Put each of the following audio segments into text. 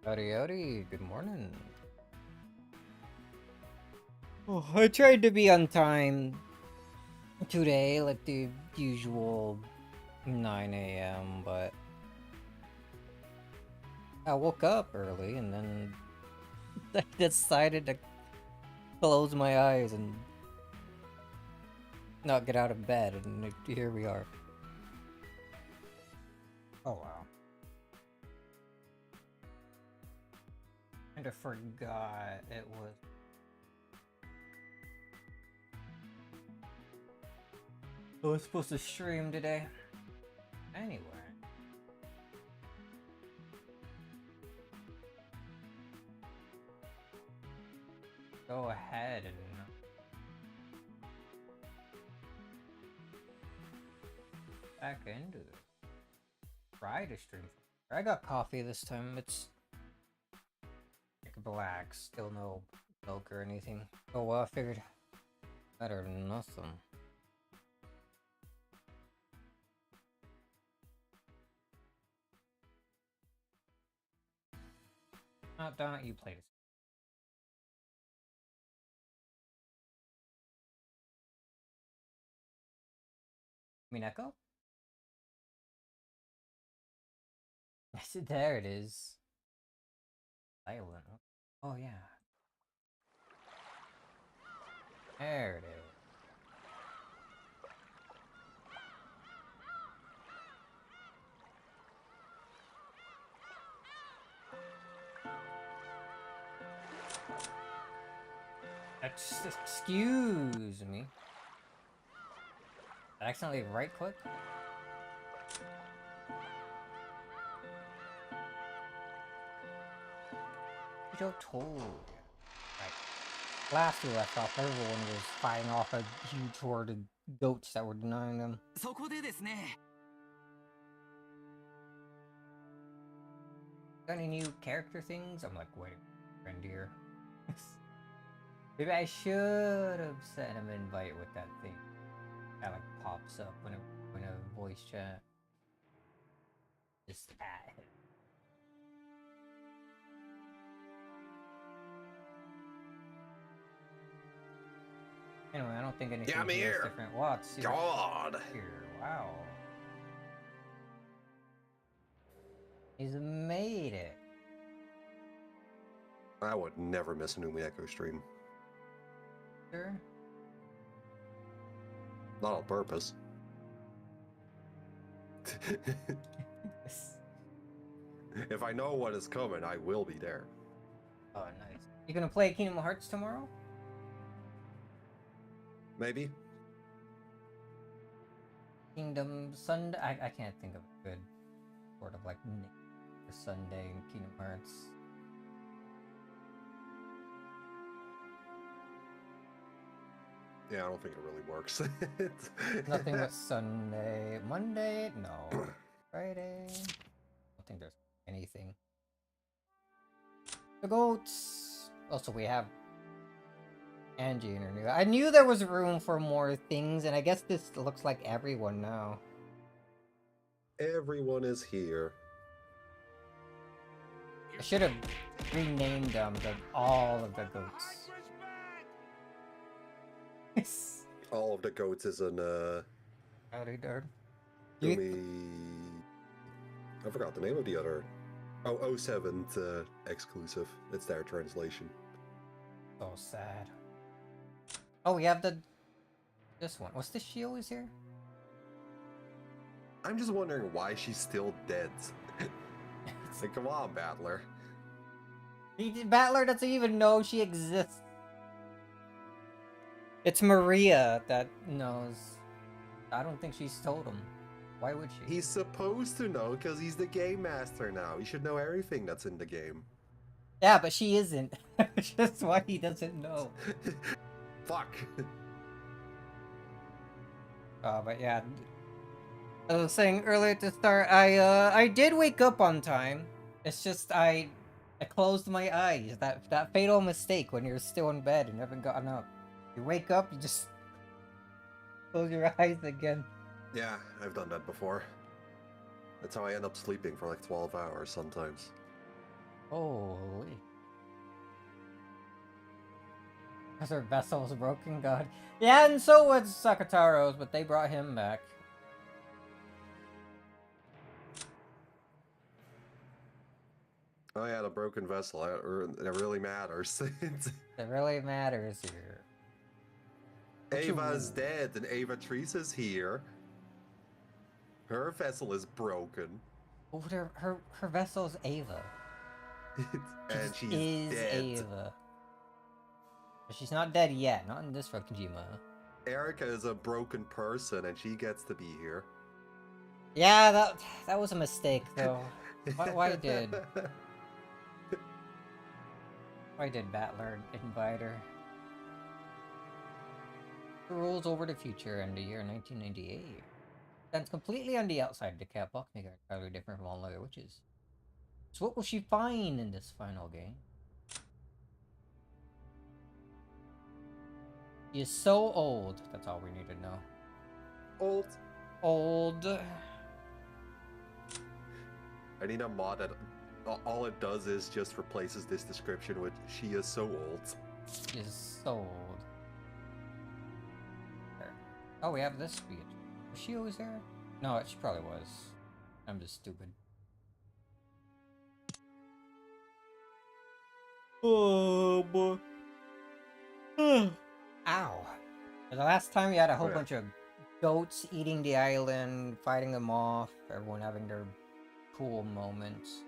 Howdy, howdy. Good morning. Oh, I tried to be on time today, like the usual 9 a.m., but I woke up early and then I decided to close my eyes and not get out of bed, and here we are. Oh, wow. Kinda forgot it was. I was supposed to stream today. Anyway. Go ahead and back into it. Try to stream. I got coffee this time. It's like black, still no milk or anything. Oh well, I figured better than nothing. Not done. You played it. Umineko? Yes, there it is. Silent. Oh yeah. There it is. Excuse me. I accidentally right click? Joe told you. Right. Last we left off, everyone was fighting off a huge horde of goats that were denying them. Got any new character things? I'm like, wait, reindeer. Maybe I should have sent him an invite with that thing that like pops up when a voice chat. Just at him. Anyway, I don't think anything here is different. What's God here? Wow. He's made it. I would never miss an Umineko stream. Sure. Not on purpose. If I know what is coming, I will be there. Oh, nice. You gonna play Kingdom Hearts tomorrow? Maybe. Kingdom Sunday? I can't think of a good sort of like name for Sunday in Kingdom Hearts. Yeah, I don't think it really works. Nothing but Sunday. Monday? No. Friday? I don't think there's anything. The goats! Also, we have Angie in her new. I knew there was room for more things, and I guess this looks like everyone now. Everyone is here. I should have renamed them all of the goats. All of the goats is an Howdy, Dard. I forgot the name of the other. Oh, 07 exclusive. It's their translation. So sad. Oh, we have this one. Was this she always here? I'm just wondering why she's still dead. Like, come on, Battler. Battler doesn't even know she exists. It's Maria that knows. I don't think she's told him. Why would she? He's supposed to know because he's the game master now. He should know everything that's in the game. Yeah, but she isn't. That's why he doesn't know. Fuck. But yeah. I was saying earlier to start, I did wake up on time. It's just I closed my eyes. That fatal mistake when you're still in bed and haven't gotten up. You wake up, you just close your eyes again. Yeah, I've done that before. That's how I end up sleeping for like 12 hours sometimes. Holy. Because her vessel was broken, God. Yeah, and so was Sakataro's, but they brought him back. Oh yeah, the broken vessel. It really matters. It really matters here. Ava's dead, and Ava Teresa's here. Her vessel is broken. Oh, her vessel's Ava. And She she's is dead. Ava. But she's not dead yet, not in this Rokujima. Erica is a broken person, and she gets to be here. Yeah, that was a mistake, though. Why did Battler invite her? The rules over the future in the year 1998. Stands completely on the outside of the cat box, making her entirely different from all other witches. So what will she find in this final game? She is so old. That's all we need to know. Old. Old. I need a mod that all it does is just replaces this description with "she is so old." She is so old. Oh, we have this speech. Was she always there? No, she probably was. I'm just stupid. Oh boy. Ow. The last time we had a whole bunch of goats eating the island, fighting them off, everyone having their cool moments.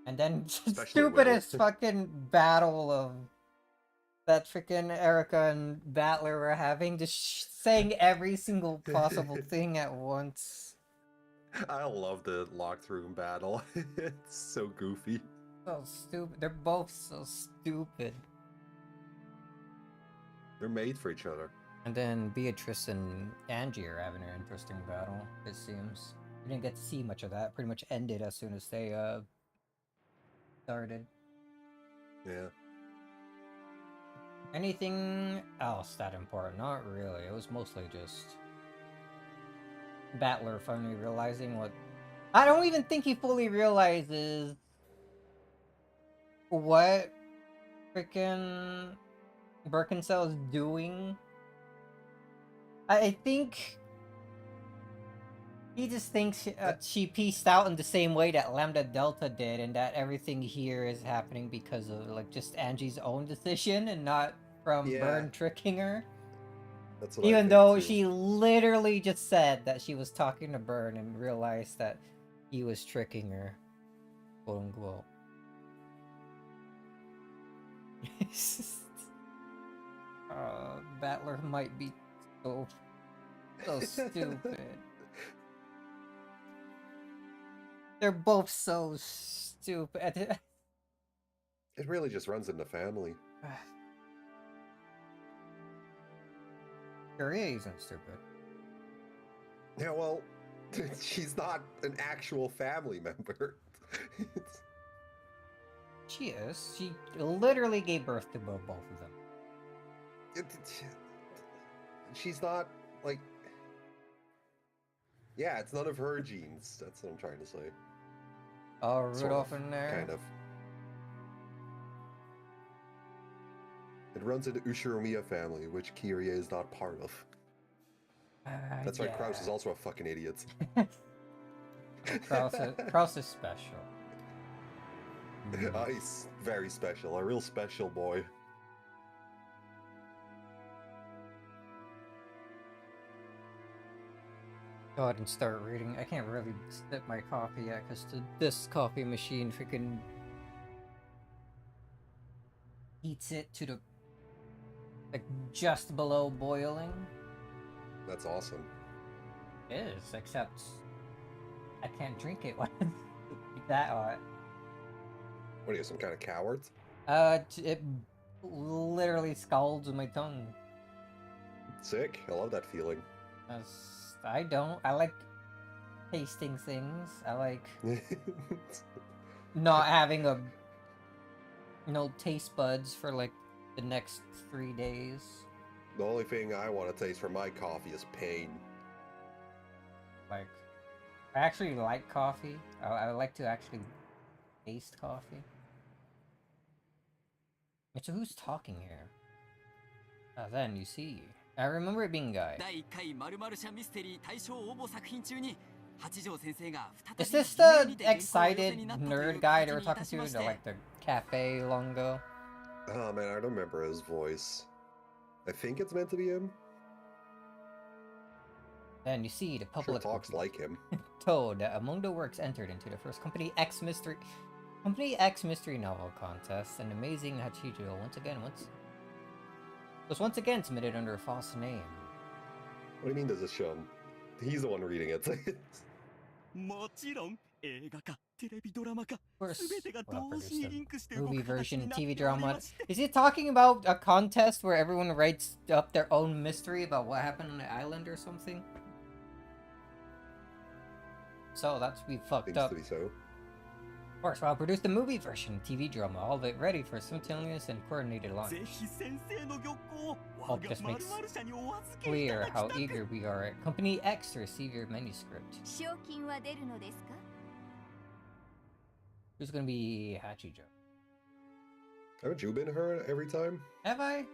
And then stupidest fucking battle of that freaking Erica and Battler were having, just saying every single possible thing at once. I love the locked room battle. It's so goofy. So stupid. They're both so stupid. They're made for each other. And then Beatrice and Angie are having an interesting battle, it seems. We didn't get to see much of that. Pretty much ended as soon as they started. Yeah. Anything else that important? Not really. It was mostly just Battler finally realizing what... I don't even think he fully realizes what freaking Birkinsell is doing. I think he just thinks she pieced out in the same way that Lambda Delta did, and that everything here is happening because of like just Angie's own decision and not from Byrne tricking her. That's what Even I think though too. she literally just said that she was talking to Byrne and realized that he was tricking her, quote unquote. Battler might be so stupid. They're both so stupid. It really just runs in the family. Korea isn't stupid. Yeah, well, she's not an actual family member. She is. She literally gave birth to both of them. She's not, like... Yeah, it's none of her genes. That's what I'm trying to say. Oh, Rudolph in there? Kind of. It runs in the Ushiromiya family, which Kiria is not part of. That's why Kraus is also a fucking idiot. Kraus is special. He's very special. A real special boy. Go ahead and start reading. I can't really sip my coffee yet because this coffee machine freaking heats it to the like just below boiling. That's awesome. It is, except I can't drink it when it's that hot. What are you, some kind of coward? It literally scalds my tongue. Sick. I love that feeling. I don't. I like tasting things. I like not having no taste buds for like the next 3 days. The only thing I want to taste from my coffee is pain. Like, I actually like coffee. I like to actually Iced coffee. Wait, so who's talking here? Then you see. I remember it being Guy. Is this the excited nerd guy they were talking to in like the cafe long ago? Oh man, I don't remember his voice. I think it's meant to be him. Then you see the public sure talks like him. told that among the works entered into the first Company X mystery novel contest, an amazing Hachijo was once again submitted under a false name. What do you mean does it show him? He's the one reading it. Of course, well produced a movie version, TV drama. Is he talking about a contest where everyone writes up their own mystery about what happened on the island or something? So that's we fucked up. Seems to be so. Of course, I'll produce the movie version, TV drama, all of it ready for simultaneous and coordinated launch. Hope this makes clear how eager we are at Company X to receive your manuscript. Who's gonna be Hachijo? Haven't you been her every time? Have I?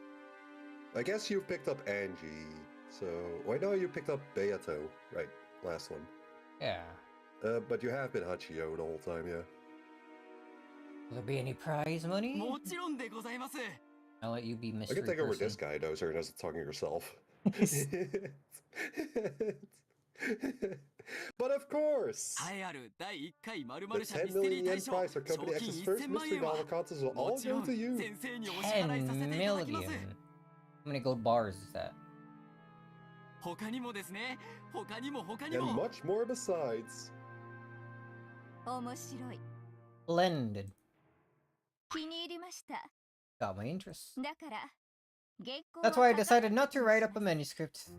I guess you've picked up Angie, so... Why no, you picked up Beato, right, last one. Yeah. But you have been Hachiyo the whole time, yeah. Will there be any prize money? I'll let you be mystery I can take person. over this guy, though, so you're not talking to yourself. But of course! The 10 million yen prize for Company X's first mystery novel contest will all go to you! 10 million? How many gold bars is that? And much more besides. Splendid. Got my interest. That's why I decided not to write up a manuscript.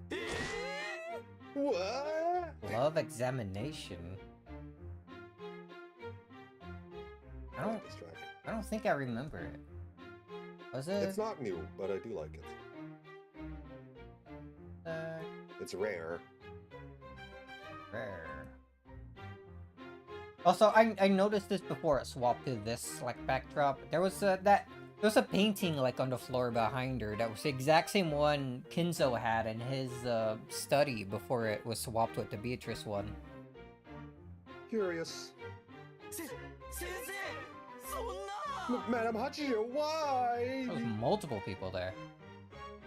What? Love examination. I don't think I remember it. Was it? It's not new, but I do like it. It's rare. Rare. Also, I noticed this before it swapped to this like backdrop. There was a painting like on the floor behind her that was the exact same one Kinzo had in his study before it was swapped with the Beatrice one. Curious. Madam Hachiyo, why? There was multiple people there.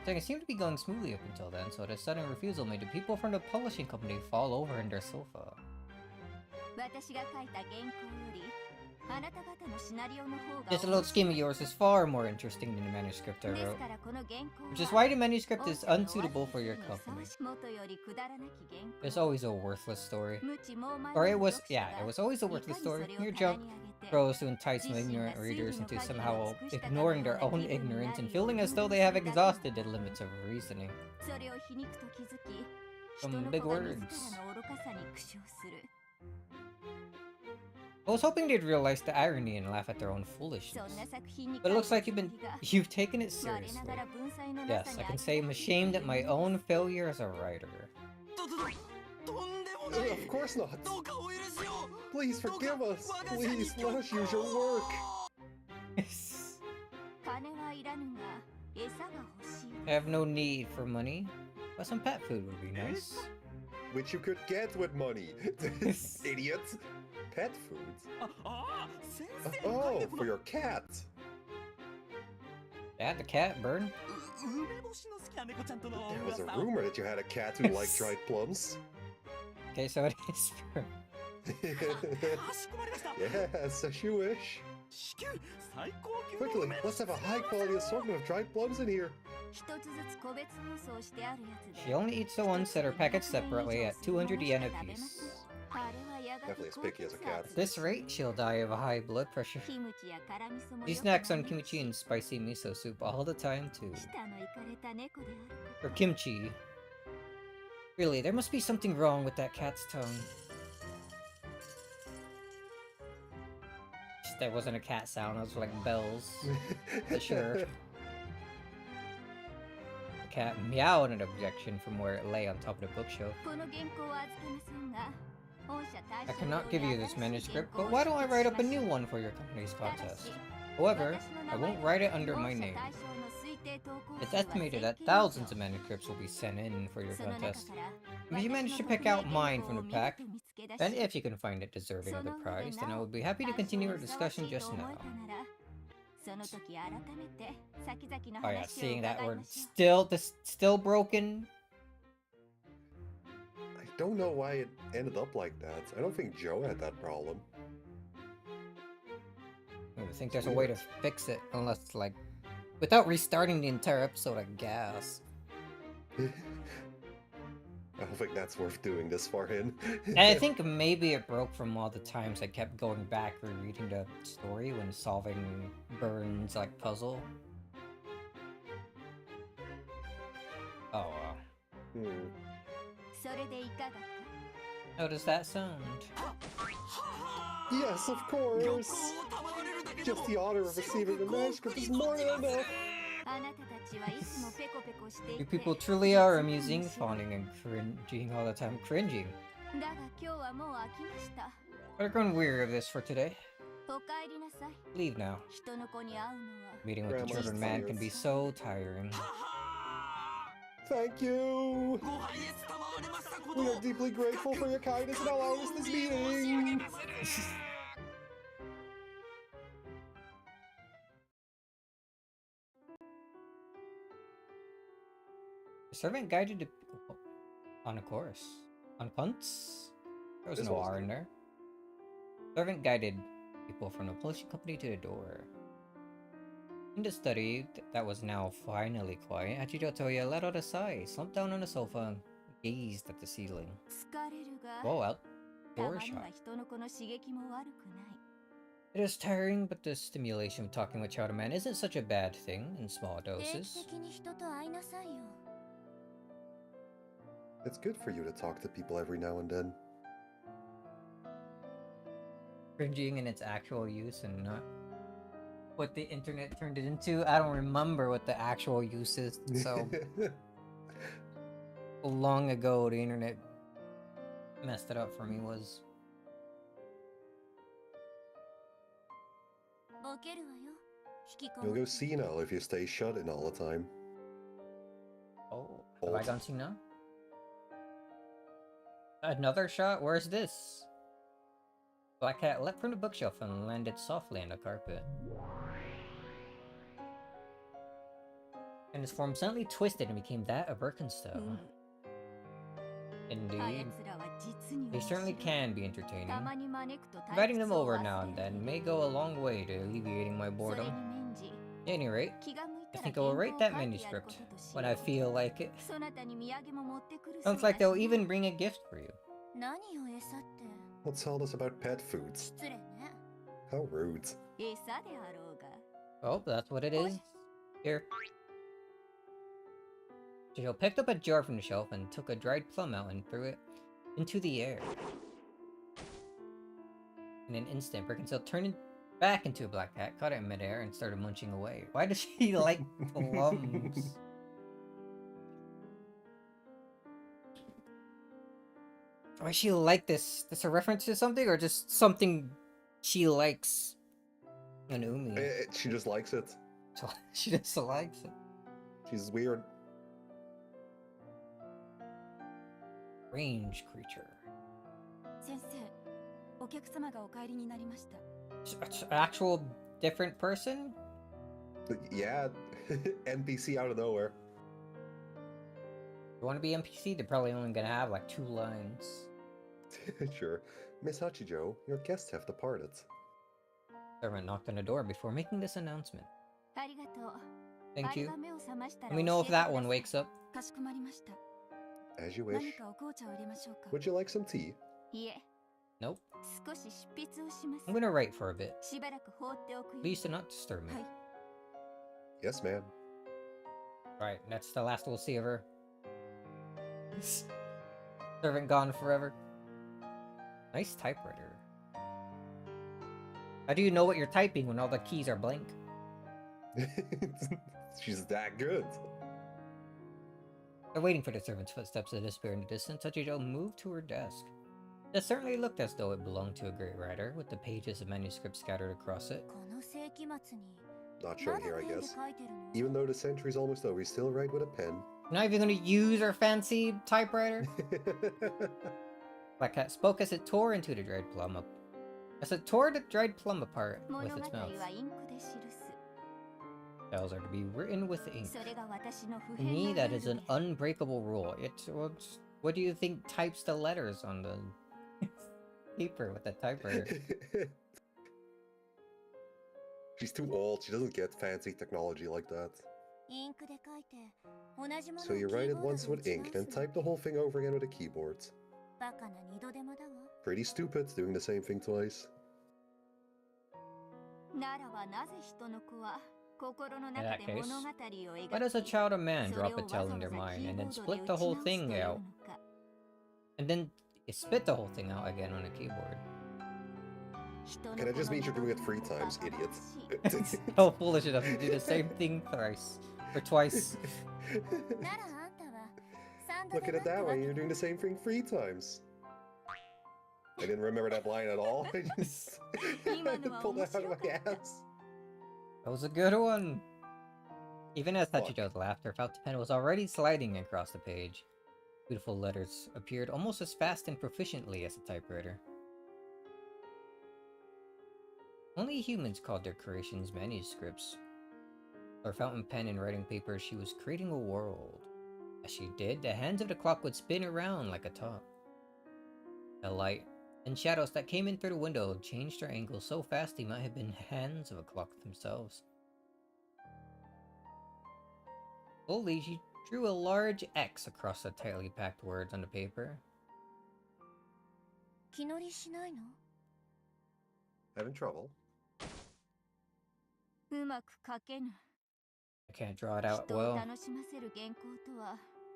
It seemed to be going smoothly up until then, so the sudden refusal made the people from the publishing company fall over in their sofa. This little scheme of yours is far more interesting than the manuscript I wrote, which is why the manuscript is unsuitable for your company. It's always a worthless story. Or it was always a worthless story. Your junk grows to entice some ignorant readers into somehow ignoring their own ignorance and feeling as though they have exhausted the limits of reasoning. Some big words. I was hoping they'd realize the irony and laugh at their own foolishness. But it looks like you've taken it seriously. Yes, I can say I'm ashamed at my own failure as a writer. Of course not. Please forgive us. Please let us use your work. I have no need for money, but some pet food would be nice. Which you could get with money. Idiot. Pet food? Oh, for your cat. Yeah, the cat, Burn. There was a rumor that you had a cat who liked dried plums. Okay, so it is for... Yes, as you wish. Quickly, let's have a high-quality assortment of dried plums in here. She only eats the ones that are packaged separately at 200 yen a piece. Definitely as picky as a cat. At this rate, she'll die of a high blood pressure. She snacks on kimchi and spicy miso soup all the time, too. For kimchi. Really, there must be something wrong with that cat's tongue. That wasn't a cat sound, it was like bells. But sure. The cat meowed an objection from where it lay on top of the bookshelf. I cannot give you this manuscript, but why don't I write up a new one for your company's contest? However, I won't write it under my name. It's estimated that thousands of manuscripts will be sent in for your contest. If you manage to pick out mine from the pack, and if you can find it deserving of the prize, then I would be happy to continue our discussion just now. Oh yeah, seeing that word still broken. I don't know why it ended up like that. I don't think Joe had that problem. I think there's a way to fix it, unless, like, without restarting the entire episode, I guess. I don't think that's worth doing this far in. And I think maybe it broke from all the times I kept going back rereading the story when solving Burns' like puzzle. Oh wow. How does that sound? Yes, of course! Just the honor of receiving the manuscript is more than enough! You people truly are amusing, fawning, and cringing all the time. Cringing. I've grown weary of this for today. Leave now. Meeting with the children man can be so tiring. Thank you! We are deeply grateful for your kindness and allowing us this meeting! The servant guided the people on a course. On punts? There was no R in there. Servant guided people from the publishing company to the door. In the study that was now finally quiet, Hachiro Toya let out a sigh, slumped down on the sofa, and gazed at the ceiling. Whoa, outdoor shot. It is tiring, but the stimulation of talking with Chowder Man isn't such a bad thing in small doses. It's good for you to talk to people every now and then. Cringing in its actual use and not what the internet turned it into. I don't remember what the actual use is, so long ago the internet messed it up for me was. You'll go senile if you stay shut in all the time. Oh, have I gone senile? Another shot? Where's this? Black cat leapt from the bookshelf and landed softly on the carpet. And his form suddenly twisted and became that of Birkenstow. Indeed, they certainly can be entertaining. Inviting them over now and then may go a long way to alleviating my boredom. At any rate, I think I will write that manuscript when I feel like it. Sounds like they'll even bring a gift for you. What's all this about pet foods? How rude. Oh, that's what it is. Here. Jill picked up a jar from the shelf and took a dried plum out and threw it into the air. In an instant, Birkenstow turned back into a black cat, caught it in midair, and started munching away. Why does she like plums? Why she like this? This a reference to something, or just something she likes? An Umi. She just likes it. She just likes it. She's weird. Range creature. Actual different person? Yeah, NPC out of nowhere. You want to be NPC? They're probably only gonna have like 2 lines. Sure. Miss Hachijo, your guests have departed. Servant knocked on the door before making this announcement. Thank you. Let me know if that one wakes up. As you wish. Would you like some tea? Nope. I'm gonna write for a bit. Please do not disturb me. Yes, ma'am. Right, that's the last we'll see of her. Servant gone forever. Nice typewriter. How do you know what you're typing when all the keys are blank? She's that good. They're waiting for the servant's footsteps to disappear in the distance. Hachijo moved to her desk. It certainly looked as though it belonged to a great writer, with the pages of manuscript scattered across it. Not shown here, I guess. Even though the century's almost over, you still write with a pen. You're not even gonna use our fancy typewriter? Black Cat spoke as it tore into the dried plum apart with its mouth. Spells are to be written with ink. To me, that is an unbreakable rule. What do you think types the letters on the paper with a typewriter? She's too old. She doesn't get fancy technology like that. So you write it once with ink, then type the whole thing over again with a keyboard. Pretty stupid, doing the same thing twice. In that case, why does a child of man drop a tale in their mind and then split the whole thing out? And then spit the whole thing out again on a keyboard? Can I just mean you're doing it 3 times, idiot? So foolish enough to do the same thing thrice. Or twice. Look at it that way, you're doing the same thing 3 times. I didn't remember that line at all. I just pulled that out of my ass. That was a good one. Even as Hachijo's laughter, felt the pen was already sliding across the page. Beautiful letters appeared almost as fast and proficiently as a typewriter. Only humans called their creations manuscripts. Her fountain pen and writing paper, she was creating a world. As she did, the hands of the clock would spin around like a top. The light and shadows that came in through the window changed their angle so fast they might have been hands of a clock themselves. Slowly, she drew a large X across the tightly packed words on the paper. Having trouble? I can't draw it out well.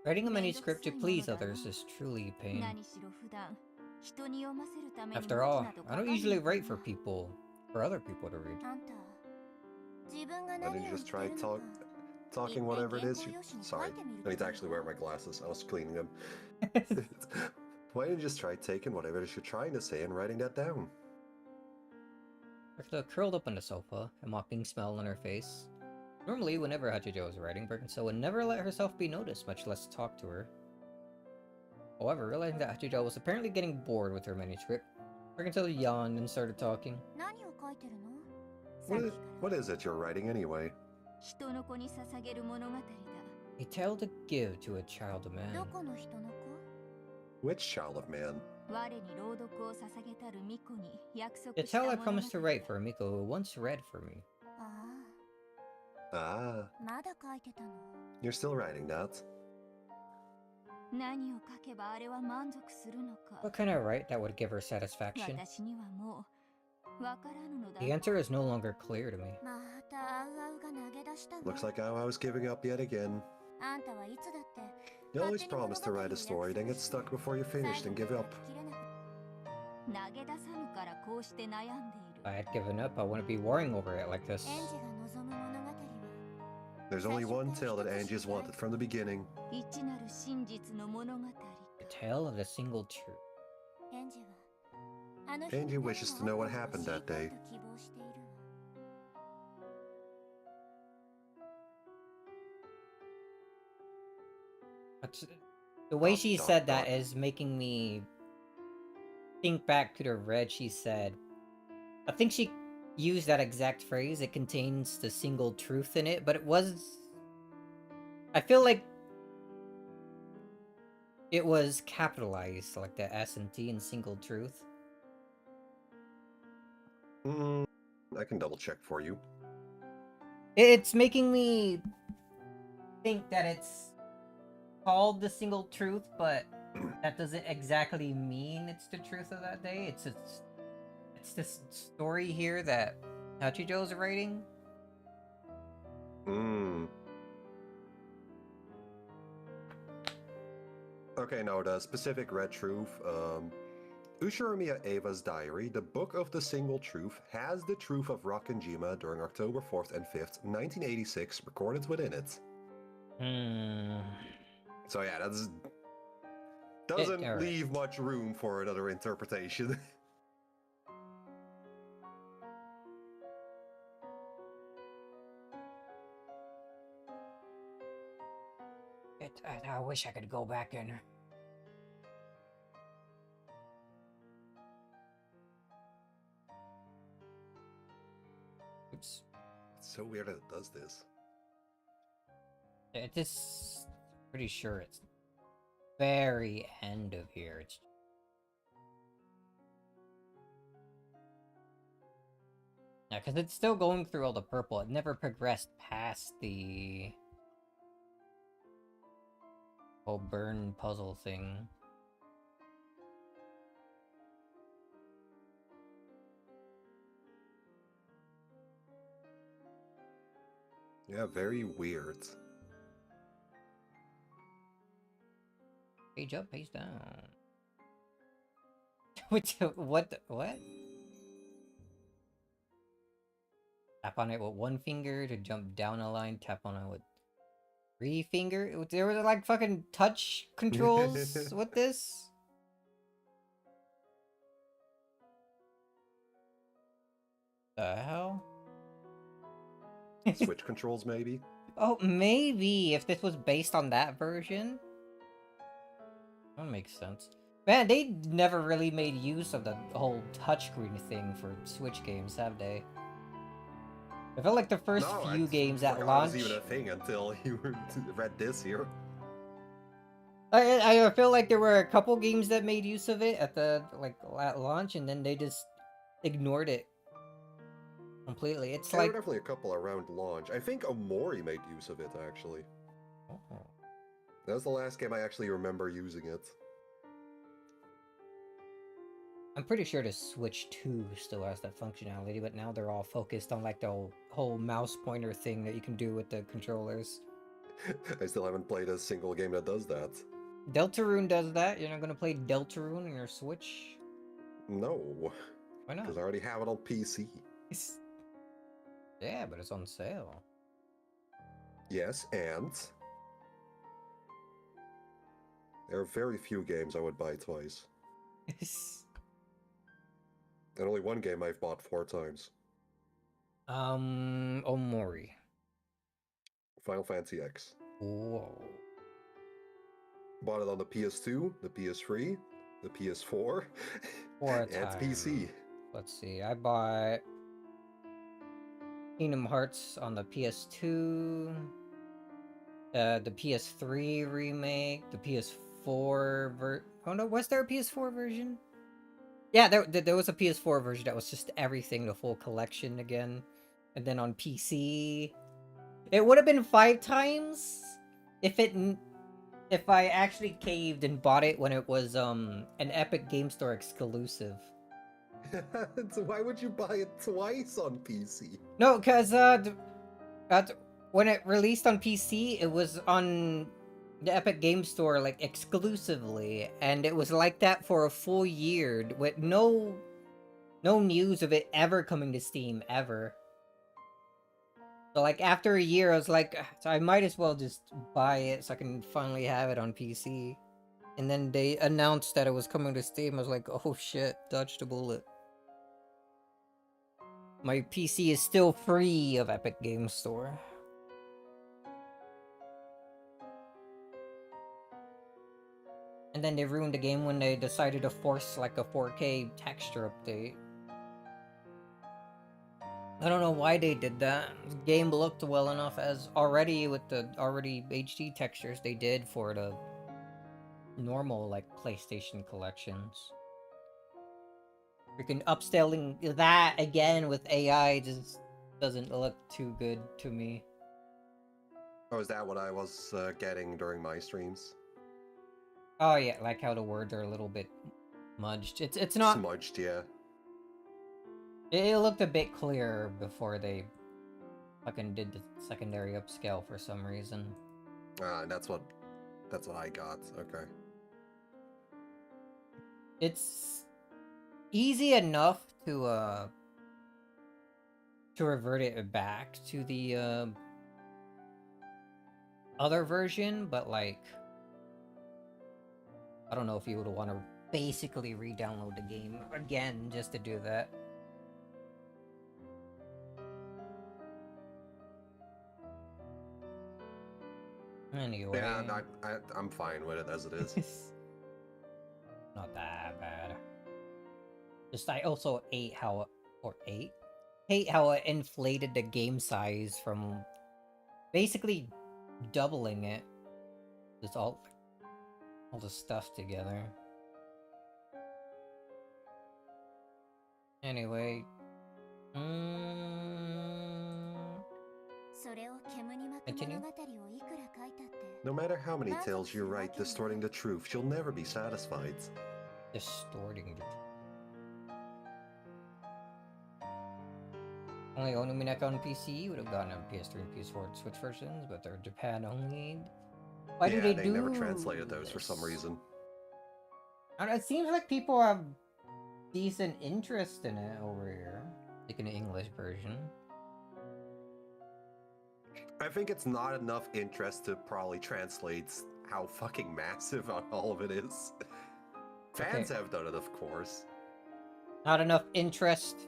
Writing a manuscript to please others is truly a pain. After all, I don't usually write for other people to read. Why didn't you just try talking whatever it is? Sorry, I need to actually wear my glasses. I was cleaning them. Why didn't you just try taking whatever it is you're trying to say and writing that down? Bertha curled up on the sofa, a mocking smile on her face. Normally, whenever Hachijo was writing, Birkenstow would never let herself be noticed, much less talk to her. However, realizing that Hachijo was apparently getting bored with her manuscript, Birkenstow yawned and started talking. What is it you're writing anyway? A tale to give to a child of man. Which child of man? The tale I promised to write for Miko who once read for me. Ah. You're still writing that? What can I write that would give her satisfaction? The answer is no longer clear to me. Looks like I was giving up yet again. You always promise to write a story, then get stuck before you're finished and give up. If I had given up, I wouldn't be worrying over it like this. There's only one tale that Angie has wanted from the beginning. The tale of the single truth. Angie wishes to know what happened that day. The way she said that is making me think back to the read she said. I think she used that exact phrase. It contains the single truth in it, but it was... I feel like it was capitalized, like the S and T in single truth. I can double check for you. It's making me think that it's called the single truth, but that doesn't exactly mean it's the truth of that day. It's this story here that Hachijo's writing. Okay, no, the specific red truth. Ushiromiya Eva's diary, the book of the single truth, has the truth of Rokkenjima during October 4th and 5th, 1986, recorded within it. So yeah, Doesn't alright. leave much room for another interpretation. I wish I could go back in. Oops. It's so weird that it does this. It is pretty sure it's very end of here. It's yeah, because it's still going through all the purple. It never progressed past the whole burn puzzle thing. Yeah, very weird. Page up, page down. What? Tap on it with one finger to jump down a line. Tap on it with 3 finger. There were like fucking touch controls with this. The hell? Switch controls, maybe? Oh, maybe if this was based on that version. That makes sense. Man, they never really made use of the whole touchscreen thing for Switch games, have they? I felt like the first few games at launch. It was even a thing until you read this here. I feel like there were a couple games that made use of it at launch, and then they just ignored it completely. It's there like were definitely a couple around launch. I think Omori made use of it actually. Oh. That was the last game I actually remember using it. I'm pretty sure the Switch 2 still has that functionality, but now they're all focused on like the whole mouse pointer thing that you can do with the controllers. I still haven't played a single game that does that. Deltarune does that. You're not gonna play Deltarune on your Switch? No. Why not? Because I already have it on PC. Yeah, but it's on sale. Yes, and there are very few games I would buy twice. And only one game I've bought 4 times. Omori. Final Fantasy X. Whoa. Bought it on the PS2, the PS3, the PS4, and PC. Let's see, I bought Kingdom Hearts on the PS2, the PS3 remake, the PS4 oh no, was there a PS4 version? Yeah, there was a PS4 version that was just everything, the full collection again. And then on PC, it would have been 5 times if I actually caved and bought it when it was an Epic Game Store exclusive. So why would you buy it twice on PC? No, because when it released on PC, it was on the Epic Game Store like exclusively, and it was like that for a full year with no news of it ever coming to Steam ever. So like after a year, I was like, so I might as well just buy it so I can finally have it on PC. And then they announced that it was coming to Steam. I was like, oh shit, dodged a bullet. My PC is still free of Epic Game Store. And then they ruined the game when they decided to force like a 4K texture update. I don't know why they did that. The game looked well enough as already with the already HD textures they did for the normal like PlayStation collections. Freaking upscaling that again with AI just doesn't look too good to me. Oh, is that what I was getting during my streams? Oh yeah, like how the words are a little bit smudged. It's not smudged, yeah. It looked a bit clearer before they fucking did the secondary upscale for some reason. And that's what I got. Okay. It's easy enough to revert it back to the other version, but like I don't know if you would want to basically re-download the game again just to do that. Anyway. Yeah, I'm fine with it as it is. Not that bad. Just I also hate how it inflated the game size from basically doubling it. Just all the stuff together. Anyway. Continue. No matter how many tales you write distorting the truth, you'll never be satisfied. Distorting the truth. Only Umineko on PC would have gotten on PS3 and PS4 Switch versions, but they're Japan only. Why do they do never translated those for some reason. And it seems like people have decent interest in it over here, like in the English version. I think it's not enough interest to probably translate how fucking massive all of it is. Fans have done it, of course. Not enough interest?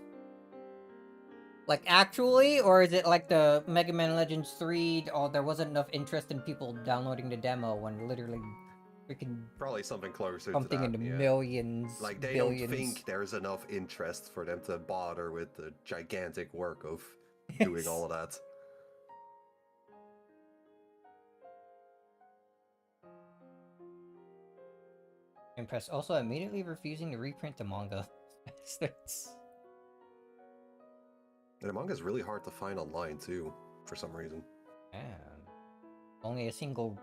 Like, actually? Or is it like the Mega Man Legends 3? Oh, there wasn't enough interest in people downloading the demo when literally freaking... Probably something closer something to that, into millions, like, they billions. don't think there's enough interest for them to bother with the gigantic work of doing all of that. Impressed. Also, immediately refusing to reprint the manga. And the manga's really hard to find online, too, for some reason. Man. Only a single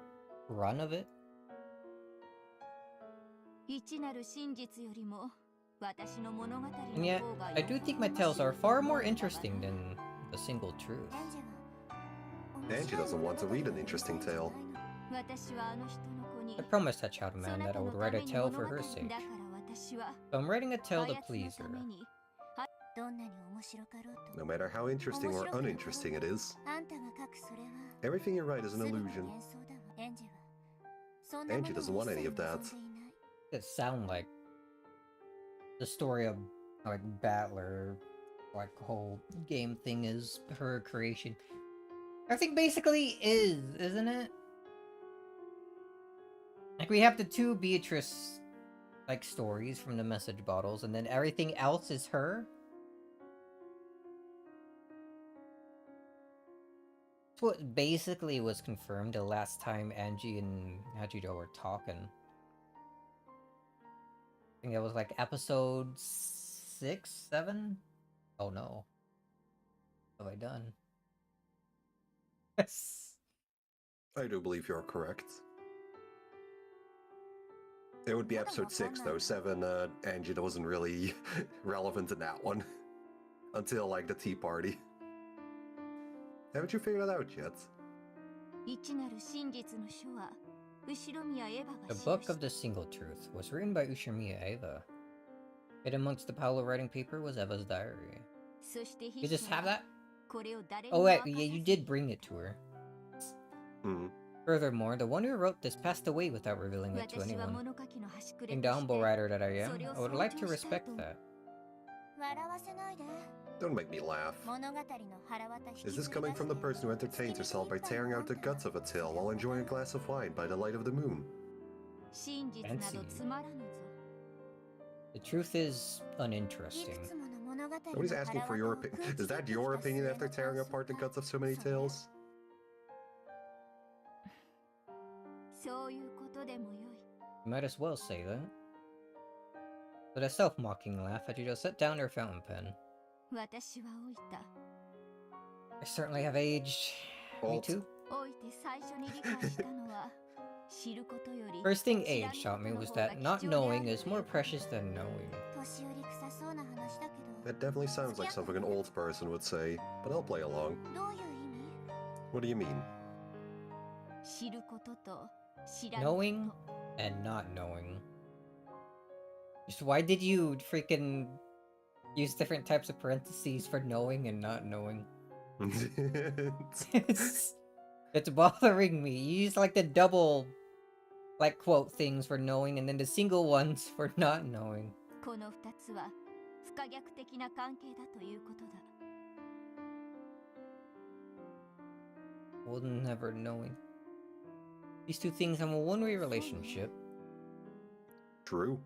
run of it? And yet, I do think my tales are far more interesting than the single truth. Angie doesn't want to read an interesting tale. I promised that child man that I would write a tale for her sake. So I'm writing a tale to please her. No matter how interesting or uninteresting it is, everything you write is an illusion. Angie doesn't want any of that. It sounds like the story of like Battler, like the whole game thing is her creation. Everything basically is, isn't it? Like we have the two Beatrice like stories from the message bottles, and then everything else is her. That's what basically was confirmed the last time Angie and Hajiro were talking. I think that was like episode 6, 7? Oh no. What have I done? I do believe you're correct. It would be episode 6, though. 7, Angie wasn't really relevant in that one. Until, like, the Tea Party. Haven't you figured that out yet? The Book of the Single Truth was written by Ushimiya Eva. Hidden amongst the pile of writing paper was Eva's diary. You just have that? Oh wait, yeah, you did bring it to her. Hmm. Furthermore, the one who wrote this passed away without revealing it to anyone. Being the humble writer that I am, I would like to respect that. Don't make me laugh. Is this coming from the person who entertains herself by tearing out the guts of a tale while enjoying a glass of wine by the light of the moon? Fancy. The truth is uninteresting. Nobody's asking for your opinion. Is that your opinion after tearing apart the guts of so many tales? You might as well say that. With a self-mocking laugh, Hajiro set down her fountain pen. I certainly have aged. Me too. First thing age taught me was that not knowing is more precious than knowing. That definitely sounds like something an old person would say, but I'll play along. What do you mean? Knowing and not knowing. Just why did you freaking use different types of parentheses for knowing and not knowing? it's bothering me. You use like the double like quote things for knowing, and then the single ones for not knowing. この2つは不可逆的な関係だということだ。Well, never knowing. These two things have a one-way relationship. True.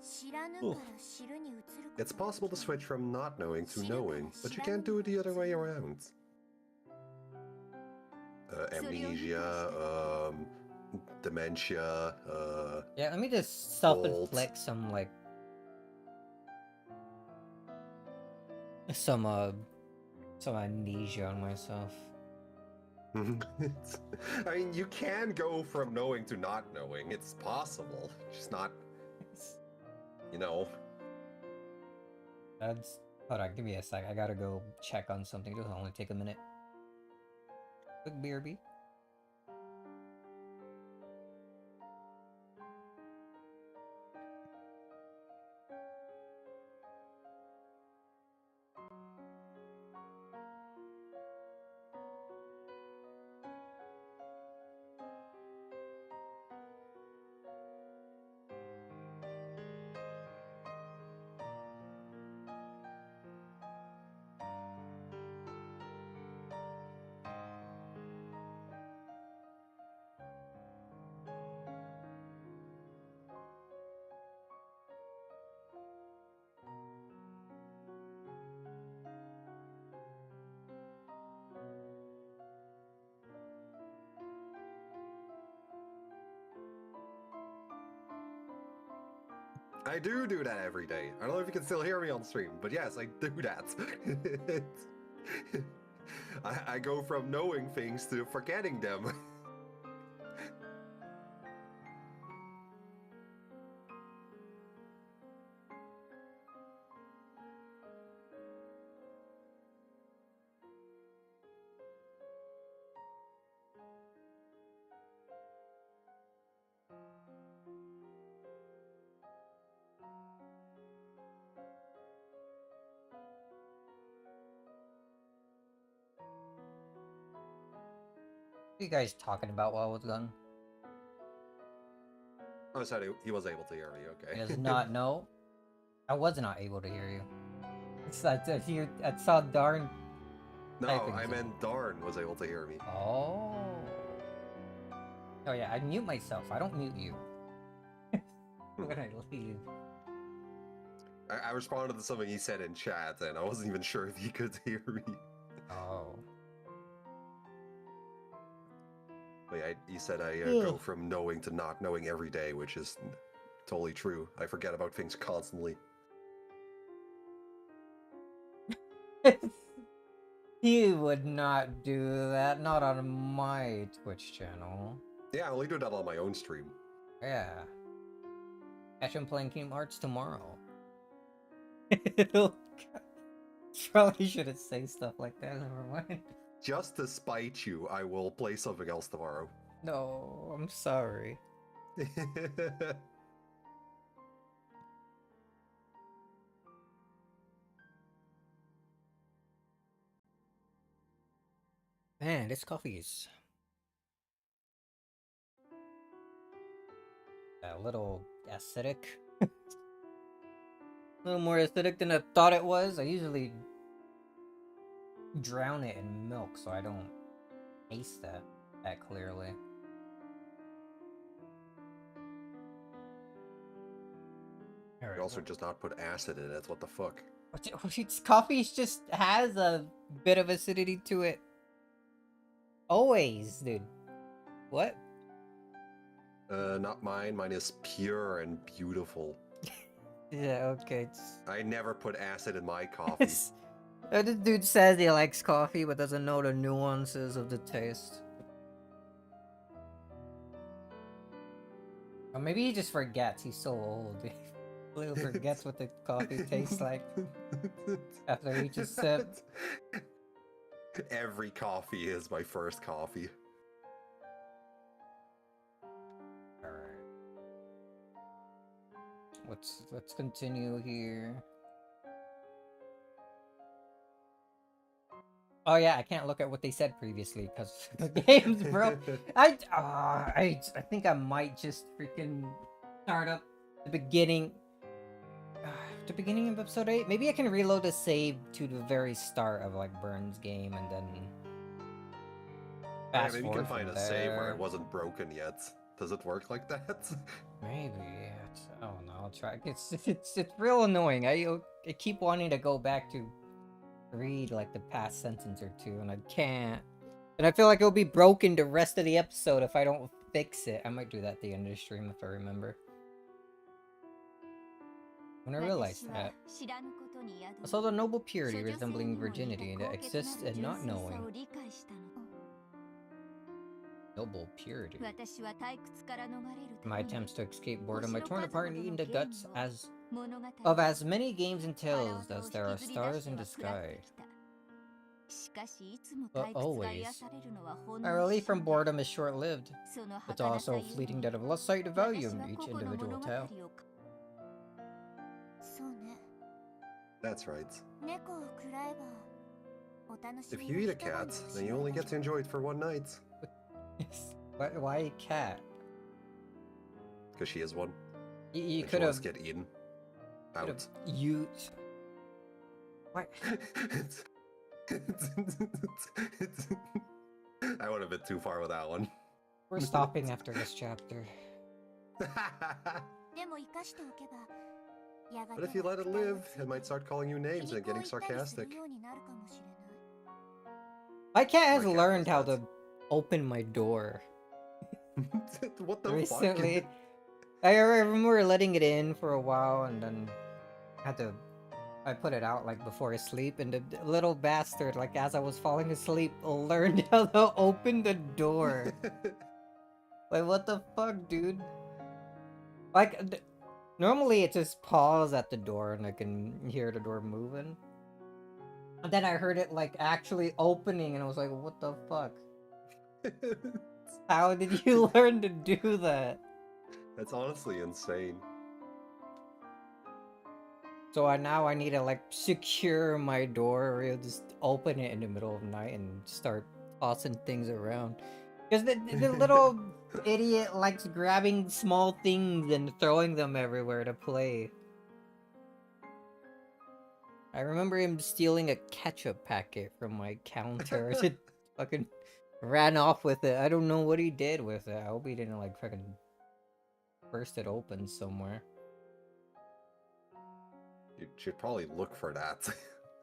知らぬから知るに移ること It's possible to switch from not knowing to knowing, but you can't do it the other way around. Amnesia, dementia, Yeah, let me just self-inflict some, like... Some amnesia on myself. I mean, you can go from knowing to not knowing. It's possible. Just not, you know. That's... Hold on, give me a sec. I gotta go check on something. It'll only take a minute. Quick BRB. I do that every day. I don't know if you can still hear me on stream, but yes, I do that. I go from knowing things to forgetting them. What are you guys talking about while I was gone? Oh, sorry, he was able to hear me, okay. He does not know. I was not able to hear you. It's that I saw Darn. No, typing I to meant Darn was able to hear me. Oh. Oh yeah, I mute myself. I don't mute you. When I leave. I responded to something he said in chat, and I wasn't even sure if he could hear me. Oh. But he said I go from knowing to not knowing every day, which is totally true. I forget about things constantly. You would not do that. Not on my Twitch channel. Yeah, I only do that on my own stream. Yeah. Catch him playing Kingdom Hearts tomorrow. Probably shouldn't say stuff like that. Never mind. Just to spite you, I will play something else tomorrow. No, I'm sorry. Man, this coffee is a little acidic. A little more acidic than I thought it was. I usually drown it in milk so I don't taste that clearly. You also just not put acid in it. What the fuck? Coffee just has a bit of acidity to it. Always, dude. What? Not mine. Mine is pure and beautiful. Yeah, okay. I never put acid in my coffee. This dude says he likes coffee, but doesn't know the nuances of the taste. Or maybe he just forgets. He's so old. He completely forgets what the coffee tastes like after he just sip. Every coffee is my first coffee. Alright. Let's continue here. Oh yeah, I can't look at what they said previously because the game's broke. I think I might just freaking start up the beginning. The beginning of episode 8. Maybe I can reload a save to the very start of like Burns' game and then Yeah, fast maybe you can forward find from a save where there. it wasn't broken yet. Does it work like that? Maybe. I don't know. I'll try. It's real annoying. I keep wanting to go back to read like the past sentence or two, and I can't. And I feel like it'll be broken the rest of the episode if I don't fix it. I might do that at the end of the stream if I remember. When I realized that. I saw the noble purity resembling virginity that exists in not knowing. Noble purity. My attempts to escape boredom, I torn apart and eaten the guts of as many games and tales as there are stars in the sky. But always, my relief from boredom is short-lived. It's also fleeting that I've lost sight of value in each individual tale. That's right. If you eat a cat, then you only get to enjoy it for one night. Why a cat? Because she is one. You could have get eaten. Out. You. What? I went a bit too far with that one. We're stopping after this chapter. But if you let it live, it might start calling you names and getting sarcastic. My cat has learned how to open my door. What the Recently, fuck? I remember letting it in for a while and then I put it out like before I sleep, and the little bastard, like as I was falling asleep, learned how to open the door. Like what the fuck, dude? Like normally it just paws at the door and I can hear the door moving. And then I heard it like actually opening and I was like, what the fuck? How did you learn to do that? That's honestly insane. So now I need to like secure my door or just open it in the middle of the night and start tossing things around. Because the little idiot likes grabbing small things and throwing them everywhere to play. I remember him stealing a ketchup packet from my counter. He fucking ran off with it. I don't know what he did with it. I hope he didn't like fucking burst it open somewhere. You should probably look for that.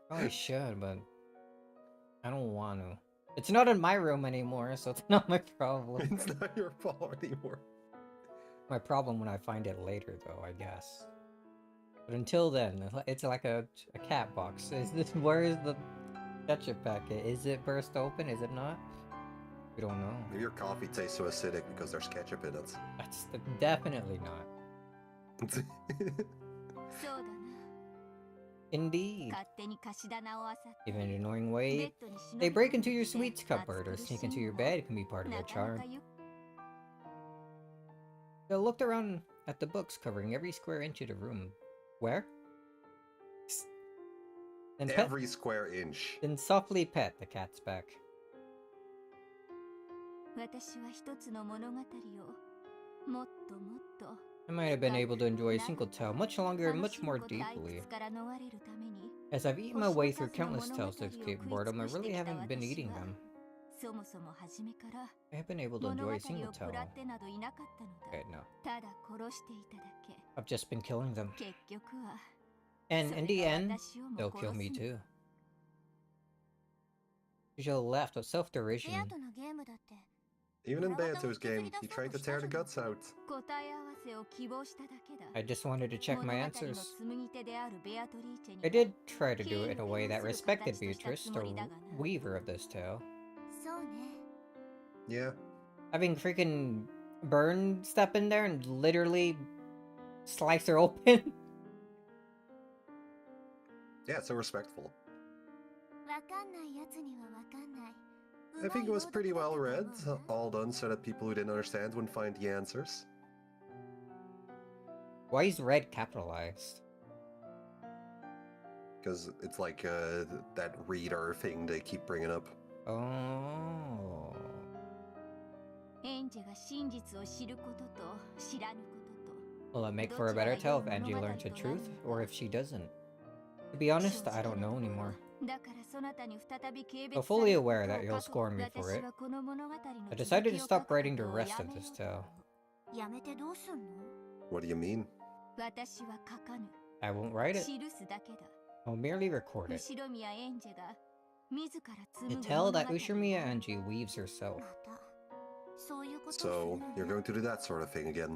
Probably should, but I don't want to. It's not in my room anymore, so it's not my problem. It's not your fault anymore. My problem when I find it later, though, I guess. But until then, it's like a cat box. Where is the ketchup packet? Is it burst open? Is it not? We don't know. Maybe your coffee tastes so acidic because there's ketchup in it. That's definitely not. Indeed. Even in an annoying way, they break into your sweets cupboard or sneak into your bed can be part of the charm. I looked around at the books covering every square inch of the room. Where? Then every square inch. Then softly pet the cat's back. I might have been able to enjoy a single tale much longer and much more deeply. As I've eaten my way through countless tales to escape boredom, I really haven't been eating them. I have been able to enjoy a single tale. Okay, no. I've just been killing them. And in the end, they'll kill me too. Usual laughed with self-derision. Even in Beato's game, he tried to tear the guts out. I just wanted to check my answers. I did try to do it in a way that respected Beatrice, the weaver of this tale. Yeah. Having freaking Burn step in there and literally slice her open. Yeah, so respectful. I think it was pretty well read, all done so that people who didn't understand wouldn't find the answers. Why is red capitalized? Because it's like that reader thing they keep bringing up. Oh. エンジェが真実を知ることと知らぬことと Will it make for a better tale if Angie learns the truth, or if she doesn't? To be honest, I don't know anymore. だからそなたに再び軽 So 蔑 さ fully れる aware こと that を you'll 覚 scorn 悟 me for 私 it, はこの物語の I 続 decided き to を stop 書く writing the ことを rest や of めよ this うと tale. やめてどうすんの What do you mean? 私は書かぬ I won't write it. 記すだけだ I'll merely record it. 後宮エンジェが自ら The 紡ぐ tale 物語 that Ushimiya Angie weaves herself. またそういうことをす So るの you're ね going to do that sort of thing again?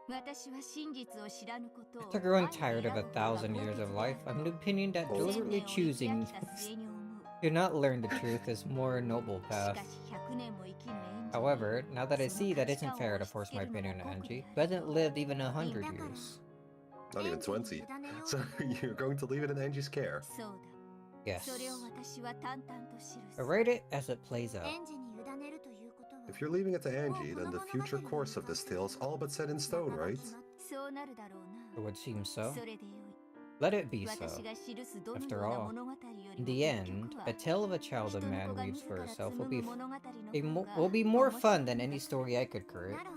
私は真実を知らぬことを After growing tired of 1,000 years of life, I'm of the opinion that deliberately choosing to not learn the truth is more noble し path. かし100年も生きぬエンジェ However, now that I see that it isn't fair to force my opinion on Angie, who hasn't lived even 100 years. Not even 20. So you're going to leave it in Angie's care? そうだ Yes. それを私は淡々と記す I write it as it plays out. エンジェに委ねるということは If you're leaving it to Angie, then the future course of this tale is all but set in stone, right? そうなるだろう It would seem な so. それでよい Let it be so. 私が記すどのよ After うな all, 物語より in も the 結 end, 局は a tale of a child 人 a の man 子が weaves 自 for ら herself 紡 will ぐ be 物語の will be more 方が fun than any story I could create. なら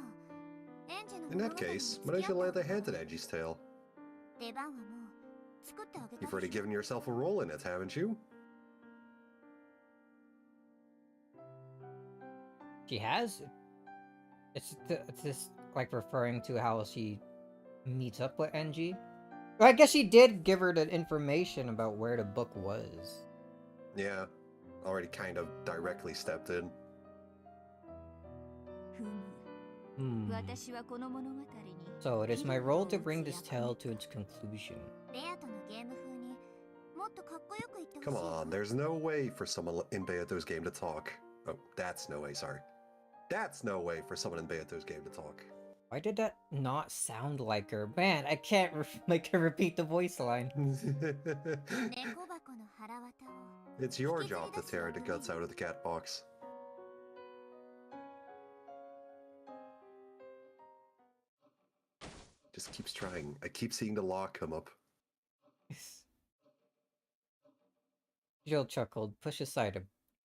エンジェの In 物 that 語に case, 付 why き don't 合 you った lay the 方 hand が at Angie's tale? 出番はもう作ってあげた You've already given yourself a role in it, haven't you? She has? It's just like referring to how she meets up with Angie. Well, I guess she did give her the information about where the book was. Yeah, already kind of directly stepped in. ふむ Hmm. 私はこの物語に So it is my role to bring this tale to its conclusion. ベアとのゲーム風にもっとかっこよく言ってほしい Come わ on, there's no way for someone in Beato's game to talk. Oh, that's no way, sorry. That's no way for someone in Beato's game to talk. Why did that not sound like her? Man, I can't make her repeat the voice line. 猫箱の腹渡を It's your job to tear the guts out of the cat box. Just keeps trying. I keep seeing the law come up. Jill chuckled, pushed aside a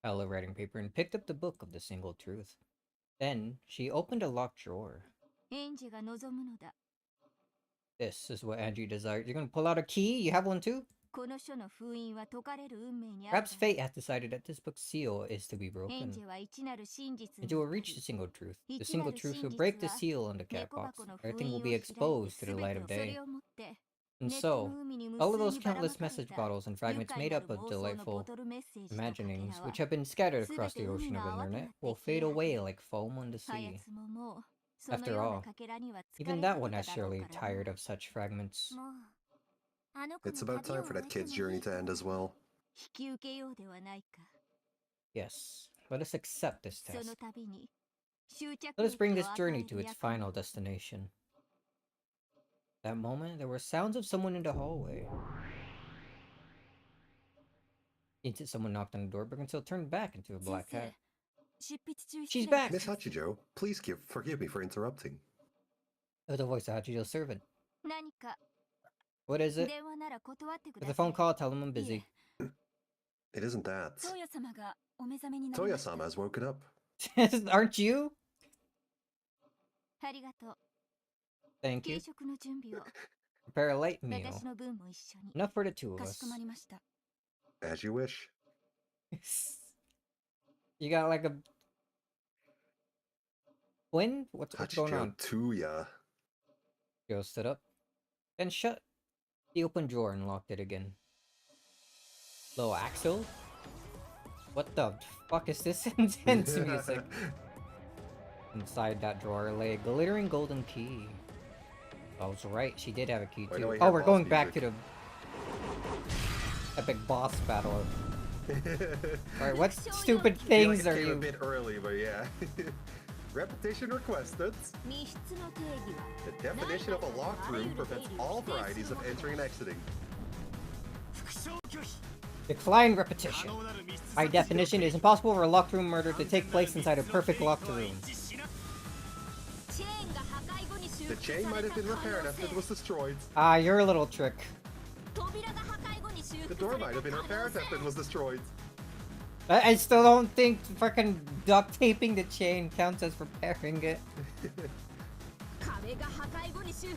pile of writing paper, and picked up the book of the single truth. Then, she opened a locked drawer. エンジェが望むのだ This is what Angie desired. You're gonna pull out a key? You have one too? この書の封印は解かれる運命にある Perhaps fate has decided that this book's seal is to be エン broken. ジェは一なる真実 And に you will reach the single truth. The single truth will break the seal on the cat 猫 box. 箱の封 Everything 印 will を be 開いて exposed to the 全 light て of をそ day. れを持って And ネット so, の海に無 all of 数 those にばらま countless かれ message た bottles and 愉 fragments 快 made な up る of 妄想のボ delightful トルメッセージのかけら imaginings, は which have been scattered 全 across て the 海 ocean の of 泡と internet, なって will 消え fade 果て away like foam on the あや sea. つももうその After ような all, かけらには疲れ even 果 that て one た has だろう surely からな tired of such fragments. もうあの子 It's の about 旅 time を for 終 that えて kid's もい journey い to end as well. 引き受けようではないか Yes, let us accept this その test. 度に執着 Let us bring 力 this を与 journey え to る its 輩 final destination. That moment, there were sounds of someone in the hallway. Instant someone knocked on the door, Birkenstill turned back into a black 先 cat. 生執筆中 She's 失礼 back! いたし Miss ます Hachijo, please forgive me for interrupting. It was the voice of Hachijo's servant. 何か What is it? 電話なら断ってく With だ a さ phone い call, tell him I'm い busy. え It isn't that. トーヤ様がお目覚めになりました Toya-sama has woken up. Aren't you? ありがとう Thank 軽 you. 食の準備を Prepare a light meal. 私の分も一緒に Enough for the two of か us. しこまりました As you wish. You got like a twin? What's going on? Hachijo Tuya. Joe stood up, then shut the open drawer and locked it again. Little Axel? What the fuck is this intense music? Inside that drawer lay a glittering golden key. I was right, she did have a key Why do too. I Oh, hear we're boss going back to music? the epic boss battle. Alright, what 少量 stupid 'Feel like things it are came a you? bit early, but yeah. Repetition requested. 密室の定義は The definition of a locked room prevents all varieties of entering and exiting. Decline repetition. By definition, it is impossible for a locked room murder to take place inside a perfect locked room. チェーンが破壊後に修 The 復 chain さ might れ have た been 可能 repaired 性 after it was destroyed. Ah, you're a little trick. The door might have been repaired after it was destroyed. I still don't think fucking duct taping the chain counts as repairing it.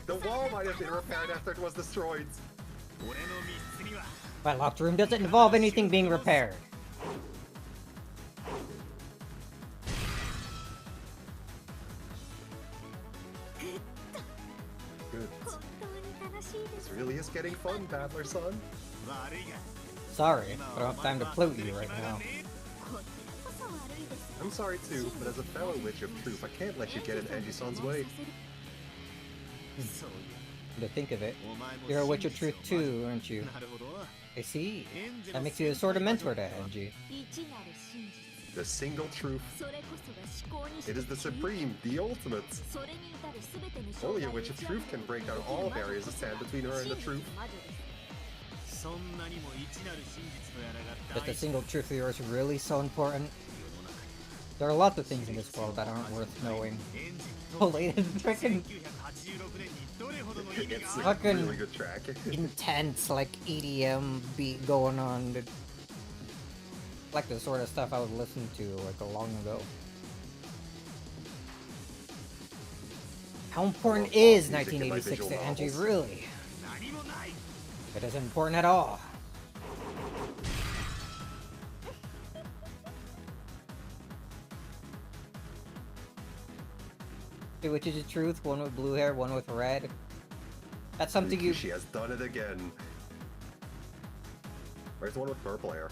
The wall might have been repaired after it was destroyed. My locked room doesn't involve anything being repaired. Good. This really is getting fun, Battler son. Sorry, but I don't have time to flute you right now. I'm sorry too, but as a fellow Witch of Truth, I can't let you get in Angie-san's way. To think of it, you're a Witch of Truth too, aren't you? I see. That makes you a sort of mentor to Angie. The single truth. It is the supreme, the ultimate. Only a Witch of Truth can break down all barriers that stand between her and the truth. Is the single truth of yours really so important? There are lots of things in this world that aren't worth knowing. Holy, freaking It's a fucking really good track. intense, like EDM beat going on. Like the sort of stuff I was listening to like a long ago. How important is 1986 to Angie, really? It isn't important at all. Two witches of truth, one with blue hair, one with red. That's something you... She has done it again. Where's the one with purple hair?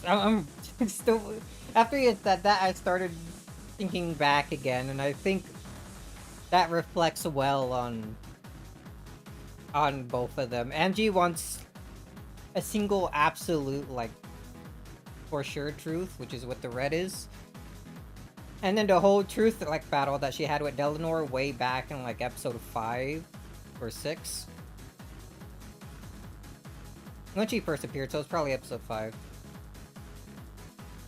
I'm still... After you said that, I started thinking back again, and I think that reflects well on both of them. Angie wants a single absolute, like, for sure truth, which is what the red is. And then the whole truth, like, battle that she had with Delanor way back in, like, episode 5 or 6. When she first appeared, so it's probably episode 5.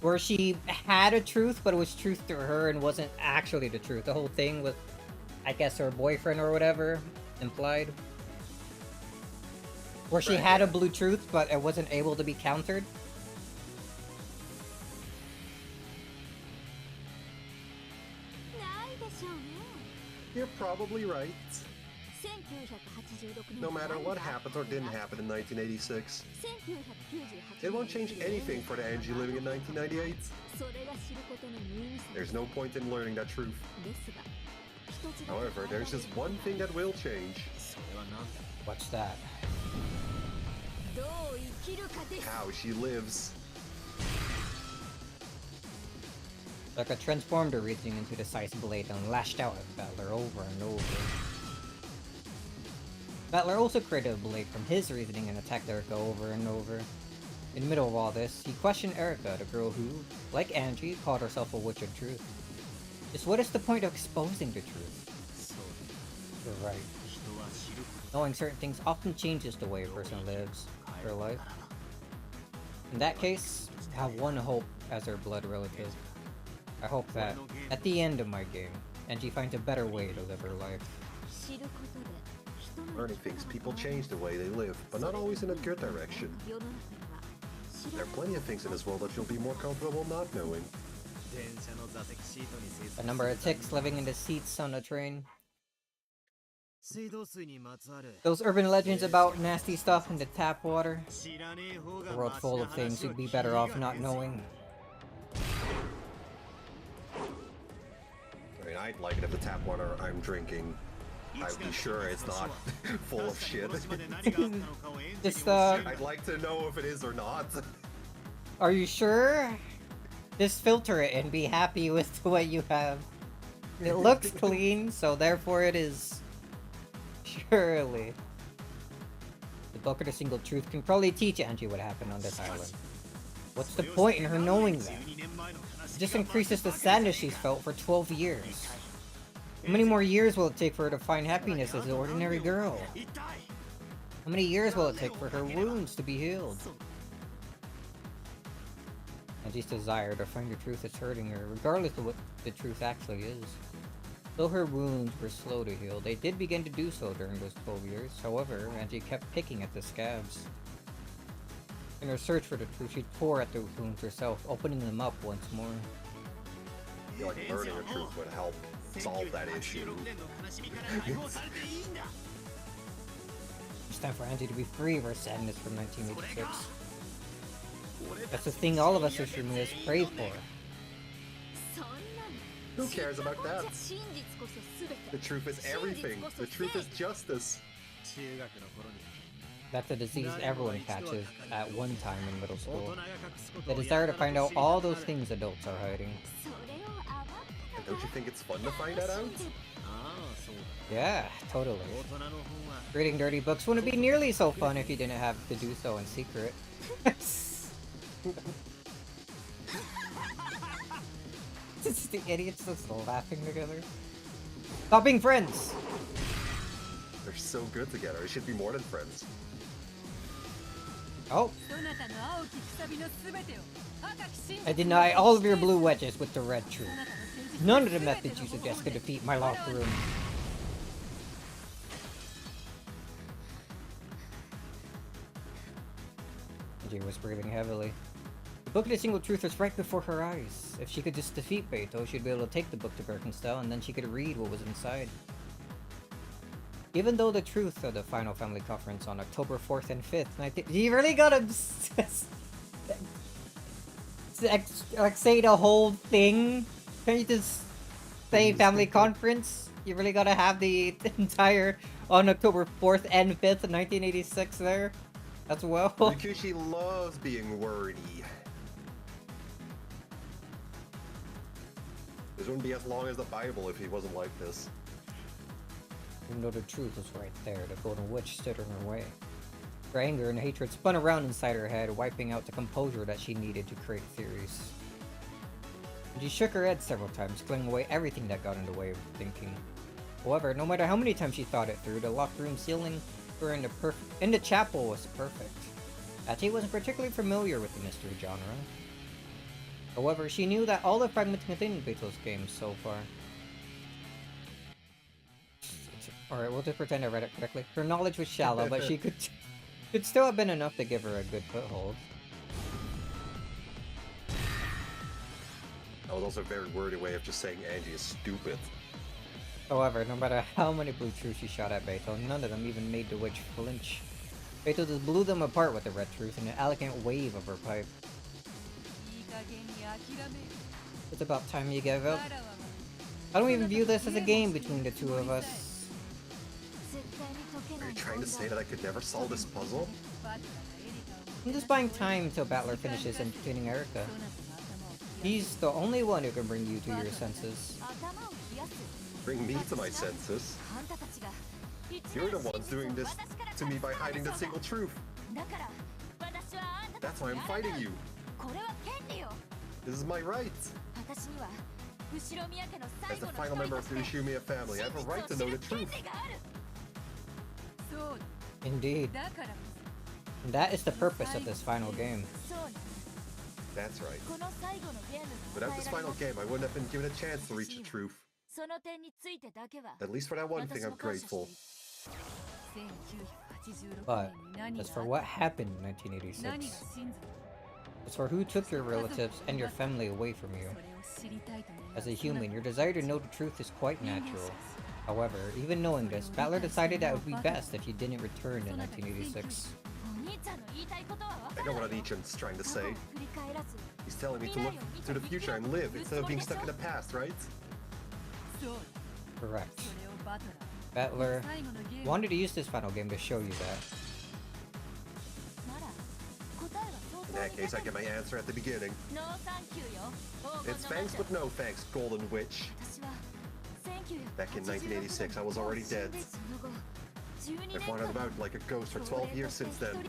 Where she had a truth, but it was truth to her and wasn't actually the truth. The whole thing with, I guess, her boyfriend or whatever, implied. Where she had a blue truth, but it wasn't able to be countered. You're probably right. No matter what happened or didn't happen in 1986, it won't change anything for the Angie living in 1998. There's no point in learning that truth. However, there's just one thing that will change. What's that? How she lives. Like a transformed her reaching into the size blade and lashed out at Battler over and over. Battler also created a blade from his reasoning and attacked Erica over and over. In the middle of all this, he questioned Erica, the girl who, like Angie, called herself a Witch of Truth. Just what is the point of exposing the truth? You're right. Knowing certain things often changes the way a person lives their life. In that case, I have one hope as her blood relative. I hope that, at the end of my game, Angie finds a better way to live her life. Learning things, people change the way they live, but not always in a good direction. There are plenty of things in this world that you'll be more comfortable not knowing. The number of ticks living in the seats on the train. Those urban legends about nasty stuff in the tap water. The world's full of things you'd be better off not knowing. I mean, I'd like it if the tap water I'm drinking, I'd be sure it's not full of shit. Just, I'd like to know if it is or not. Are you sure? Just filter it and be happy with what you have. It looks clean, so therefore it is. Surely. The book of the single truth can probably teach Angie what happened on this island. What's the point in her knowing that? It just increases the sadness she's felt for 12 years. How many more years will it take for her to find happiness as an ordinary girl? How many years will it take for her wounds to be healed? Angie's desire to find the truth is hurting her, regardless of what the truth actually is. Though her wounds were slow to heal, they did begin to do so during those 12 years. However, Angie kept picking at the scabs. In her search for the truth, she'd pour at the wounds herself, opening them up once more. I feel like learning the truth would help solve that issue. It's time for Angie to be free of her sadness from 1986. That's the thing all of us extremists pray for. Who cares about that? The truth is everything. The truth is justice. That's a disease everyone catches at one time in middle school. The desire to find out all those things adults are hiding. And don't you think it's fun to find that out? Yeah, totally. Reading dirty books wouldn't be nearly so fun if you didn't have to do so in secret. It's the idiots just laughing together. Stop being friends! They're so good together. They should be more than friends. Oh. I deny all of your blue wedges with the red truth. None of the methods you suggest could defeat my locker room. Angie was breathing heavily. The book of the single truth was right before her eyes. If she could just defeat Beto, she'd be able to take the book to Birkenstell, and then she could read what was inside. Even though the truth of the final family conference on October 4th and 5th, you really gotta like say the whole thing? Can you just say family conference? You really gotta have the entire on October 4th and 5th of 1986 there as well? Because she loves being wordy. This wouldn't be as long as the Bible if he wasn't like this. Even though the truth was right there, the golden witch stood in her way. Her anger and hatred spun around inside her head, wiping out the composure that she needed to create theories. And she shook her head several times, clearing away everything that got in the way of thinking. However, no matter how many times she thought it through, the locked room ceiling for in the chapel was perfect. Achi wasn't particularly familiar with the mystery genre. However, she knew that all the fragments within Beto's games so far. Alright, we'll just pretend I read it correctly. Her knowledge was shallow, but she could still have been enough to give her a good foothold. That was also a very wordy way of just saying Angie is stupid. However, no matter how many blue truths she shot at Beto, none of them even made the witch flinch. Beto just blew them apart with the red truth in an elegant wave of her pipe. It's about time you gave up. I don't even view this as a game between the two of us. Are you trying to say that I could never solve this puzzle? I'm just buying time until Battler finishes entertaining Erika. He's the only one who can bring you to your senses. Bring me to my senses? You're the ones doing this to me by hiding the single truth. That's why I'm fighting you. This is my right. As the final member of the Ushimiya family, I have a right to know the truth. Indeed. And that is the purpose of this final game. That's right. Without this final game, I wouldn't have been given a chance to reach the truth. At least for that one thing, I'm grateful. But, as for what happened in 1986, as for who took your relatives and your family away from you, as a human, your desire to know the truth is quite natural. However, even knowing this, Battler decided that it would be best if you didn't return in 1986. I know what Anichan's trying to say. He's telling me to look to the future and live instead of being stuck in the past, right? Correct. Battler wanted to use this final game to show you that. In that case, I get my answer at the beginning. It's thanks but no thanks, Golden Witch. Back in 1986, I was already dead. I've wandered about like a ghost for 12 years since then.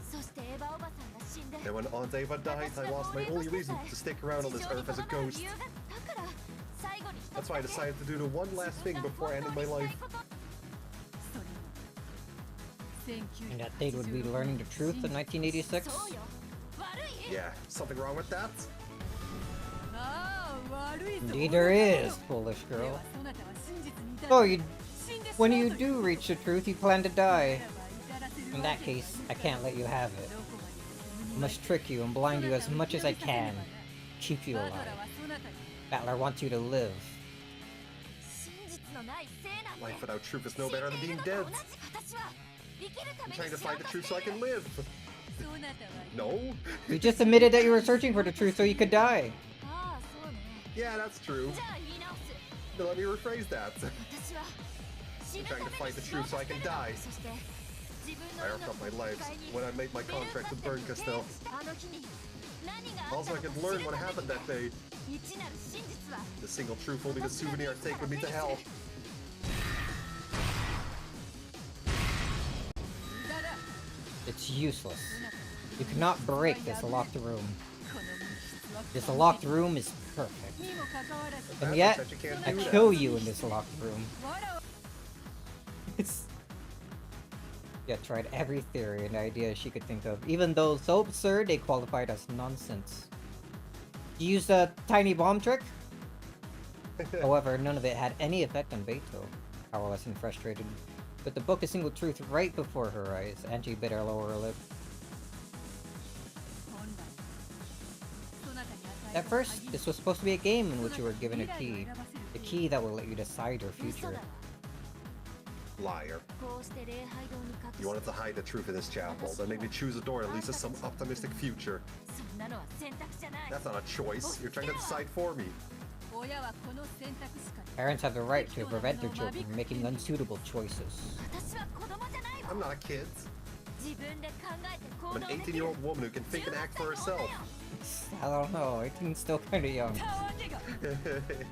And when Aunt Eva died, I lost my only reason to stick around on this earth as a ghost. That's why I decided to do the one last thing before ending my life. And that date would be learning the truth in 1986? Yeah, something wrong with that? Indeed there is, foolish girl. So when you do reach the truth, you plan to die. In that case, I can't let you have it. I must trick you and blind you as much as I can. Keep you alive. Battler wants you to live. Life without truth is no better than being dead. I'm trying to find the truth so I can live. No? You just admitted that you were searching for the truth so you could die. Yeah, that's true. Now let me rephrase that. I'm trying to find the truth so I can die. I arced up my life when I made my contract with Burn Castell. Also, I could learn what happened that day. The single truth will be the souvenir I take with me to hell. It's useless. You cannot break this locked room. This locked room is perfect. And yet, I kill you in this locked room. It's... Yeah, tried every theory and idea she could think of, even though so absurd they qualified as nonsense. You used a tiny bomb trick? However, none of it had any effect on Beto. Powerless and frustrated, with the book A Single Truth right before her eyes, Angie bit her lower lip. At first, this was supposed to be a game in which you were given a key. The key that will let you decide your future. Liar. You wanted to hide the truth in this chapel, then make me choose a door that leads to some optimistic future. That's not a choice. You're trying to decide for me. Parents have the right to prevent their children from making unsuitable choices. I'm not a kid. I'm an 18-year-old woman who can think and act for herself. I don't know, 18's still kinda young.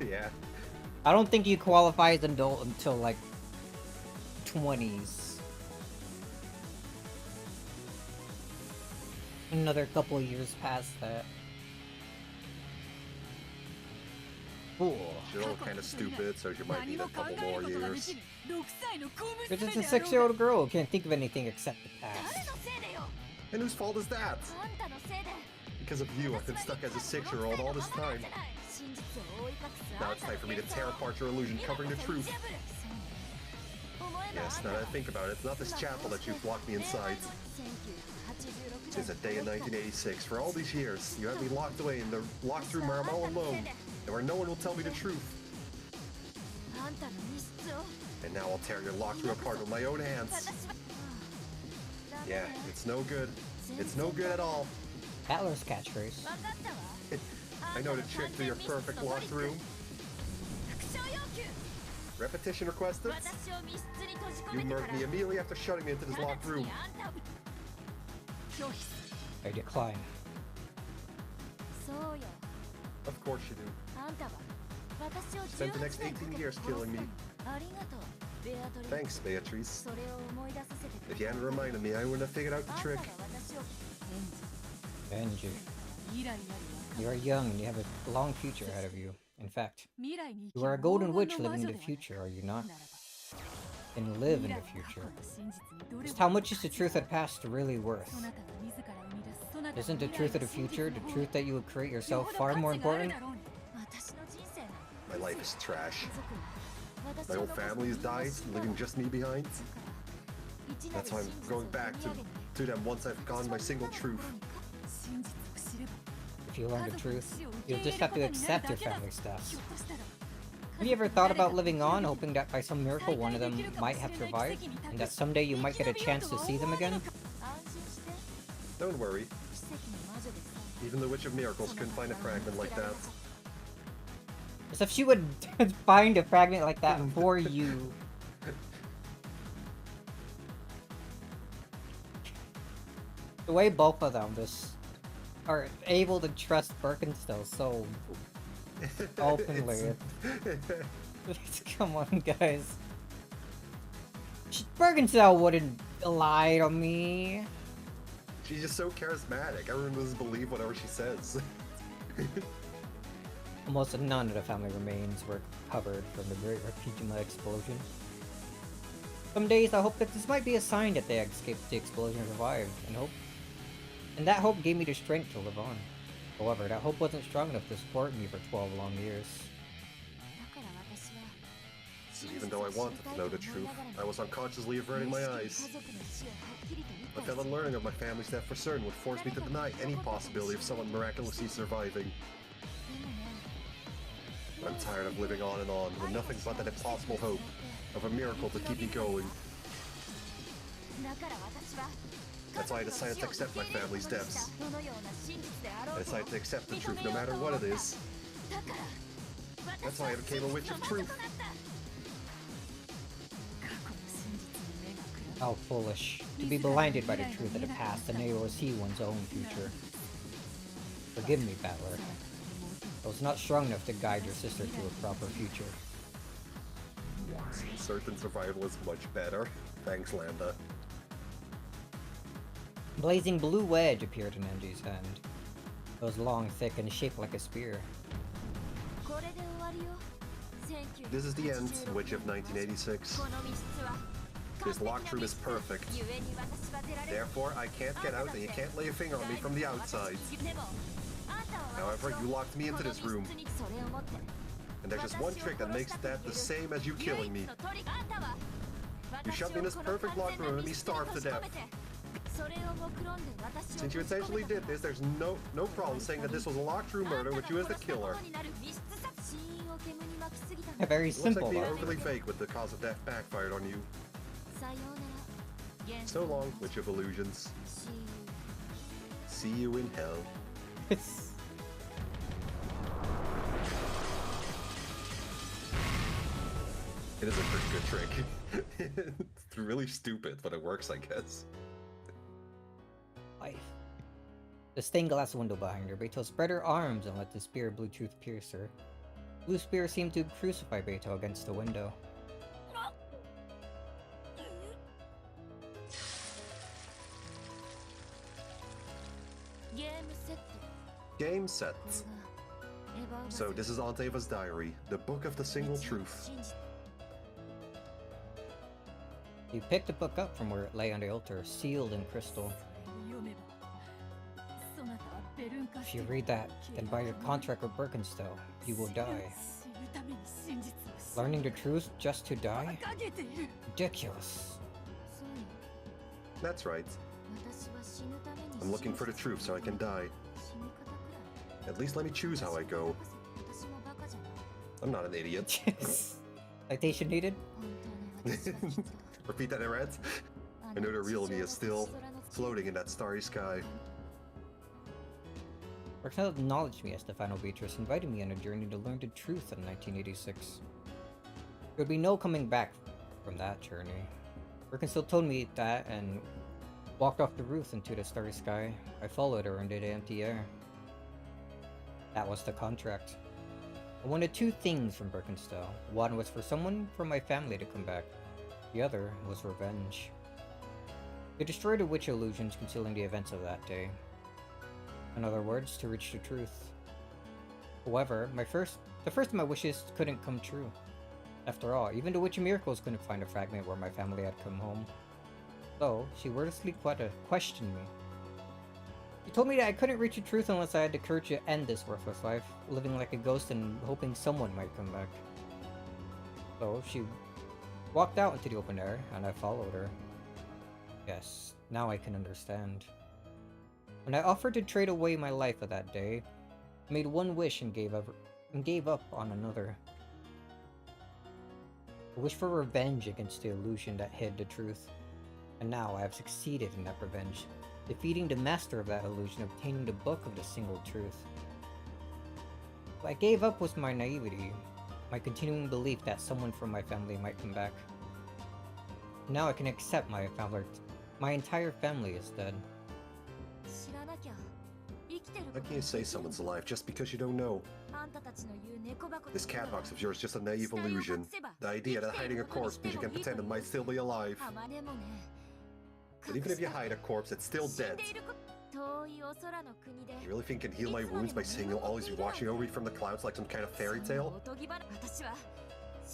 Yeah. I don't think you qualify as an adult until like 20s. Another couple years past that. Cool. You're all kind of stupid, so you might need a couple more years. You're just a 6-year-old girl who can't think of anything except the past. And whose fault is that? Because of you, I've been stuck as a 6-year-old all this time. Now it's time for me to tear apart your illusion covering the truth. Yes, now that I think about it, it's not this chapel that you've locked me inside. Since the day in 1986, for all these years, you had me locked away in the locked room where I'm all alone, and where no one will tell me the truth. And now I'll tear your locked room apart with my own hands. Yeah, it's no good. It's no good at all. Battler's catchphrase. I know the trick to your perfect locked room. Repetition requested? You murdered me immediately after shutting me into this locked room. I decline. Of course you do. Spent the next 18 years killing me. Thanks, Beatrice. If you hadn't reminded me, I wouldn't have figured out the trick. Benji. You are young and you have a long future ahead of you. In fact, you are a golden witch living in the future, are you not? And live in the future. Just how much is the truth of the past really worth? Isn't the truth of the future, the truth that you would create yourself, far more important? My life is trash. My whole family has died, leaving just me behind. That's why I'm going back to them once I've gone my single truth. If you learn the truth, you'll just have to accept your family stuff. Have you ever thought about living on, hoping that by some miracle one of them might have survived, and that someday you might get a chance to see them again? Don't worry. Even the Witch of Miracles couldn't find a fragment like that. As if she would find a fragment like that for you. The way both of them just are able to trust Birkenstell so openly. Come on, guys. Birkenstell wouldn't lie to me. She's just so charismatic. Everyone doesn't believe whatever she says. Almost none of the family remains were recovered from the Great Rapijima explosion. Some days I hope that this might be a sign that they escaped the explosion and survived, and that hope gave me the strength to live on. However, that hope wasn't strong enough to support me for 12 long years. And even though I wanted to know the truth, I was unconsciously averting my eyes. I felt unlearning of my family's death for certain would force me to deny any possibility of someone miraculously surviving. I'm tired of living on and on, with nothing but that impossible hope of a miracle to keep me going. That's why I decided to accept my family's deaths. I decided to accept the truth no matter what it is. That's why I became a witch of truth. How foolish. To be blinded by the truth of the past and able to see one's own future. Forgive me, Battler. I was not strong enough to guide your sister to a proper future. Certain survival is much better. Thanks, Landa. Blazing blue wedge appeared in Enji's hand. It was long, thick, and shaped like a spear. This is the end, Witch of 1986. This locked room is perfect. Therefore, I can't get out and you can't lay a finger on me from the outside. However, you locked me into this room. And there's just one trick that makes that the same as you killing me. You shoved me in this perfect locked room and me starved to death. Since you intentionally did this, there's no problem saying that this was a locked room murder with you as the killer. Yeah, very simple. Looks like being overly vague with the cause of death backfired on you. So long, Witch of Illusions. See you in hell. It is a pretty good trick. It's really stupid, but it works, I guess. Life. The stained glass window behind her, Beito spread her arms and let the spear of blue truth pierce her. Blue spear seemed to crucify Beito against the window. Game set. So this is Aunt Ava's diary, the book of the single truth. You picked the book up from where it lay on the altar, sealed in crystal. If you read that, then by your contract with Birkenstow, you will die. Learning the truth just to die? Ridiculous. That's right. I'm looking for the truth so I can die. At least let me choose how I go. I'm not an idiot. Citation needed? Repeat that, Irad. I know the real me is still floating in that starry sky. Raquel acknowledged me as the final Beatrice, inviting me on a journey to learn the truth in 1986. There would be no coming back from that journey. Birkin still told me that and walked off the roof into the starry sky. I followed her into the empty air. That was the contract. I wanted two things from Birkenstow. One was for someone from my family to come back. The other was revenge. To destroy the witch illusions concealing the events of that day. In other words, to reach the truth. However, the first of my wishes couldn't come true. After all, even the Witch of Miracles couldn't find a fragment where my family had come home. So, she wordlessly questioned me. She told me that I couldn't reach the truth unless I had the courage to end this worthless life, living like a ghost and hoping someone might come back. So, she walked out into the open air, and I followed her. Yes, now I can understand. When I offered to trade away my life of that day, I made one wish and gave up on another. A wish for revenge against the illusion that hid the truth. And now I have succeeded in that revenge, defeating the master of that illusion, obtaining the book of the single truth. What I gave up was my naivety, my continuing belief that someone from my family might come back. Now I can accept my entire family is dead. How can you say someone's alive just because you don't know? This cat box of yours is just a naive illusion. The idea that hiding a corpse means you can pretend it might still be alive. But even if you hide a corpse, it's still dead. You really think you can heal my wounds by saying you'll always be watching over me from the clouds like some kind of fairy tale?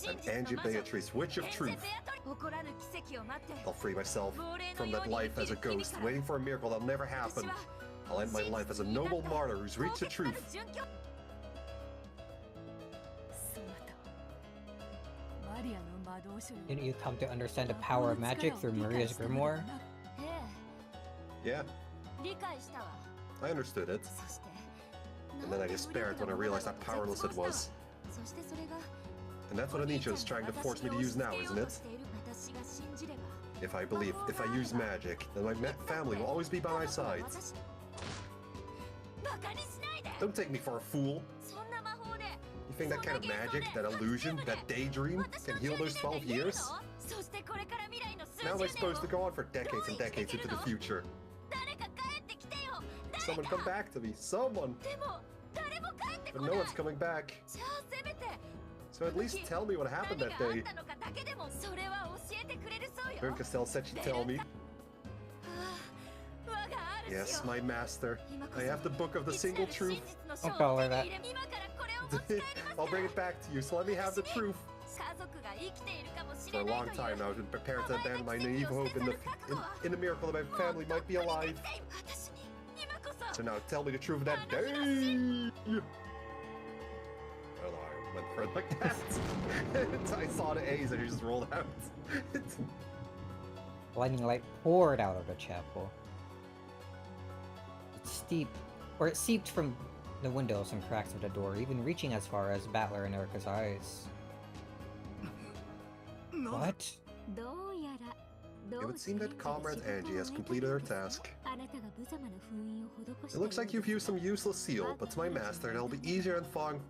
I'm Angie Beatrice, Witch of Truth. I'll free myself from that life as a ghost, waiting for a miracle that'll never happen. I'll end my life as a noble martyr who's reached the truth. Didn't you come to understand the power of magic through Maria's grimoire? Yeah, I understood it. And then I despaired when I realized how powerless it was. And that's what Anisha is trying to force me to use now, isn't it? If I use magic, then my family will always be by my side. Don't take me for a fool. You think that kind of magic, that illusion, that daydream, can heal those 12 years? How am I supposed to go on for decades and decades into the future? Someone come back to me, someone! But no one's coming back. So at least tell me what happened that day. Castel said she'd tell me. Yes, my master. I have the book of the single truth. I'll call her that. I'll bring it back to you, so let me have the truth. For a long time now, I've been prepared to abandon my naive hope in the miracle that my family might be alive. So now tell me the truth of that day. I don't know, I went for it like that. I saw the A's and it just rolled out. Blinding light poured out of the chapel. It seeped from the windows and cracks of the door, even reaching as far as Battler and Erica's eyes. What? It would seem that Comrade Angie has completed her task. It looks like you've used some useless seal, but to my master it'll be easier than thawing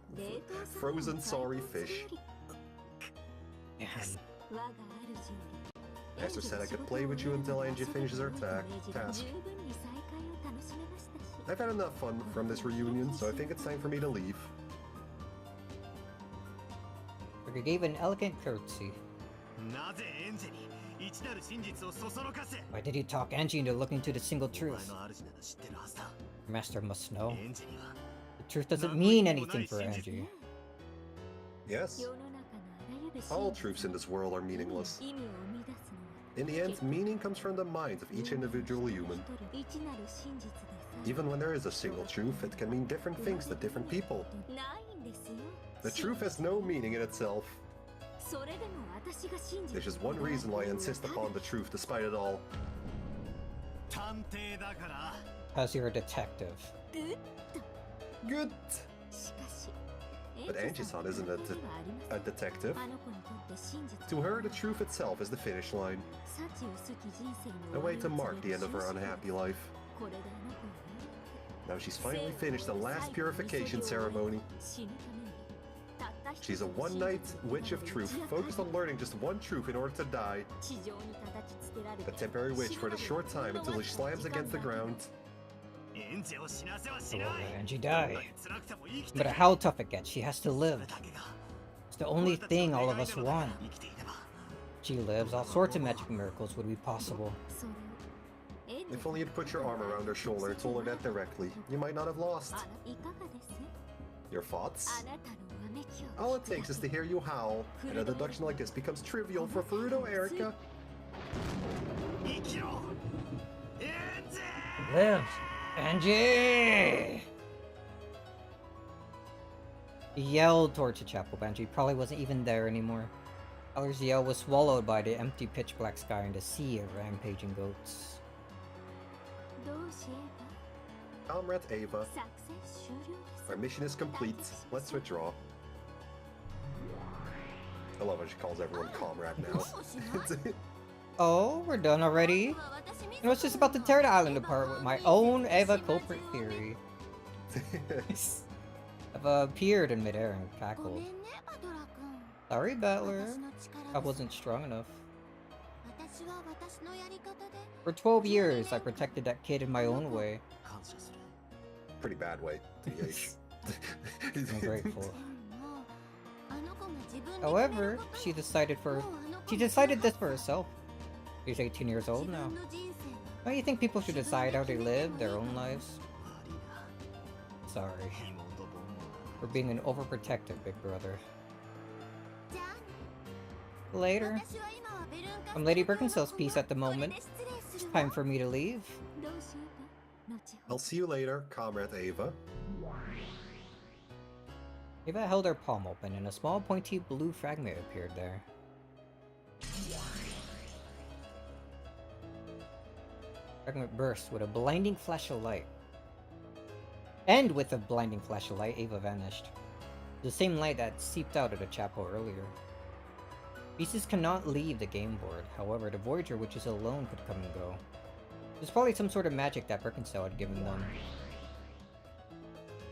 frozen sorry fish. Yes. Master said I could play with you until Angie finishes her task. I've had enough fun from this reunion, so I think it's time for me to leave. He gave an elegant curtsy. Why did you talk Angie into looking to the single truth? Master must know. The truth doesn't mean anything for Angie. Yes. All truths in this world are meaningless. In the end, meaning comes from the minds of each individual human. Even when there is a single truth, it can mean different things to different people. The truth has no meaning in itself. There's just one reason why I insist upon the truth despite it all. Because you're a detective. Good! But Angie-san isn't a detective. To her, the truth itself is the finish line. A way to mark the end of her unhappy life. Now she's finally finished the last purification ceremony. She's a one-night witch of truth, focused on learning just one truth in order to die. A temporary witch for a short time until she slams against the ground. Angie die. No matter how tough it gets, she has to live. It's the only thing all of us want. She lives, all sorts of magic miracles would be possible. If only you'd put your arm around her shoulder and told her that directly, you might not have lost. Your thoughts? All it takes is to hear you howl, and a deduction like this becomes trivial for Furuto Erica. Live! Angie! He yelled towards the chapel, but Angie probably wasn't even there anymore. Balor's yell was swallowed by the empty pitch-black sky and the sea of rampaging goats. Comrade Eva, our mission is complete. Let's withdraw. I love how she calls everyone comrade now. Oh, we're done already? I was just about to tear the island apart with my own Eva culprit theory. I've appeared in midair and cackled. Sorry, Battler. I wasn't strong enough. For 12 years, I protected that kid in my own way. Pretty bad way, TH. I'm grateful. However, she decided this for herself. She's 18 years old now. Don't you think people should decide how they live their own lives? Sorry. For being an overprotective big brother. Later. I'm Lady Birkenstell's piece at the moment. It's time for me to leave. I'll see you later, Comrade Eva. Eva held her palm open and a small pointy blue fragment appeared there. Fragment burst with a blinding flash of light. And with a blinding flash of light, Ava vanished. The same light that seeped out of the chapel earlier. Pieces cannot leave the game board, however, the Voyager Witches alone could come and go. There's probably some sort of magic that Birkenstow had given them.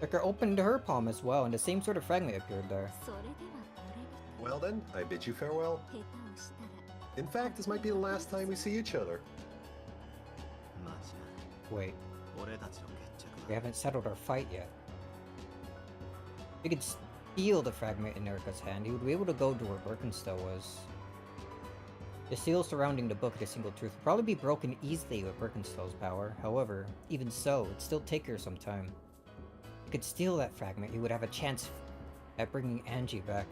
Erica opened her palm as well, and the same sort of fragment appeared there. Well then, I bid you farewell. In fact, this might be the last time we see each other. Wait. We haven't settled our fight yet. If we could steal the fragment in Erica's hand, he would be able to go to where Birkenstow was. The seal surrounding the Book of the Single Truth would probably be broken easily with Birkenstow's power. However, even so, it'd still take her some time. If he could steal that fragment, he would have a chance at bringing Angie back.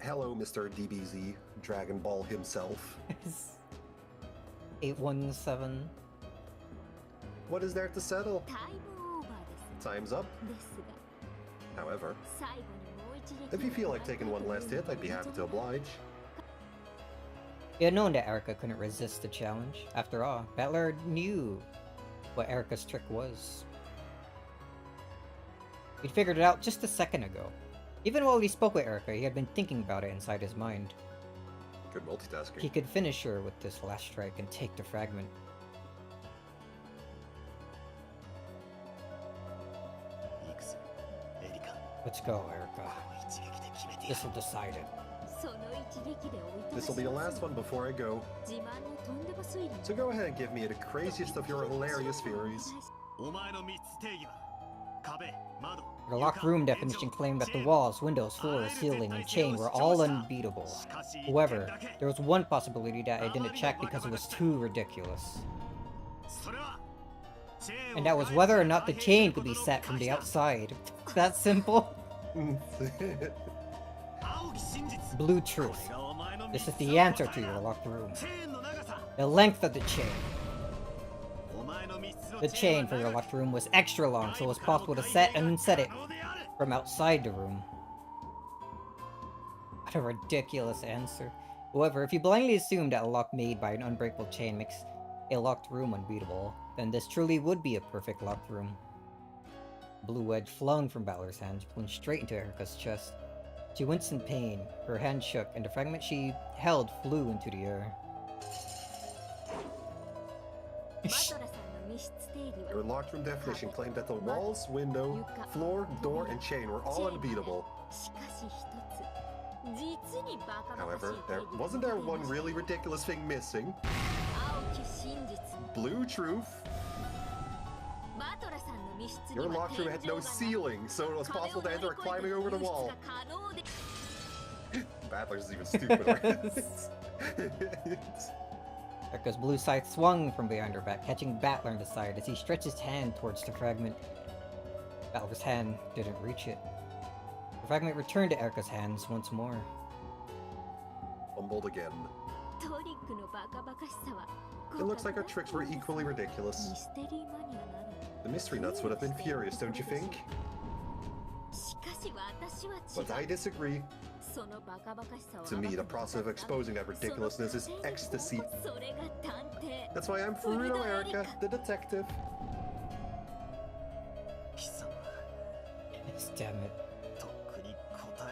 Hello, Mr. DBZ, Dragon Ball himself. 817. What is there to settle? Time's up. However, if you feel like taking one last hit, I'd be happy to oblige. He had known that Erica couldn't resist the challenge. After all, Battler knew what Erica's trick was. He'd figured it out just a second ago. Even while he spoke with Erica, he had been thinking about it inside his mind. Good multitasking. He could finish her with this last strike and take the fragment. Let's go, Erica. This'll decide it. This'll be the last one before I go. So go ahead and give me the craziest of your hilarious theories. The locked room definition claimed that the walls, windows, floor, ceiling, and chain were all unbeatable. However, there was one possibility that I didn't check because it was too ridiculous. And that was whether or not the chain could be set from the outside. That simple. Blue truth. This is the answer to your locked room. The length of the chain. The chain for your locked room was extra long, so it was possible to set and unset it from outside the room. What a ridiculous answer. However, if you blindly assume that a lock made by an unbreakable chain makes a locked room unbeatable, then this truly would be a perfect locked room. Blue wedge flung from Battler's hands, plunged straight into Erica's chest. She winced in pain, her hand shook, and the fragment she held flew into the air. Your locked room definition claimed that the walls, window, floor, door, and chain were all unbeatable. However, wasn't there one really ridiculous thing missing? Blue truth. Your locked room had no ceiling, so it was possible to enter climbing over the wall. Battler's even stupider. Erica's blue scythe swung from behind her back, catching Battler in the side as he stretched his hand towards the fragment. Battler's hand didn't reach it. The fragment returned to Erica's hands once more. Fumbled again. It looks like our tricks were equally ridiculous. The mystery nuts would have been furious, don't you think? But I disagree. To me, the process of exposing that ridiculousness is ecstasy. That's why I'm Furuno Erica, the detective. Yes, damn it.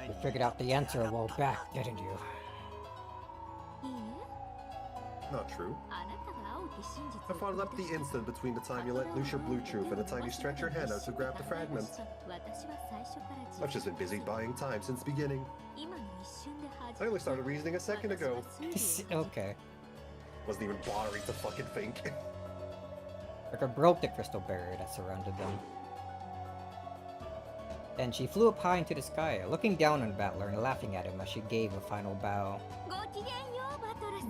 You figured out the answer a while back, didn't you? Not true. I followed up the instant between the time you let loose your blue truth and the time you stretch your hand out to grab the fragment. I've just been busy buying time since the beginning. I only started reasoning a second ago. Okay. Wasn't even bothering to fucking think. Erica broke the crystal barrier that surrounded them. Then she flew up high into the sky, looking down on Battler and laughing at him as she gave a final bow.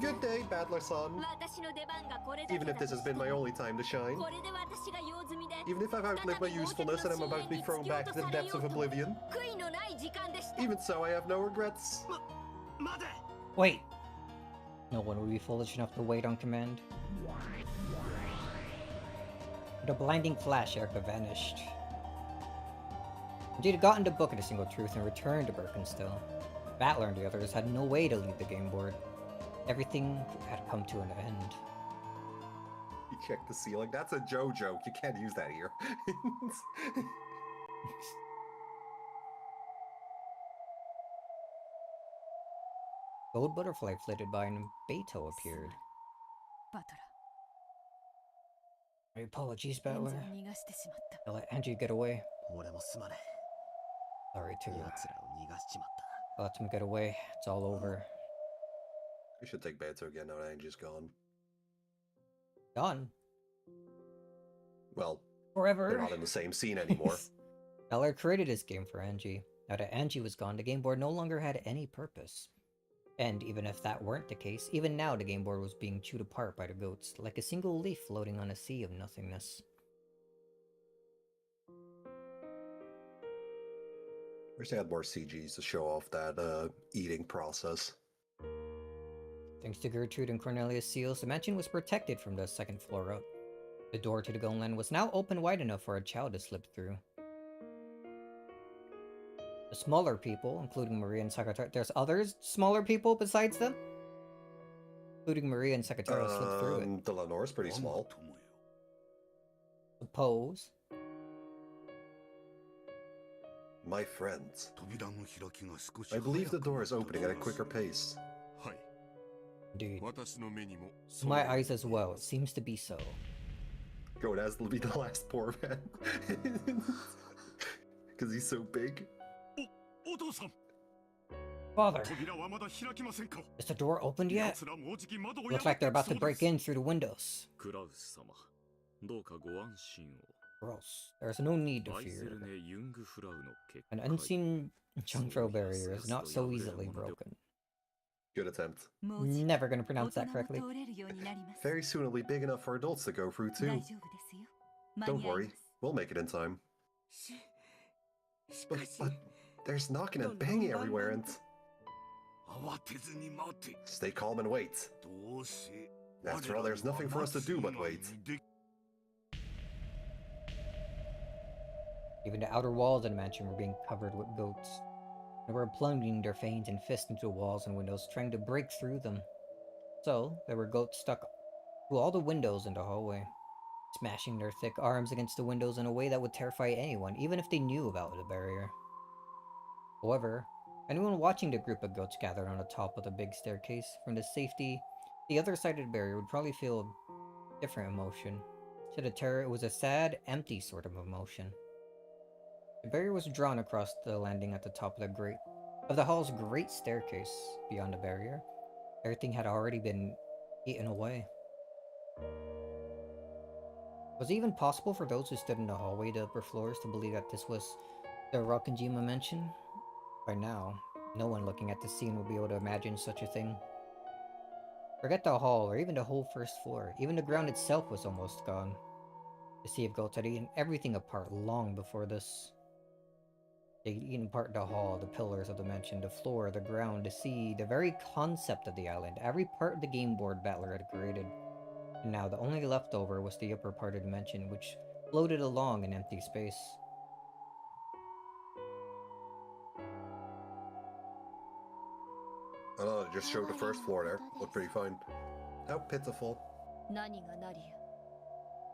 Good day, Battler-san. Even if this has been my only time to shine. Even if I've outlived my usefulness and I'm about to be thrown back to the depths of oblivion. Even so, I have no regrets. Wait! No one would be foolish enough to wait on command. With a blinding flash, Erica vanished. She had gotten the Book of the Single Truth and returned to Birkenstow. Battler and the others had no way to leave the game board. Everything had come to an end. You check the ceiling. That's a Joe joke. You can't use that here. Gold butterfly flitted by and Beto appeared. バトラ My apologies, エンジ Battler. を逃がしてしまった I let Angie get away. 俺もすまね Sorry え too. 奴らを逃がしちまった I let him get away. It's all over. We should take Beto again now that Angie's gone. Gone. Well, Forever. they're not in the same scene anymore. Battler created this game for Angie. Now that Angie was gone, the game board no longer had any purpose. And even if that weren't the case, even now the game board was being chewed apart by the goats, like a single leaf floating on a sea of nothingness. Wish they had more CGs to show off that eating process. Thanks to Gertrude and Cornelius' seals, the mansion was protected from the second floor up. The door to the Gunland was now open wide enough for a child to slip through. The smaller people, including Maria and Sakataro— there's others smaller people besides them? Including Maria and Sakataro slipped through it. The Lenore's pretty small. Suppose. My friends. 扉の開きが少し I believe the 早く door is なった opening at a quicker pace. はい Indeed. 私の目にも To my eyes as well, it seems to be so. Go, it has to be the last poor man. Because he's so big. お父さん Father, 扉はまだ開きませんか is the door opened yet? 奴らもうじき窓を Looks like they're about to break in through the windows. クラウス様、どうかご安心を。 Gross. There's no need to アイゼ fear. ルネ・ユングフラウの結 An 界 unseen Jungfrau barrier is not so easily broken. Good attempt. もうじき Never gonna 大 pronounce 人 that も correctly. 通れるようになります Very soon it'll be big enough for adults to go through 大 too. 丈夫ですよ間 Don't に合い worry, ます we'll make it in time. し But, かし but there's knocking and banging everywhere and 慌てずに待て stay calm and wait. どうせ After all, there's nothing for us to do but wait. Even the outer walls of the mansion were being covered with goats. They were plunging their fangs and fists into the walls and windows, trying to break through them. So, there were goats stuck through all the windows in the hallway, smashing their thick arms against the windows in a way that would terrify anyone, even if they knew about the barrier. However, anyone watching the group of goats gathered on the top of the big staircase from the safety, the other side of the barrier would probably feel a different emotion. To the terror, it was a sad, empty sort of emotion. The barrier was drawn across the landing at the top of the hall's great staircase. Beyond the barrier, everything had already been eaten away. Was it even possible for those who stood in the hallway to upper floors to believe that this was the Rokkenjima mansion? By now, no one looking at the scene would be able to imagine such a thing. Forget the hall, or even the whole first floor. Even the ground itself was almost gone. The sea of goats had eaten everything apart long before this. They'd eaten apart the hall, the pillars of the mansion, the floor, the ground, the sea, the very concept of the island. Every part of the game board Battler had created. And now the only leftover was the upper part of the mansion, which floated along in empty space. I know, it just showed the first floor there. Looked pretty fine. How pitiful. 何が何や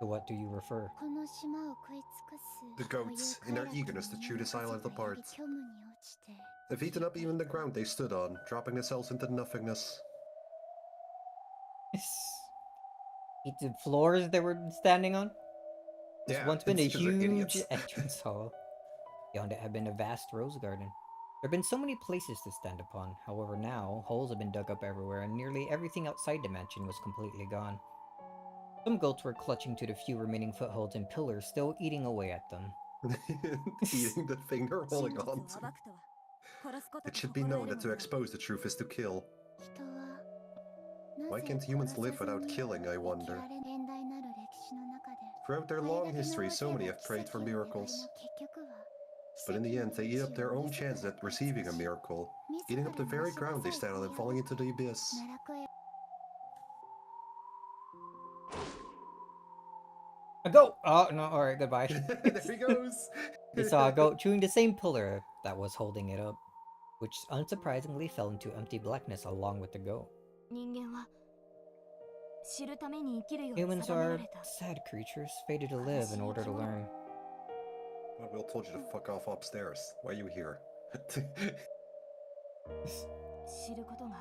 To what do you refer? この島を食い尽くす The goats, in their eagerness to chew this island apart, 虚無に落ちて have eaten up even the ground they stood on, dropping themselves into nothingness. Eat the floors they were standing on? There's Yeah, once been a it's 'cause they're huge idiots. entrance hall. Beyond it had been a vast rose garden. There have been so many places to stand upon. However, now, holes have been dug up everywhere, and nearly everything outside the mansion was completely gone. Some goats were clutching to the few remaining footholds and pillars, still eating away at them. Eating the thing they're 真 holding 実を on to. 暴くとは殺すこと It と should be 心 known 得る that to もの expose the truth is to kill. 人は Why なぜ can't humans 殺 live さず without に killing, I 生き wonder? られ年代なる歴史の中で Throughout their これ long だけの history, so 大 many 勢 have が prayed 奇 for 跡を願いも miracles. 結局は But in the end, they eat up their own 奇跡の chance 道 at receiving a miracle, 自 eating ら up the の very 足場 ground they さえ stand on and 越え falling れ into the abyss. ば奈落へ A goat! Oh, no, alright, goodbye. There he goes! They saw a goat chewing the same pillar that was holding it up, which unsurprisingly fell into empty blackness along with the goat. 人間は知るために生きるように Humans 定めら are れた。 sad creatures, fated to live in order to learn. Well, Will told you to fuck off upstairs. Why are you here? 知ることが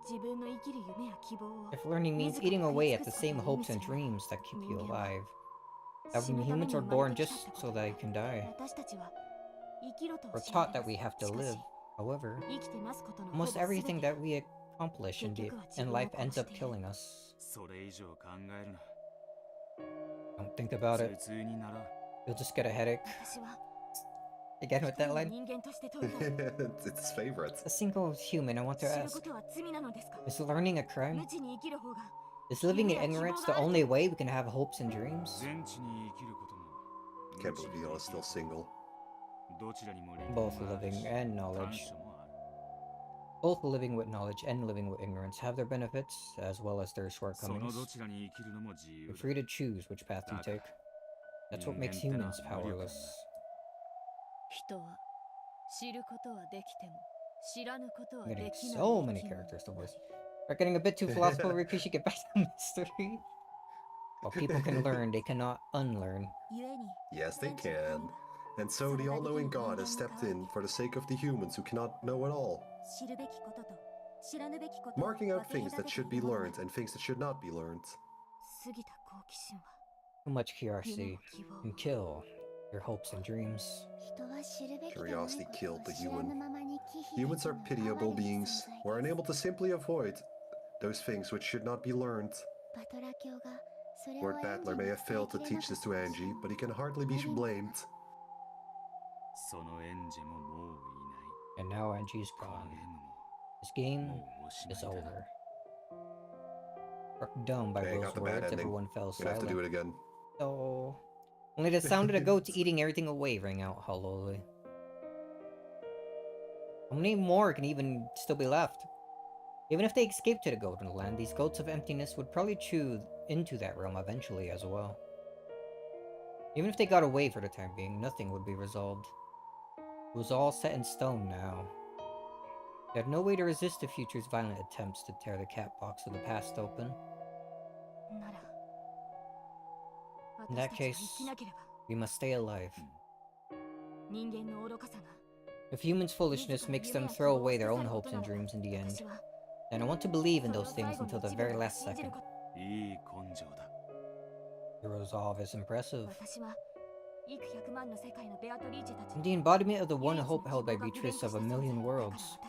自分の生きる夢や希望を If learning means eating away at the same hopes and dreams that keep you alive, then humans are born just so they can die. 私たちは生きろと We're 教えら taught れ that we ます。 have to しかし live. However, 生きてなすことの almost ほぼ全 everything て that we accomplish in life ends up killing us. それ以上考えるな。 Don't think about 頭 it. 痛にならん。 You'll just get a headache. 私は Again with 一人 that の line. 人間として問いたい。 It's his favorite. A single human, I want 知 to る ask, ことは罪なのですか？ is learning a 無 crime? 知に生きる方が Is living in ignorance the only way we can have hopes and dreams? 全地に生きることも。 Can't believe Viona's still single. どちらにも利 Both 点がある living し and 短 knowledge. 所もある。 Both living with knowledge and living with ignorance have their benefits as well as their その shortcomings. どちらに生きるのも自由 You're だ。 free to choose which path you take. That's what makes humans powerless. 人は知ることはできても知らぬことは I'm で getting きない so many characters to voice. We're getting a bit too philosophical. We should get back to mystery. While people can learn, they cannot unlearn. 故に Yes, they can. And so the all-knowing God has stepped in for the sake of the humans who cannot know it all, 知るべきことと知らぬべきことを marking out 分け things 隔 that て should た be 世の learned 中 and things that should not be learned. 過ぎた好奇心は Too much 夢 curiosity も希望 can kill your hopes and dreams. 人は知るべきでないこと Curiosity を killed the 知ら human. ぬままに忌避で Humans き are ぬ pitiable 哀れな beings 存在 who are です unable to simply avoid those things which should not be learned. バトラ教がそれを Lord エンジ Battler に may 伝 have え failed き to れな teach か this った to かもし Angie, れ but ない he can hardly be blamed. そのエンジェももういない。 And now Angie's この gone. ゲームも This game もうおしま is いだ。 over. Struck dumb by Okay, Will's got the bad words, ending. everyone fell Gonna have to silent. do it again. So, only the sound of the goats eating everything away rang out hollowly. How many more can even still be left? Even if they escaped to the Golden Land, these goats of emptiness would probably chew into that realm eventually as well. Even if they got away for the time being, nothing would be resolved. It was all set in stone now. They had no way to resist the future's violent attempts to tear the cat box of the past open. なら In 私 that たちは case, 生きなければ we must stay alive. 人間の愚かさが If humans' foolishness makes them throw away their own hopes and dreams in the end, 私は then I want to believe in それを those 最 things 後の until the 一秒 very まで last 信じる second. こと いい根性だ。 Your resolve is impressive. 私は幾百万の世界のベアトリーチェたち And the embodiment of the one hope held by Beatrice of a million worlds.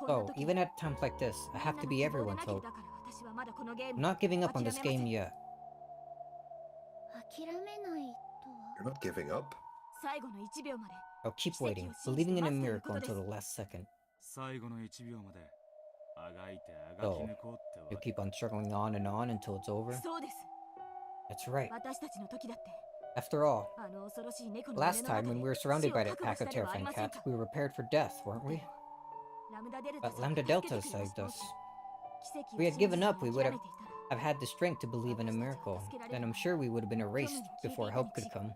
So, even at times like this, I have to be everyone's hope. I'm not giving up on this game yet. 諦めないと You're not giving up? 最後の1秒まで I'll keep waiting, believing in a miracle until the last second. 最後の1秒まであがいてあがき抜こうってわ You'll け。 keep on struggling on and on until it's over. そうです That's right. 私たちの時だって After all, あの恐ろしい猫の last 胸の time 中 when で we were surrounded 死を by that 覚悟 pack し of たではあり terrifying ません cats, か we were prepared for death, weren't we? ラムダデルタ But ちゃんが Lambda 助け Delta てくれます saved us. 奇跡を If we had 信じ given る up, we の would を have 諦めていたら have had the strength to believe in a miracle. Then I'm sure we would have been erased before help could come.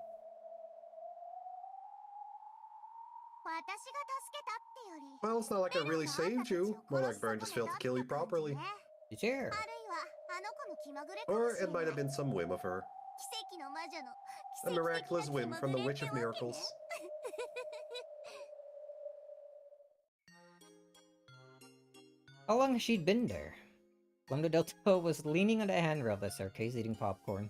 私が助けたってより Well, it's not like I really saved you. More like Vern just failed to kill you properly. Did you? あるいはあの子の気まぐれか Or もしれ it な might い have been some whim of her. 奇跡の魔女の A 奇跡的 miraculous な whim 気ま from ぐ the れ Witch って of わけね Miracles. How long has she been there? Lambda Delta was leaning on the handrail of the staircase eating popcorn.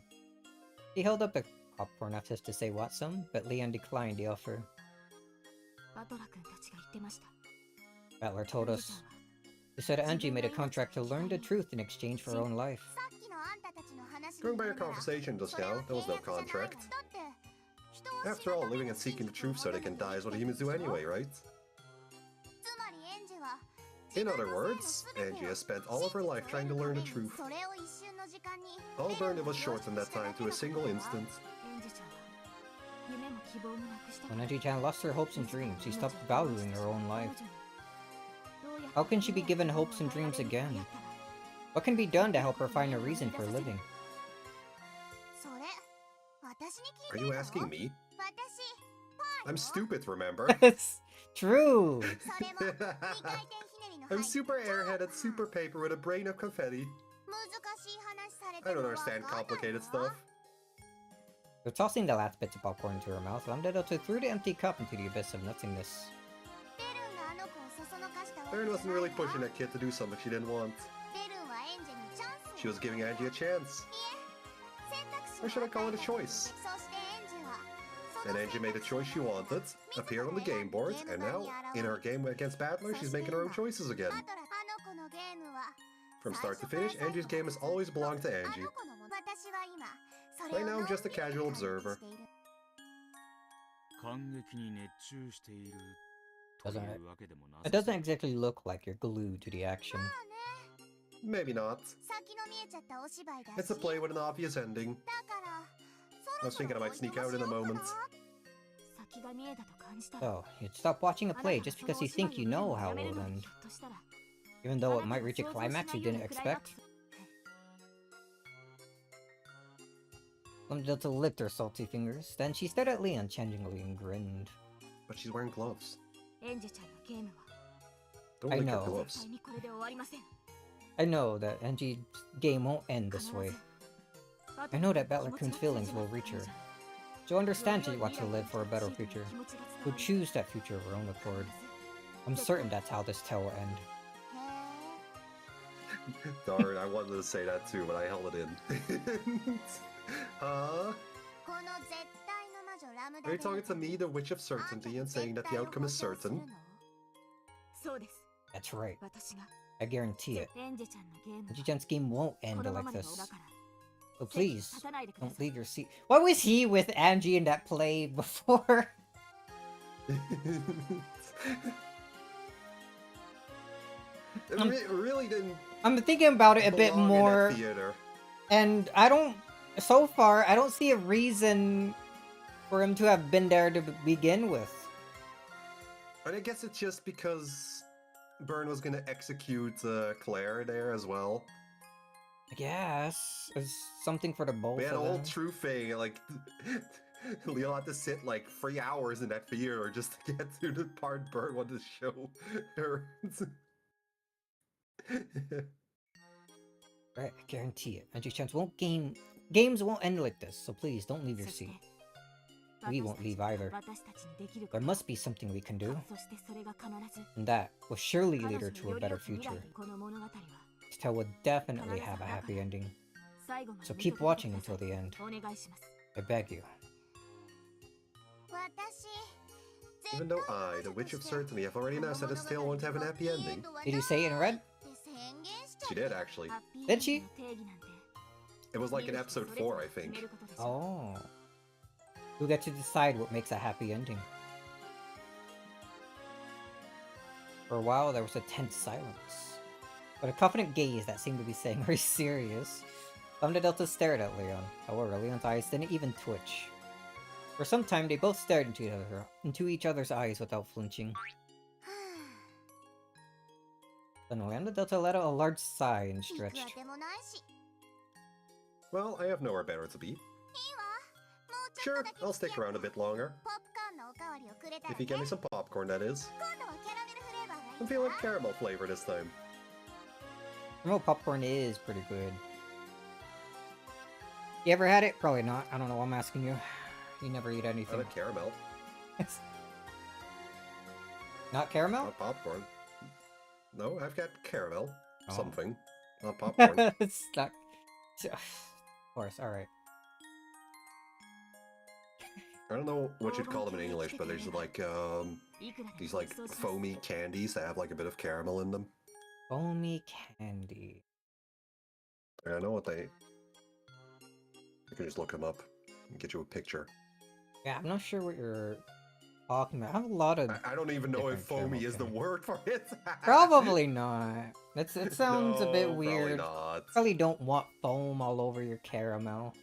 He held up the popcorn as if to say want some, but Leon declined the offer. バトラ君たちが言ってました Battler told us. He said Angie made a contract to learn the truth in exchange for her own life. さっきのあんたたちの話 Going by your によるなら conversation just それは now, there was no 契約じゃないわ contract. だって人を After all, living and seeking the truth so they can die is what humans do anyway, right? つまりエンジは In other words, Angie has spent all of her life trying to learn the truth. それを一瞬の時間に All burned it was shortened that time to a single instant. エンジちゃんは夢も希望もなくした When Angie-chan lost her hopes and dreams, she stopped valuing her own life. How can she be given hopes and dreams again? What can be done to help her find a reason for living? それ私に聞 Are いて you るの asking me? 私 I'm stupid, remember? It's true! それは2回転ひねりの I'm super airheaded, super paper with a brain of confetti. I don't understand complicated stuff. So tossing the last bits of popcorn into her mouth, Lambda threw the empty cup into the abyss of nothingness. Erin wasn't really pushing that kid to do something she didn't want. She was giving Angie a chance. Or should I call it a choice? And Angie made the choice she wanted, appeared on the game board, and now, in her game against Battler, she's making her own choices again. From start to finish, Angie's game has always belonged to Angie. Right now, I'm just a casual observer. It doesn't exactly look like you're glued to the action. Maybe not. It's a play with an obvious ending. I was thinking I might sneak out in a moment. So, you'd stop watching a play just because you think you know how it will end. Even though it might reach a climax you didn't expect. Delta licked her salty fingers, then she stared at Leon changingly and grinned. But she's wearing gloves. Don't I lick know. her gloves. I know that Angie's game won't end this way. I know that Battler-kun's feelings will reach her. She'll understand she wants to live for a better future. She'll choose that future of her own accord. I'm certain that's how this tale will end. Darn, I wanted to say that too, but I held it in. Huh? Are you talking to me, the Witch of Certainty, and saying that the outcome is certain? That's right. I guarantee it. Angie-chan's game won't end like this. So please, don't leave your seat. Why was he with Angie in that play before? It really didn't. I'm thinking about it a bit more, and so far, I don't see a reason for him to have been there to begin with. But I guess it's just because Byrne was gonna execute Claire there as well. I guess it's something for the both We had of a them. whole true thing, like Leon had to sit like 3 hours in that theater just to get to the part Byrne wanted to show her. Right, I guarantee it. Angie-chan's games won't end like this, so please don't leave your seat. We won't leave either. There must be something we can do. And that will surely lead her to a better future. This tale will definitely have a happy ending. So keep watching until the end. I beg you. Even though I, the Witch of Certainty, have already announced that this tale won't have an happy ending. Did you say it in red? She did, actually. Did she? It was like in episode 4, I think. Oh. Who gets to decide what makes a happy ending? For a while, there was a tense silence. But a confident gaze that seemed to be saying, "Are you serious?" Lambda Delta stared at Leon. However, Leon's eyes didn't even twitch. For some time, they both stared into each other's eyes without flinching. Then Lambda Delta let out a large sigh and stretched. Well, I have nowhere better to be. Sure, I'll stick around a bit longer. If you get me some popcorn, that is. I'm feeling caramel flavor this time. Caramel popcorn is pretty good. You ever had it? Probably not. I don't know why I'm asking you. You never eat I anything. like caramel, Not caramel? not popcorn. No, I've got caramel. Oh. Something. Not popcorn. It's not... Of course, alright. I don't know what you'd call them in English, but there's like, these like foamy candies that have like a bit of caramel in them. Foamy candy. And I know what they... You can just look them up and get you a picture. Yeah, I'm not sure what you're talking about. I have a lot of... I don't even know if different caramel foamy is the candy. word for it. Probably not. It sounds a No, bit probably weird. not. Probably don't want foam all over your caramel.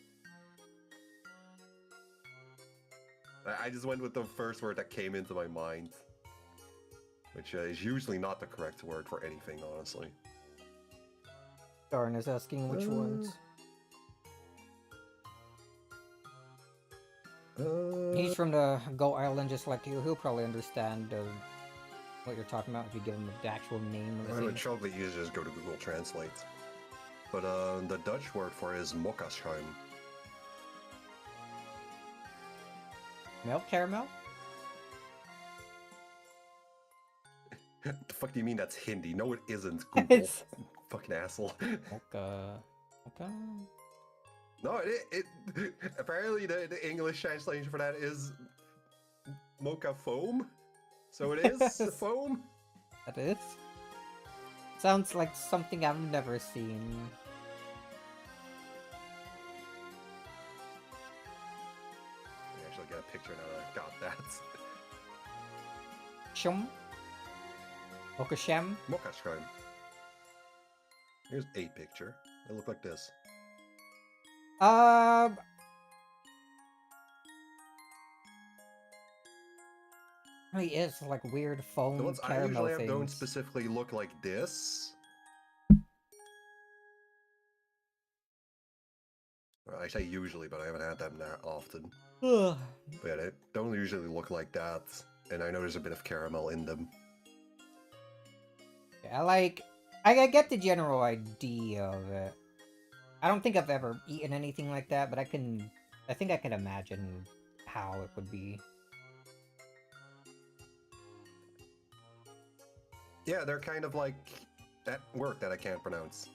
I just went with the first word that came into my mind. Which is usually not the correct word for anything, honestly. Darn is asking which ones. He's from the Go Island just like you. He'll probably understand what you're talking about if you give them the actual name of I the know thing. chocolate, you just go to Google Translate. But the Dutch word for it is mokkaschuim. Milk caramel? The fuck do you mean that's Hindi? No, it isn't, Google. It's Fucking asshole. mocha. Mocha? No, it apparently the English translation for that is mocha foam. So it is foam. That is? Sounds like something I've never seen. I actually get a picture now that I've got that. Shum? Mocha-shem? Mokkaschuim. Here's a picture. They look like this. Really is like weird foam The ones I caramel usually have things. don't specifically look like this. Well, I say usually, but I haven't had them that often. Ugh. But yeah, they don't usually look like that. And I know there's a bit of caramel in them. Yeah, I get the general idea of it. I don't think I've ever eaten anything like that, but I think I can imagine how it would be. Yeah, they're kind of like that word that I can't pronounce.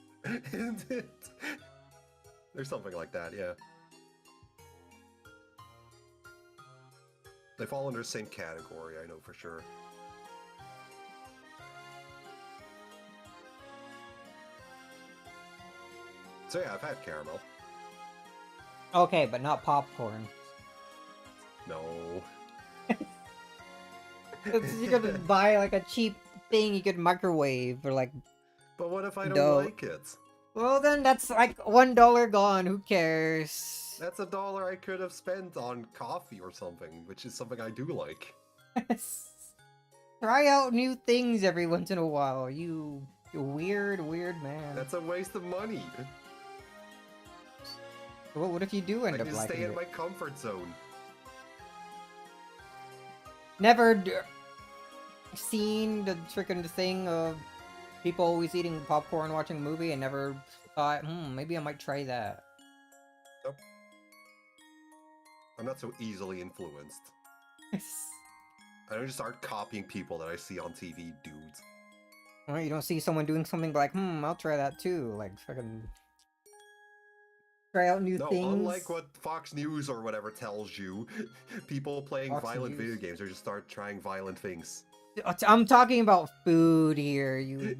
There's something like that, yeah. They fall under the same category, I know for sure. So yeah, I've had caramel. Okay, but not popcorn. No. You could buy like a cheap thing you could microwave or like. But what if I don't No. like it? Well, then that's like $1 gone. Who cares? That's $1 I could have spent on coffee or something, which is something I do like. Try out new things every once in a while. You weird man. That's a waste of money. Well, what if you do I end can up just liking stay in it? my comfort zone. Never seen the freaking thing of people always eating popcorn watching a movie and never thought, maybe I might try that. Nope. I'm not so easily influenced. I don't just start copying people that I see on TV, dudes. Well, you don't see someone doing something like, I'll try that too. Like, fucking try out new things. Unlike what Fox News or whatever tells you, people playing Fox violent News. video games or just start trying violent things. I'm talking about food here, you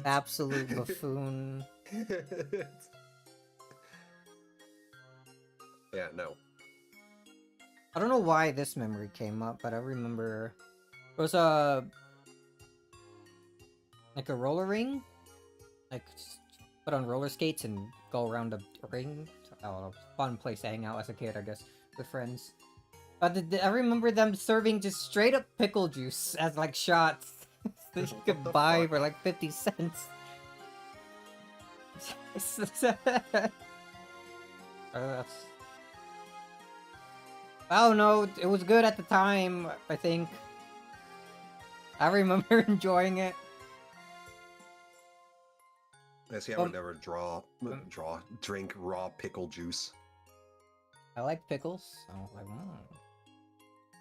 absolute buffoon. Yeah, no. I don't know why this memory came up, but I remember it was a like a roller ring, like put on roller skates and go around a ring. Oh, fun place to hang out as a kid, I guess, with friends. But I remember them serving just straight up pickle juice as like shots that you could buy for like 50 cents. I don't know, it was good at the time, I think. I remember enjoying it. I see, I would never drink raw pickle juice. I like pickles. So I was like,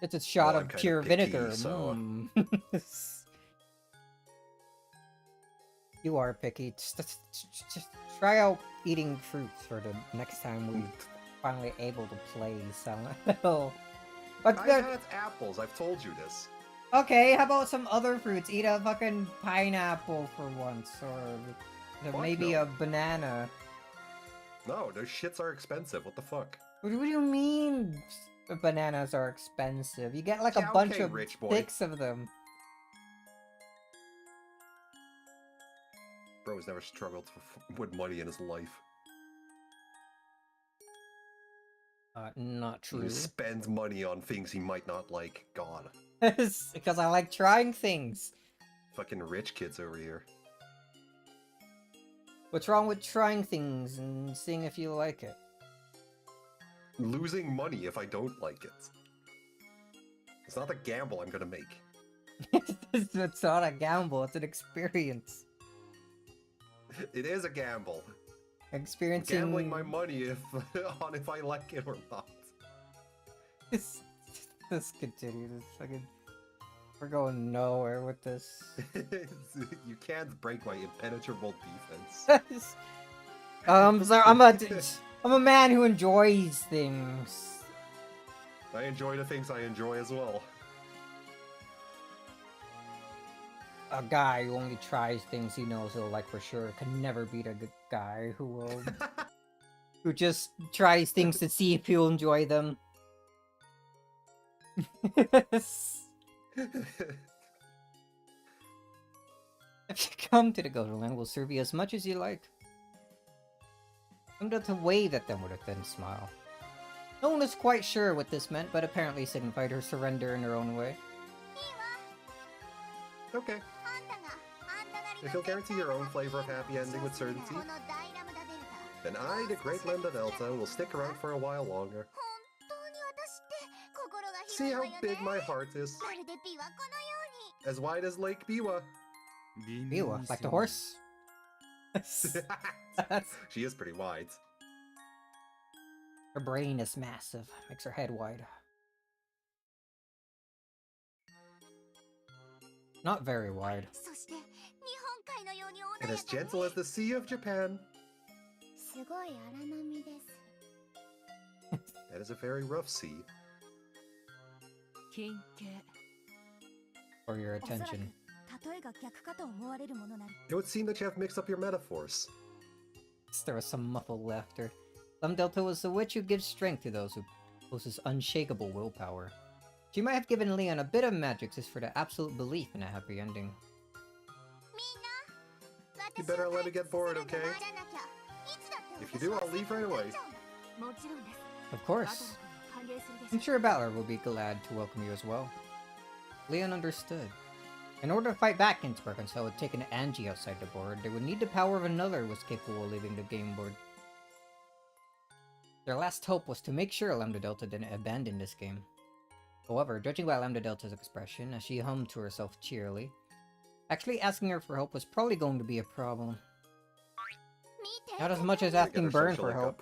It's a shot Well, I'm of kinda pure picky, vinegar. so- You are picky. Just try out eating fruits for the next time we finally able to play Silent Hill. But I've had apples, I've told you this. okay, how about some other fruits? Eat a fucking pineapple for once, or Fuck maybe no. a banana. No, those shits are expensive, what the fuck? What do you mean bananas are expensive? You get like Yeah, a bunch okay, of rich boy. sticks of them. Bro has never struggled with money in his life. Not He true. spends money on things he might not like. God. Because I like trying things. Fucking rich kids over here. What's wrong with trying things and seeing if you like it? Losing money if I don't like it. It's not the gamble I'm gonna make. It's not a gamble, it's an experience. It is a gamble. I'm Experiencing... gambling my money on if I like it or not. This continue. This fucking... We're going nowhere with this. You can't break my impenetrable defense. So I'm a man who enjoys things. I enjoy the things I enjoy as well. A guy who only tries things he knows he'll like for sure can never beat a good guy who will... who just tries things to see if he'll enjoy them. If you come to the Goderland, we'll serve you as much as you like. I'm to wave at them with a thin smile. No one was quite sure what this meant, but apparently signified her surrender in her own way. Okay. If you'll guarantee your own flavor of happy ending with certainty, then I, the Great Lambda Delta, will stick around for a while longer. See how big my heart is? As wide as Lake Biwa. Biwa, like the horse? She is pretty wide. Her brain is massive, makes her head wide. Not very wide. And as gentle as the Sea of Japan. That is a very rough sea. For your attention. It would seem that you have mixed up your metaphors. There was some muffled laughter. Delta was the witch who gives strength to those who possess unshakable willpower. She might have given Leon a bit of magic just for the absolute belief in a happy ending. You better let me get bored, okay? If you do, I'll leave right away. Of course. I'm sure Balor will be glad to welcome you as well. Leon understood. In order to fight back against Birkenstock with taking Angie outside the board, they would need the power of another who was capable of leaving the game board. Their last hope was to make sure Lambda Delta didn't abandon this game. However, judging by Lambda Delta's expression as she hummed to herself cheerily, actually asking her for help was probably going to be a problem. Not as much as asking Burn for help.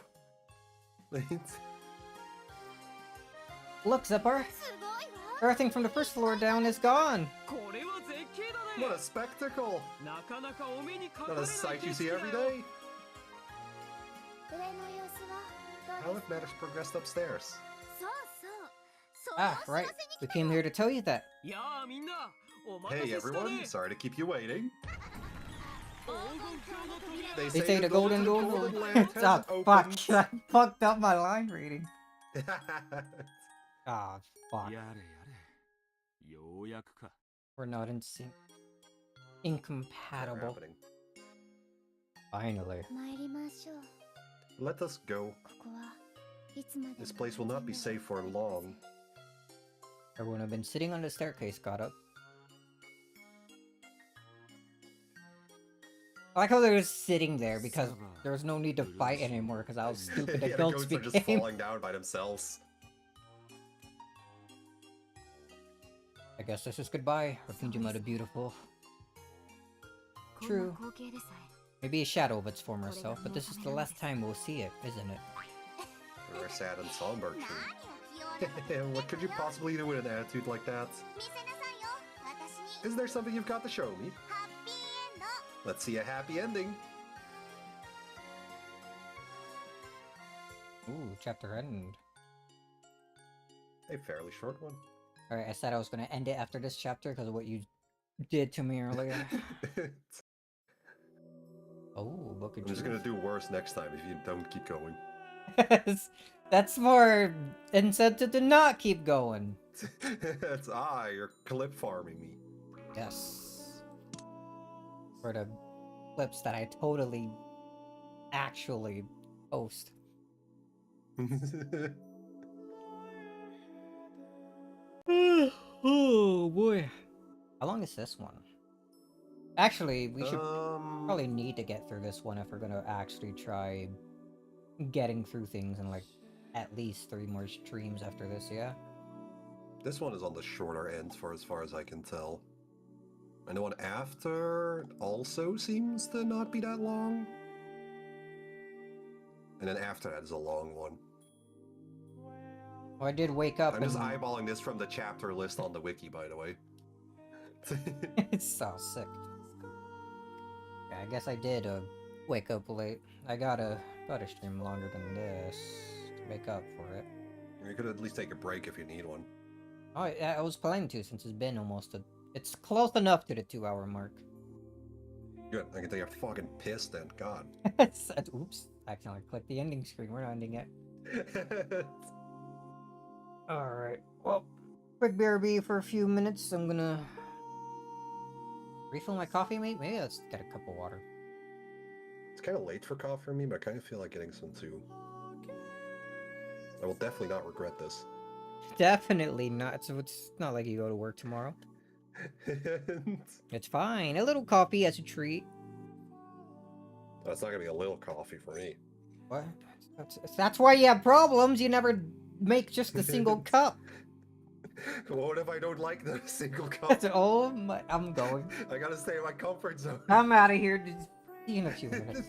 Look, Zephyr! Everything from the first floor down is gone! What a spectacle! Not a sight you see every day! How have matters progressed upstairs? Ah, right. We came here to tell you that. Hey everyone, sorry to keep you waiting. They say the golden door. land has Oh, fuck. opened. I fucked up my line reading. Ah, fuck. We're not in sync. Incompatible. Happening. Finally. Let us go. This place will not be safe for long. Everyone had been sitting on the staircase got up. I like how they were sitting there because there was no need to fight anymore because how stupid the Yeah, goats are just became. falling down by themselves. I guess this is goodbye. Rafinjima the Beautiful. True. Maybe a shadow of its former self, but this is the last time we'll see it, isn't it? You're sad and somber, true. What could you possibly do with an attitude like that? Is there something you've got to show me? Let's see a happy ending. Ooh, chapter end. A fairly short one. Alright, I said I was gonna end it after this chapter because of what you did to me earlier. Oh, book of I'm just gonna do worse next time if you don't keep going. That's more incentive to not keep going. It's you're clip farming me. Yes. For the clips that I totally actually post. Oh boy. How long is this one? Actually, we should probably need to get through this one if we're gonna actually try getting through things in like at least 3 more streams after this, yeah? This one is on the shorter end for as far as I can tell. And the one after also seems to not be that long. And then after that is a long one. Well, I did wake up I'm just and... eyeballing this from the chapter list on the wiki, by the way. It's so sick. Yeah, I guess I did wake up late. I gotta stream longer than this to make up for it. You could at least take a break if you need one. Oh, yeah, I was planning to since it's been almost It's close enough to the 2-hour mark. Good, I can take a fucking piss then, god. Oops, I accidentally clicked the ending screen. We're not ending it. Alright, well, quick BRB for a few minutes. I'm gonna refill my coffee, mate. Maybe let's get a cup of water. It's kind of late for coffee for me, but I kind of feel like getting some too. I will definitely not regret this. Definitely not. So it's not like you go to work tomorrow. It's fine. A little coffee as a treat. That's not gonna be a little coffee for me. What? That's why you have problems. You never make just a single cup. What if I don't like the single cup? Oh my! I'm going. I gotta stay in my comfort zone. I'm out of here. See you in a few minutes.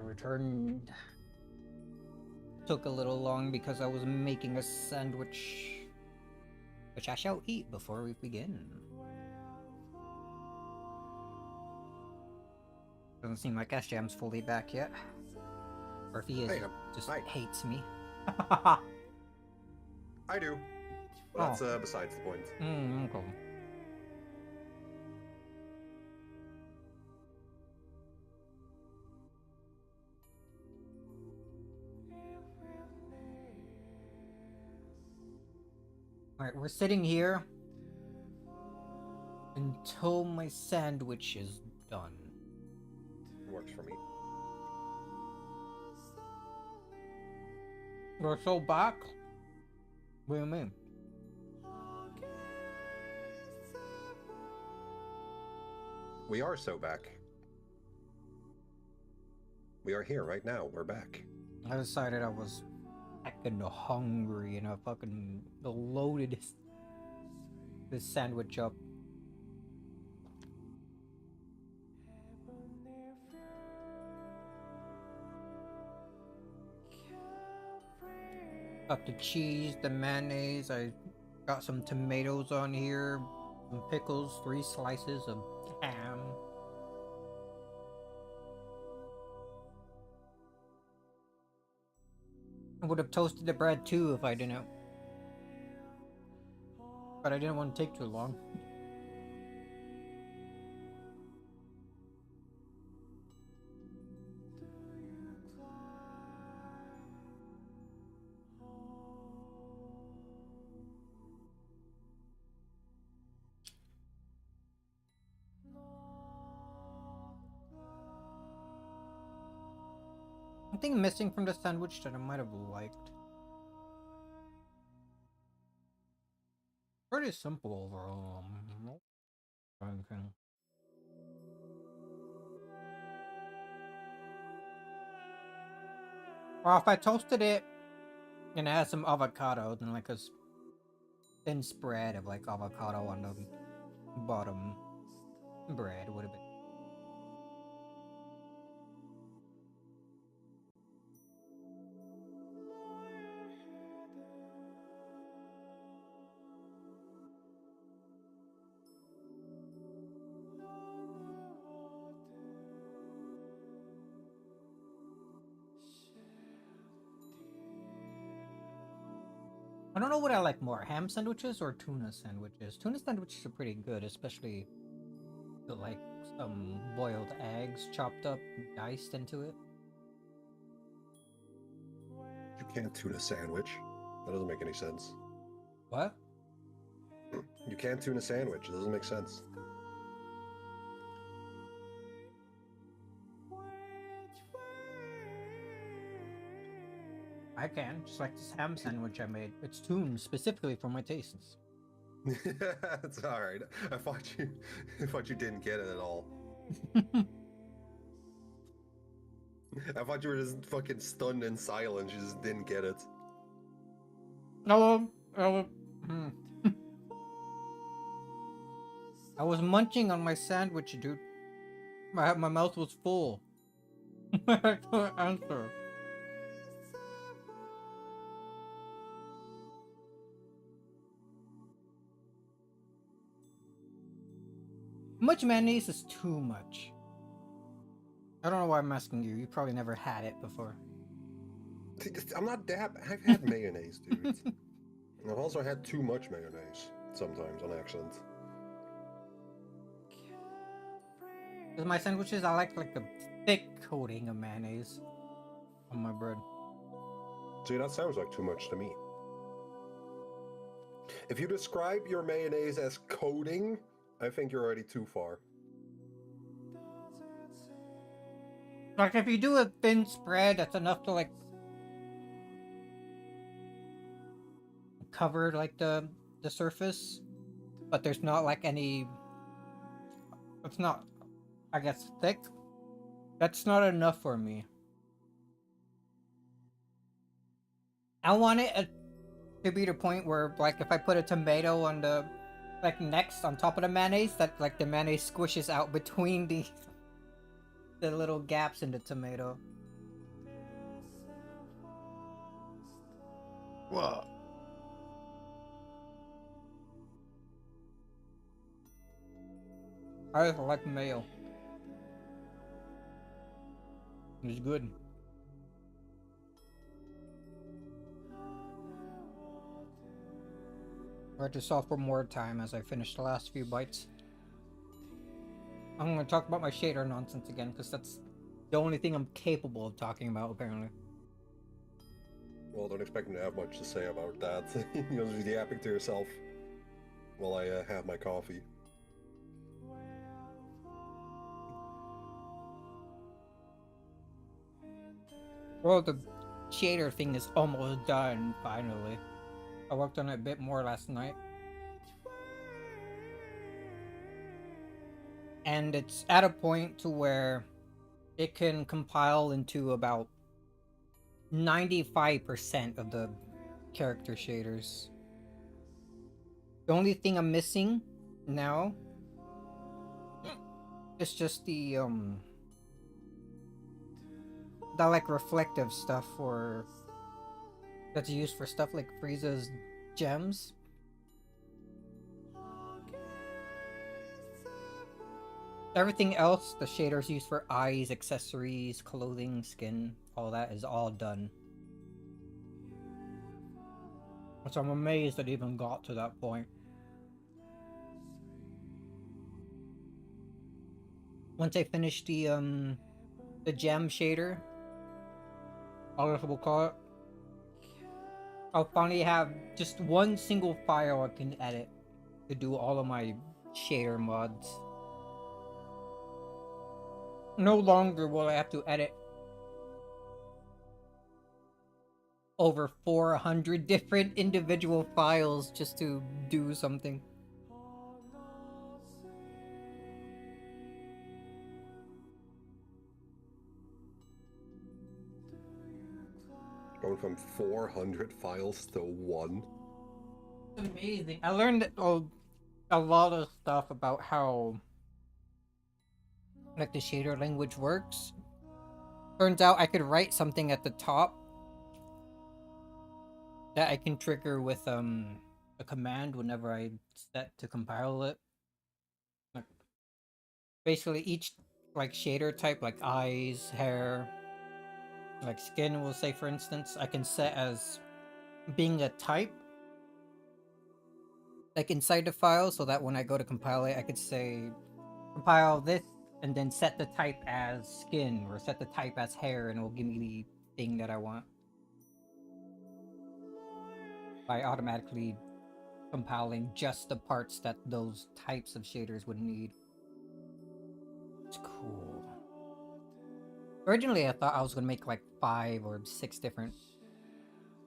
returned. Took a little long because I was making a sandwich, which I shall eat before we begin. Doesn't seem like S-Jam's fully back yet. Or if he is, Hey, just hi. hates me. I do. But that's besides the point. Okay. Alright, we're sitting here until my sandwich is done. Works for me. You're so back? What do you mean? We are so back. We are here right now. We're back. I decided I was fucking hungry and I fucking loaded this sandwich up. Got the cheese, the mayonnaise, I got some tomatoes on here, some pickles, 3 slices of ham. I would have toasted the bread too if I didn't. But I didn't want to take too long. Something missing from the sandwich that I might have liked. Pretty simple overall. Well, if I toasted it and it had some avocado, then like a thin spread of like avocado on the bottom bread would have been. I don't know what I like more, ham sandwiches or tuna sandwiches. Tuna sandwiches are pretty good, especially with like some boiled eggs chopped up, diced into it. You can't tune a sandwich. That doesn't make any sense. What? You can't tune a sandwich. It doesn't make sense. I can, just like this ham sandwich I made. It's tuned specifically for my tastes. It's alright. I thought you didn't get it at all. I thought you were just fucking stunned and silent. You just didn't get it. No, I was munching on my sandwich, dude. My mouth was full. I couldn't answer. How much mayonnaise is too much? I don't know why I'm asking you. You probably never had it before. I'm not that. I've had mayonnaise, dude. I've also had too much mayonnaise sometimes on accident. Because my sandwiches, I like the thick coating of mayonnaise on my bread. See, that sounds like too much to me. If you describe your mayonnaise as coating, I think you're already too far. Like if you do a thin spread, that's enough to like cover like the surface, but there's not like any. It's not, I guess, thick. That's not enough for me. I want it to be the point where, like, if I put a tomato on the, like, next on top of the mayonnaise, that like the mayonnaise squishes out between the little gaps in the tomato. What? I just like mayo. It's good. I had to solve for more time as I finished the last few bites. I'm gonna talk about my shader nonsense again, because that's the only thing I'm capable of talking about, apparently. Well, don't expect me to have much to say about that. You'll just be yapping to yourself while I have my coffee. Well, the shader thing is almost done, finally. I worked on it a bit more last night. And it's at a point to where it can compile into about 95% of the character shaders. The only thing I'm missing now is just the like reflective stuff for that's used for stuff like Frieza's gems. Everything else, the shaders used for eyes, accessories, clothing, skin, all that is all done. So I'm amazed it even got to that point. Once I finish the gem shader, I'll we'll call it, I'll finally have just one single file I can edit to do all of my shader mods. No longer will I have to edit over 400 different individual files just to do something. Going from 400 files to one. It's amazing. I learned a lot of stuff about how like the shader language works. Turns out I could write something at the top that I can trigger with a command whenever I set to compile it. Like, basically each like shader type, like eyes, hair, like skin, we'll say for instance, I can set as being a type like inside the file, so that when I go to compile it, I could say compile this and then set the type as skin or set the type as hair, and it will give me the thing that I want by automatically compiling just the parts that those types of shaders would need. It's cool. Originally I thought I was gonna make like 5 or 6 different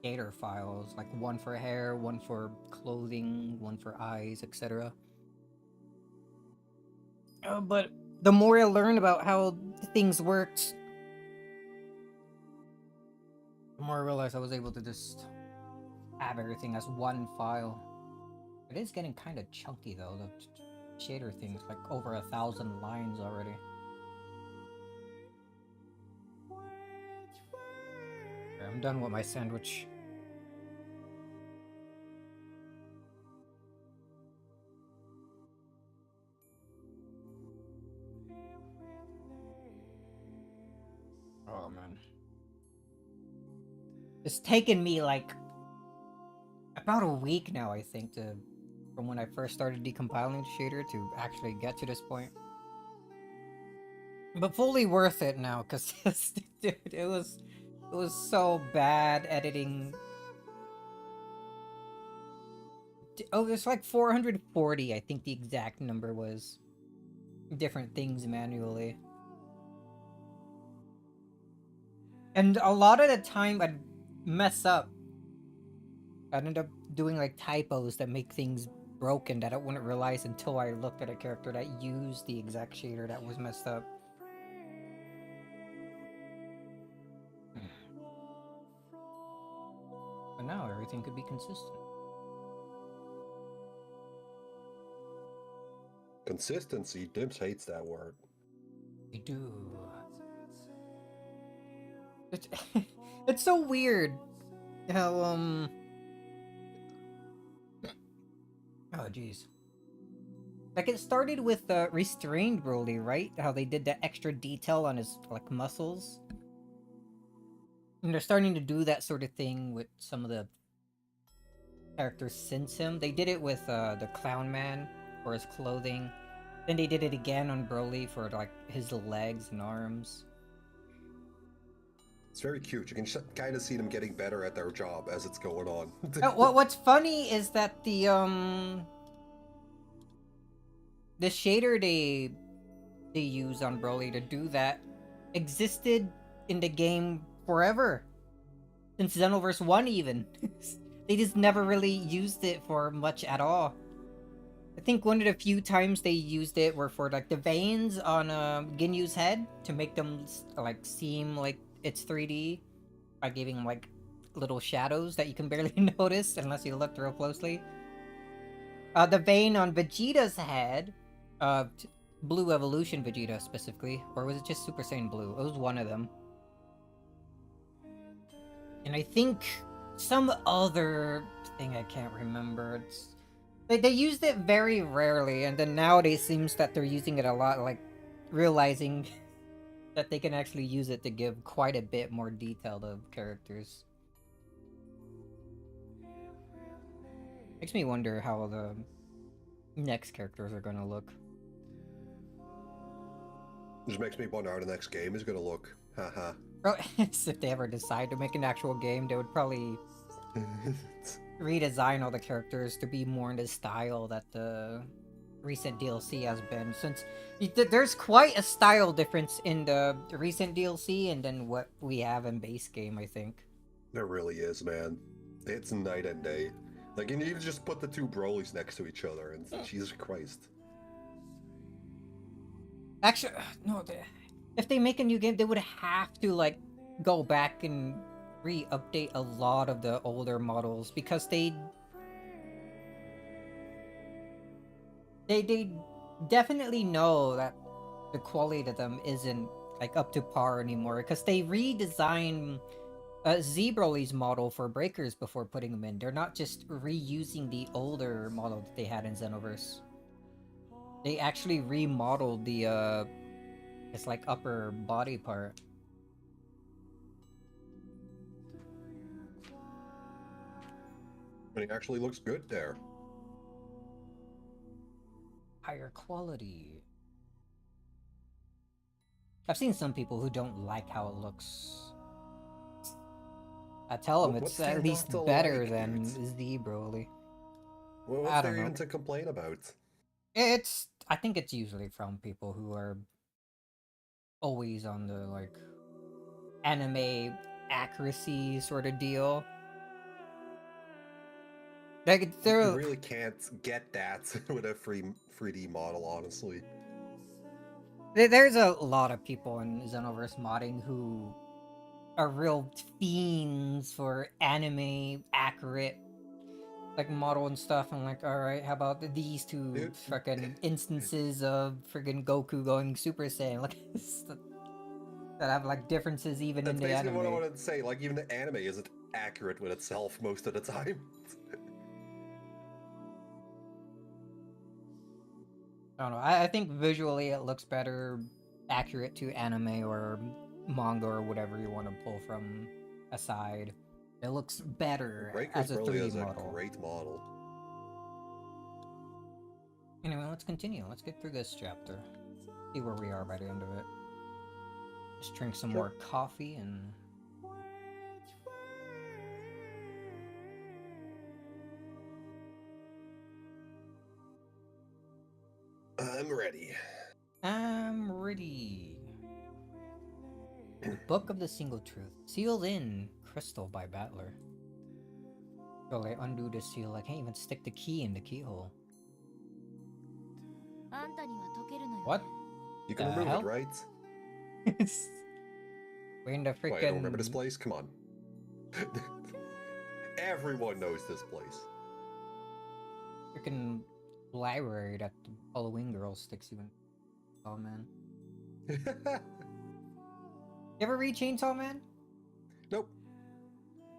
shader files, like one for hair, one for clothing, one for eyes, etc. But the more I learn about how things worked, the more I realized I was able to just have everything as one file. It is getting kind of chunky though. The shader thing's like over 1,000 lines already. Okay, I'm done with my sandwich. Oh man. It's taken me like about a week now, I think, from when I first started decompiling the shader to actually get to this point. But fully worth it now, because dude, it was so bad editing. Oh, it's like 440, I think the exact number was. Different things manually. And a lot of the time I'd mess up. I'd end up doing like typos that make things broken that I wouldn't realize until I looked at a character that used the exact shader that was messed up. But now everything could be consistent. Consistency? Dims hates that word. I do. It's, it's so weird how Oh, jeez. Like, it started with Restrained Broly, right? How they did the extra detail on his, like, muscles. And they're starting to do that sort of thing with some of the characters since him. They did it with the Clown Man for his clothing. Then they did it again on Broly for, like, his legs and arms. It's very cute. You can kind of see them getting better at their job as it's going on. What's funny is that the shader they use on Broly to do that existed in the game forever. Since Xenoverse 1 even. They just never really used it for much at all. I think one of the few times they used it were for like the veins on Ginyu's head to make them like seem like it's 3D by giving like little shadows that you can barely notice unless you look real closely. The vein on Vegeta's head, Blue Evolution Vegeta specifically, or was it just Super Saiyan Blue? It was one of them. And I think some other thing I can't remember. They used it very rarely, and then nowadays seems that they're using it a lot, like realizing that they can actually use it to give quite a bit more detail to characters. Makes me wonder how the next characters are gonna look. Just makes me wonder how the next game is gonna look. Haha. If they ever decide to make an actual game, they would probably redesign all the characters to be more in the style that the recent DLC has been, since there's quite a style difference in the recent DLC and then what we have in base game, I think. There really is, man. It's night and day. Like, and you just put the two Brolys next to each other, and Jesus Christ. Actually, no, if they make a new game, they would have to, like, go back and re-update a lot of the older models, because they definitely know that the quality of them isn't, like, up to par anymore, because they redesigned Z Broly's model for Breakers before putting them in. They're not just reusing the older model that they had in Xenoverse. They actually remodeled the its like upper body part. And it actually looks good there. Higher quality. I've seen some people who don't like how it looks. I tell them it's at least better than Z Broly. Well, what's there even to complain about? I think it's usually from people who are always on the, like, anime accuracy sort of deal. Like, You really can't get that with a 3D model, honestly. There's a lot of people in Xenoverse modding who are real fiends for anime accurate, like, model and stuff. I'm like, alright, how about these two freaking instances of freaking Goku going Super Saiyan? Like, that have, like, differences even in the anime. That's basically what I wanted to say. Like, even the anime isn't accurate with itself most of the time. I don't know. I think visually it looks better, accurate to anime or manga or whatever you want to pull from aside. It looks better as a 3D model. A great model. Anyway, let's continue. Let's get through this chapter. See where we are by the end of it. Just drink some more coffee and... I'm ready. I'm ready. The Book of the Single Truth. Sealed in crystal by Battler. So I undo the seal. I can't even stick the key in the keyhole. What? You can remove it, right? We're in the freaking... Wait, I don't remember this place? Come on. Everyone knows this place. Freaking library that the Halloween girl sticks you in. Oh, man. You ever read Chainsaw Man? Nope.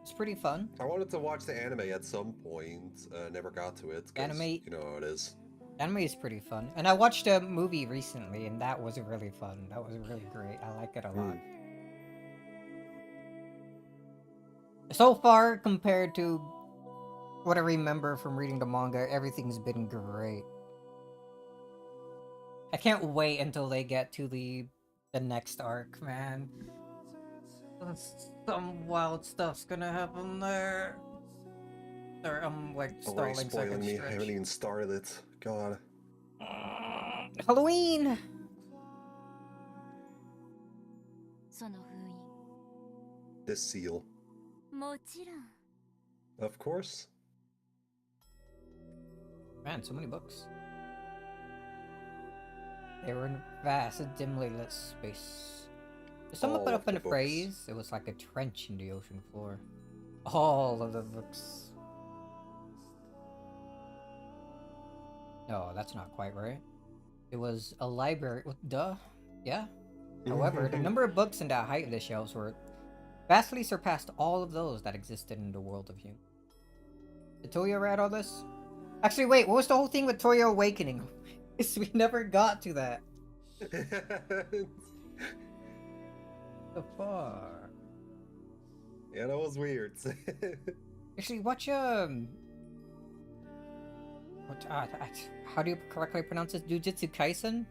It's pretty fun. I wanted to watch the anime at some point. Never got to it. 'Cause Anime, you know how it is. anime is pretty fun. And I watched a movie recently, and that was really fun. That was really great. I like it a lot. So far, compared to what I remember from reading the manga, everything's been great. I can't wait until they get to the next arc, man. Some wild stuff's gonna happen there. Sorry, I'm like Already stalling so I can spoiling me. I stretch. haven't even started it. God. Halloween! その封印 This seal. もちろん Of course. Man, so many books. They were in vast, dimly lit space. Someone All put of up in the a books. phrase, it was like a trench in the ocean floor. All of the books. No, that's not quite right. It was a library. Duh. Yeah. However, the number of books and the height of the shelves were vastly surpassed all of those that existed in the world of humans. Did Toyo read all this? Actually, wait, what was the whole thing with Toyo Awakening? We never got to that. The fuck? Yeah, that was weird. Actually, watch what, how do you correctly pronounce this? Jujutsu Kaisen?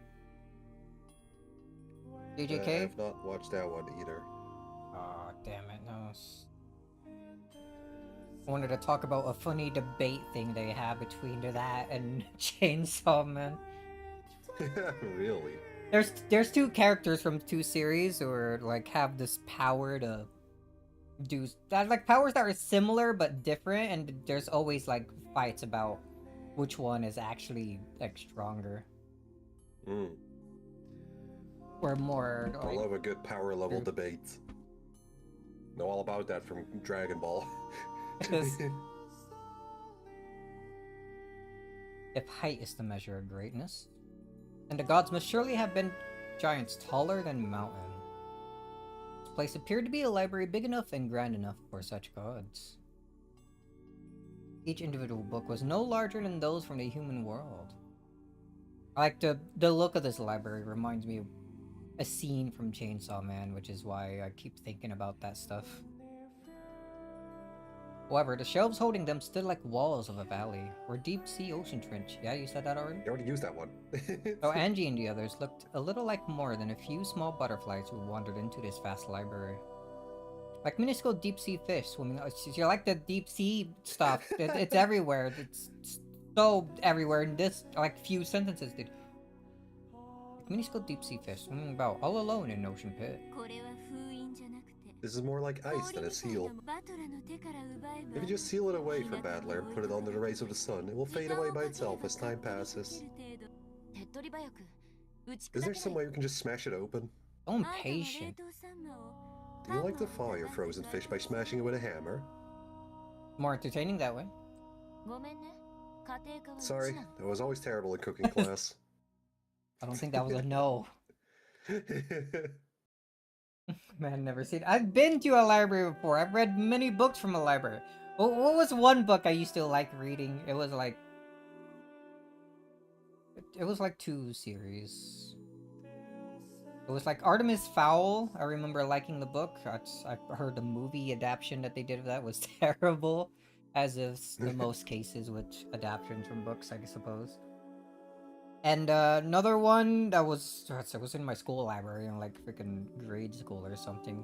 I JJK? have not watched that one either. Oh, damn it, no. I wanted to talk about a funny debate thing they have between that and Chainsaw Man. Really? There's two characters from two series who are like have this power to do that, like powers that are similar but different, and there's always like fights about which one is actually like stronger or more. I Like, love a good power level debate. Know all about that from Dragon Ball. if height is the measure of greatness, then the gods must surely have been giants taller than mountains. This place appeared to be a library big enough and grand enough for such gods. Each individual book was no larger than those from the human world. I like the look of this library reminds me of a scene from Chainsaw Man, which is why I keep thinking about that stuff. However, the shelves holding them stood like walls of a valley, or deep-sea ocean trench. Yeah, you said that already? You already used that one. So Angie and the others looked a little like more than a few small butterflies who wandered into this vast library. Like minuscule deep-sea fish swimming. You're like the deep-sea stuff. It's everywhere. It's so everywhere in this, like, few sentences, dude. Like minuscule deep-sea fish swimming about all alone in an ocean pit. これは封印じゃなくて This is more like ice than a seal. バトラの手から奪えば If you just seal it away for Battler and put it under the rays of the sun, it will fade away by itself as time passes. 手っ取り早く打ち Is 砕 there け some ない way we can just smash it open? So あんたは冷 impatient. 凍サンマを Do you like to thaw your frozen fish by smashing it with a hammer? More entertaining that way. ごめんね家庭科はうち Sorry, なの I was always terrible in cooking class. I don't think that was a no. Man, never seen. I've been to a library before. I've read many books from a library. What was one book I used to like reading? It was like two series. It was like Artemis Fowl. I remember liking the book. I heard the movie adaptation that they did of that was terrible, as is in most cases with adaptations from books, I suppose. And another one that was in my school library in like freaking grade school or something.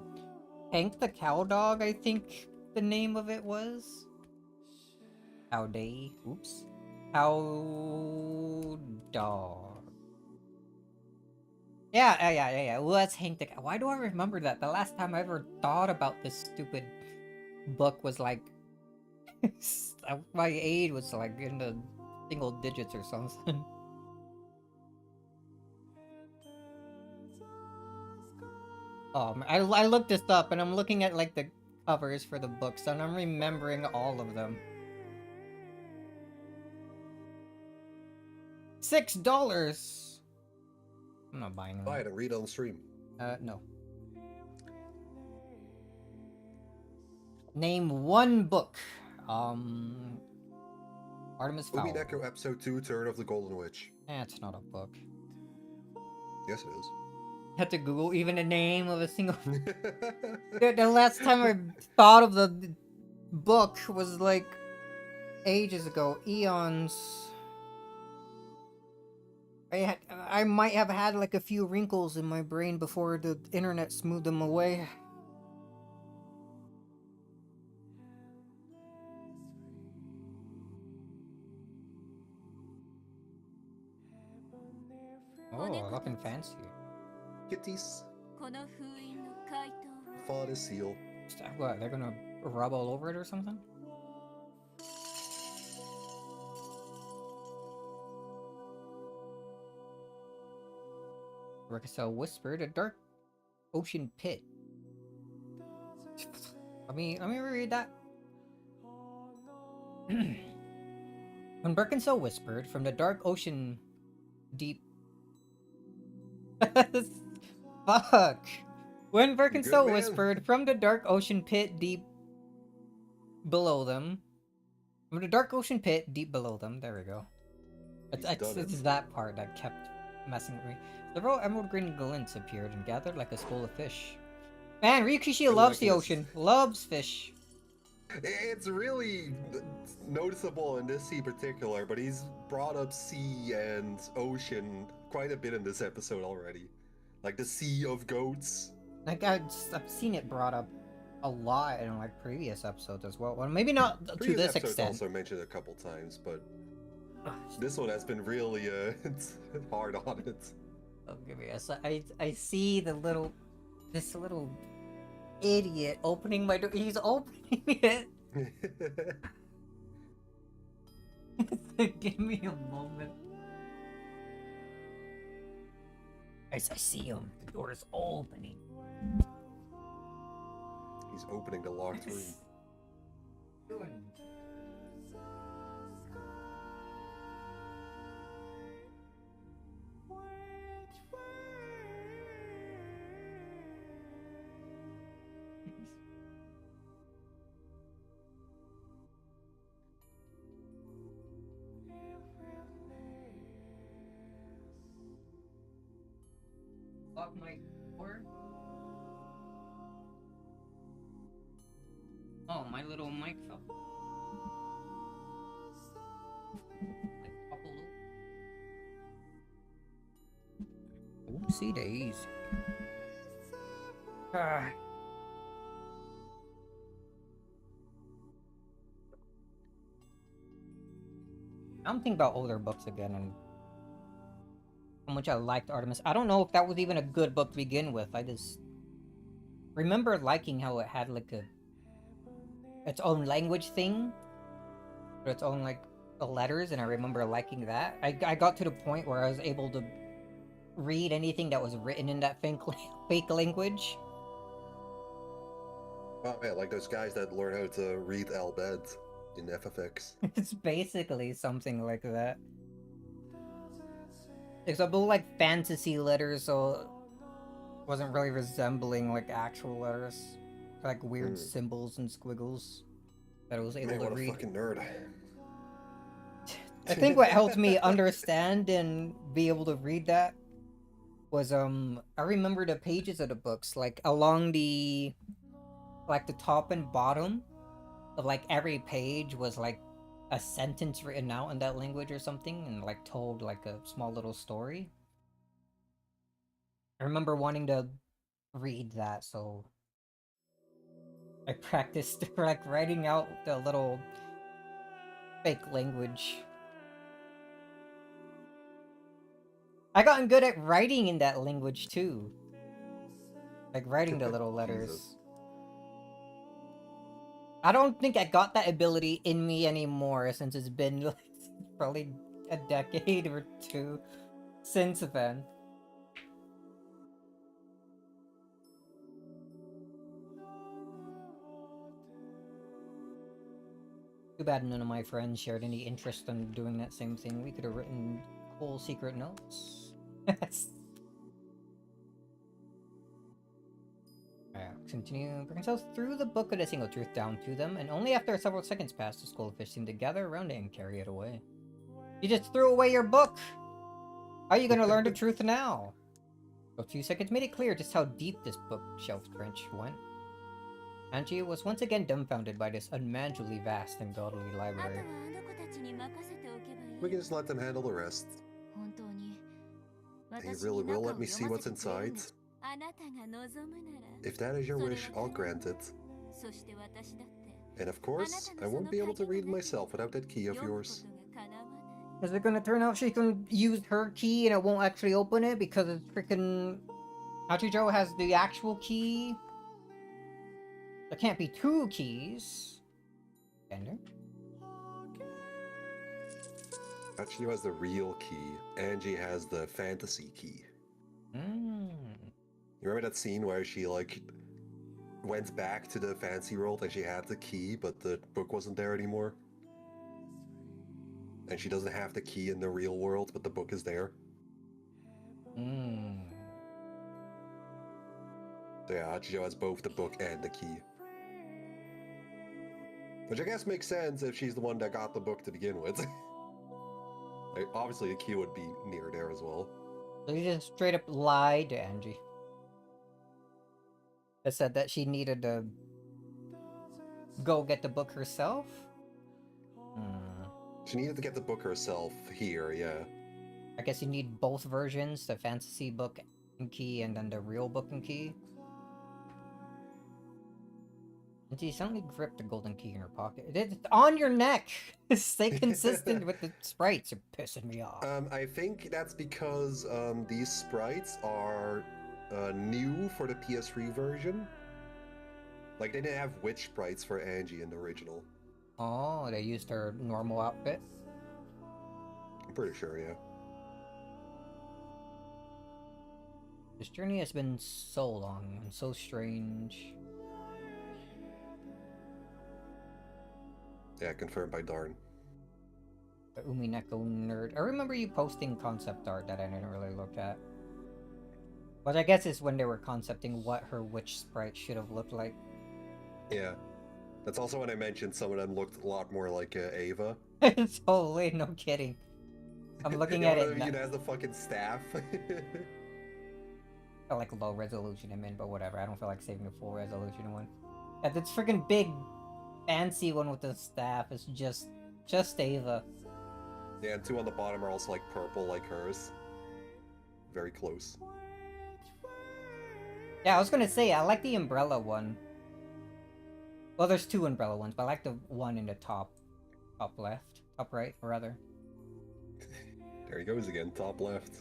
Hank the Cow Dog, I think the name of it was. Cow Day. Oops. Cow Dog. Yeah. It was Hank the Cow. Why do I remember that? The last time I ever thought about this stupid book was like my age was like in the single digits or something. Oh, man, I looked this up and I'm looking at like the covers for the books and I'm remembering all of them. $6. I'm not buying them. Buy it and read on the stream. No. Name one book. Artemis Fowl. Umineko Episode 2, Turn of the Golden Witch. That's not a book. Yes, it is. Had to Google even the name of a single. The last time I thought of the book was like ages ago, eons. I might have had like a few wrinkles in my brain before the internet smoothed them away. Oh, looking fancy. Kitties. この封印の回答を Fought a seal. What, they're gonna rub all over it or something? Rekasel whispered, a dark ocean pit. Let me reread that. When Birkenstow whispered from the dark ocean deep. Fuck. When Birkenstow man. whispered from the dark ocean pit deep below them. From the dark ocean pit deep below them. There we go. It's that part that kept messing with me. Several emerald green glints appeared and gathered like a school of fish. Man, Ryukishi loves the ocean. Loves fish. It's really noticeable in this sea particular, but he's brought up sea and ocean quite a bit in this episode already. Like the sea of goats. Like I've seen it brought up a lot in like previous episodes as well. Well, maybe not to this extent. Also mentioned a couple times, but this one has been really hard on it. Oh, give me a sec. I see this little idiot opening my door. He's opening it. Give me a moment. As I see him, the door is opening. He's opening the locked room. Lock my door. Oh, my little mic fell. Like, toppled over. Oopsie daisy. Ah. I'm thinking about older books again and how much I liked Artemis. I don't know if that was even a good book to begin with. I just remember liking how it had like its own language thing, or its own like letters, and I remember liking that. I got to the point where I was able to read anything that was written in that fake language. Oh yeah, like those guys that learn how to read Albed in FFX. It's basically something like that. Except like fantasy letters, so it wasn't really resembling like actual letters. Like weird symbols and squiggles that I was able to read. What a fucking nerd. I think what helped me understand and be able to read that was I remember the pages of the books, like along the top and bottom of like every page was like a sentence written out in that language or something, and like told like a small little story. I remember wanting to read that, so I practiced like writing out the little fake language. I gotten good at writing in that language too. Like writing the little letters. Jesus. I don't think I got that ability in me anymore since it's been like, probably a decade or two since then. Too bad none of my friends shared any interest in doing that same thing. We could have written whole secret notes. Yeah. continue brings us through the book with a single truth down to them, and only after several seconds pass, the school of fish seem to gather around it and carry it away. You just threw away your book! How are you gonna learn the truth now? A few seconds made it clear just how deep this bookshelf trench went. Angie was once again dumbfounded by this unmanageably vast and godly あとは library. あの子たちに任せておけばいい。 We can just let them handle the rest. 本当に They 私に really 中 will を let me see 読ま what's せてくれる inside. んです。あなたが望むなら。 If that is your wish, I'll grant it. そして私だって And of course, I won't be able to read myself without that key of 読むこ yours. とが叶わない。 Is it gonna turn out she can use her key and it won't actually open it because it's freaking Hachijo has the actual key? There can't be two keys. Ender? Hachiyo has the real key. Angie has the fantasy key. Mm. You remember that scene where she, like, went back to the fantasy world and she had the key, but the book wasn't there anymore? And she doesn't have the key in the real world, but the book is there? Mm. So yeah, Hachijo has both the book and the key. Which I guess makes sense if she's the one that got the book to begin with. Like, obviously the key would be near there as well. So you just straight up lied to Angie. That said that she needed to go get the book herself? Hmm. She needed to get the book herself here, yeah. I guess you need both versions, the fantasy book and key and then the real book and key. And she suddenly gripped the golden key in her pocket. It's on your neck! Stay consistent with the sprites, you're pissing me off. I think that's because these sprites are new for the PS3 version. Like, they didn't have witch sprites for Angie in the original. Oh, they used her normal outfit? I'm pretty sure, yeah. This journey has been so long and so strange. Yeah, confirmed by Darn. The Umineko nerd. I remember you posting concept art that I didn't really look at. But I guess it's when they were concepting what her witch sprite should have looked like. Yeah. That's also when I mentioned some of them looked a lot more like Ava. Totally, no kidding. I'm looking Yeah, at one it of now. you has the fucking staff. I like low resolution I'm in, but whatever. I don't feel like saving a full resolution one. Yeah, this freaking big, fancy one with the staff is just Ava. Yeah, and two on the bottom are also like purple like hers. Very close. Yeah, I was gonna say, I like the umbrella one. Well, there's two umbrella ones, but I like the one in the top left. Top right, rather. There he goes again, top left.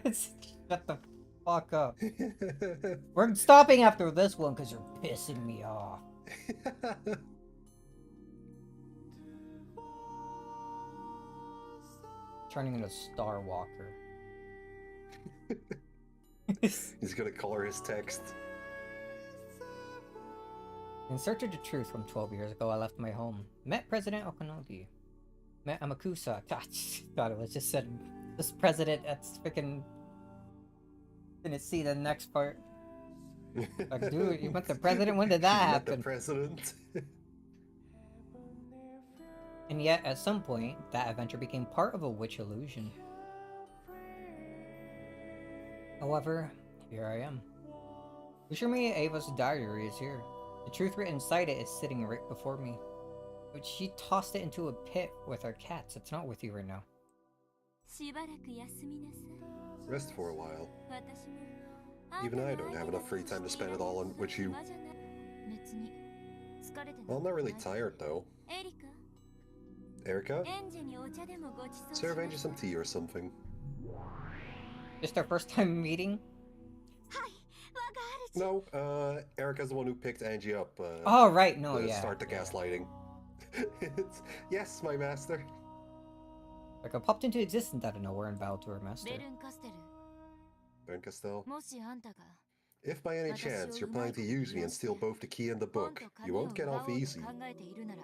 Shut the fuck up. We're stopping after this one because you're pissing me off. Turning into Star Walker. He's gonna color his text. In search of the truth from 12 years ago, I left my home. Met President Okanogi. Met Amakusa. God, it was just said this president. That's freaking. Didn't see the next part. Like, dude, you met the president? When did that Met happen? the president. And yet, at some point, that adventure became part of a witch illusion. However, here I am. Ushimi Ava's diary is here. The truth written inside it is sitting right before me. But she tossed it into a pit with our cats. It's not with you right now. しばらく休みなさい。 Rest for a while. 私も Even I don't have enough free time to spend it all on with you. 別に疲れて Well, I'm not really tired though. エリカ Erica? エンジェにお茶でもごちそうし Serve な Angie some tea or something. Just our first time meeting? はい我が主 No, Erica's the one who picked Angie up. Oh, right, no, to yeah. Start the gaslighting. Yes, my master. Like, I popped into existence out of nowhere and bowed to her master. ベルンカステル Ben Castell. もしあんたが If by any chance you're planning to use me and steal both the key and the ポン book, と you 金を won't get 奪おう off と easy. 考えているなら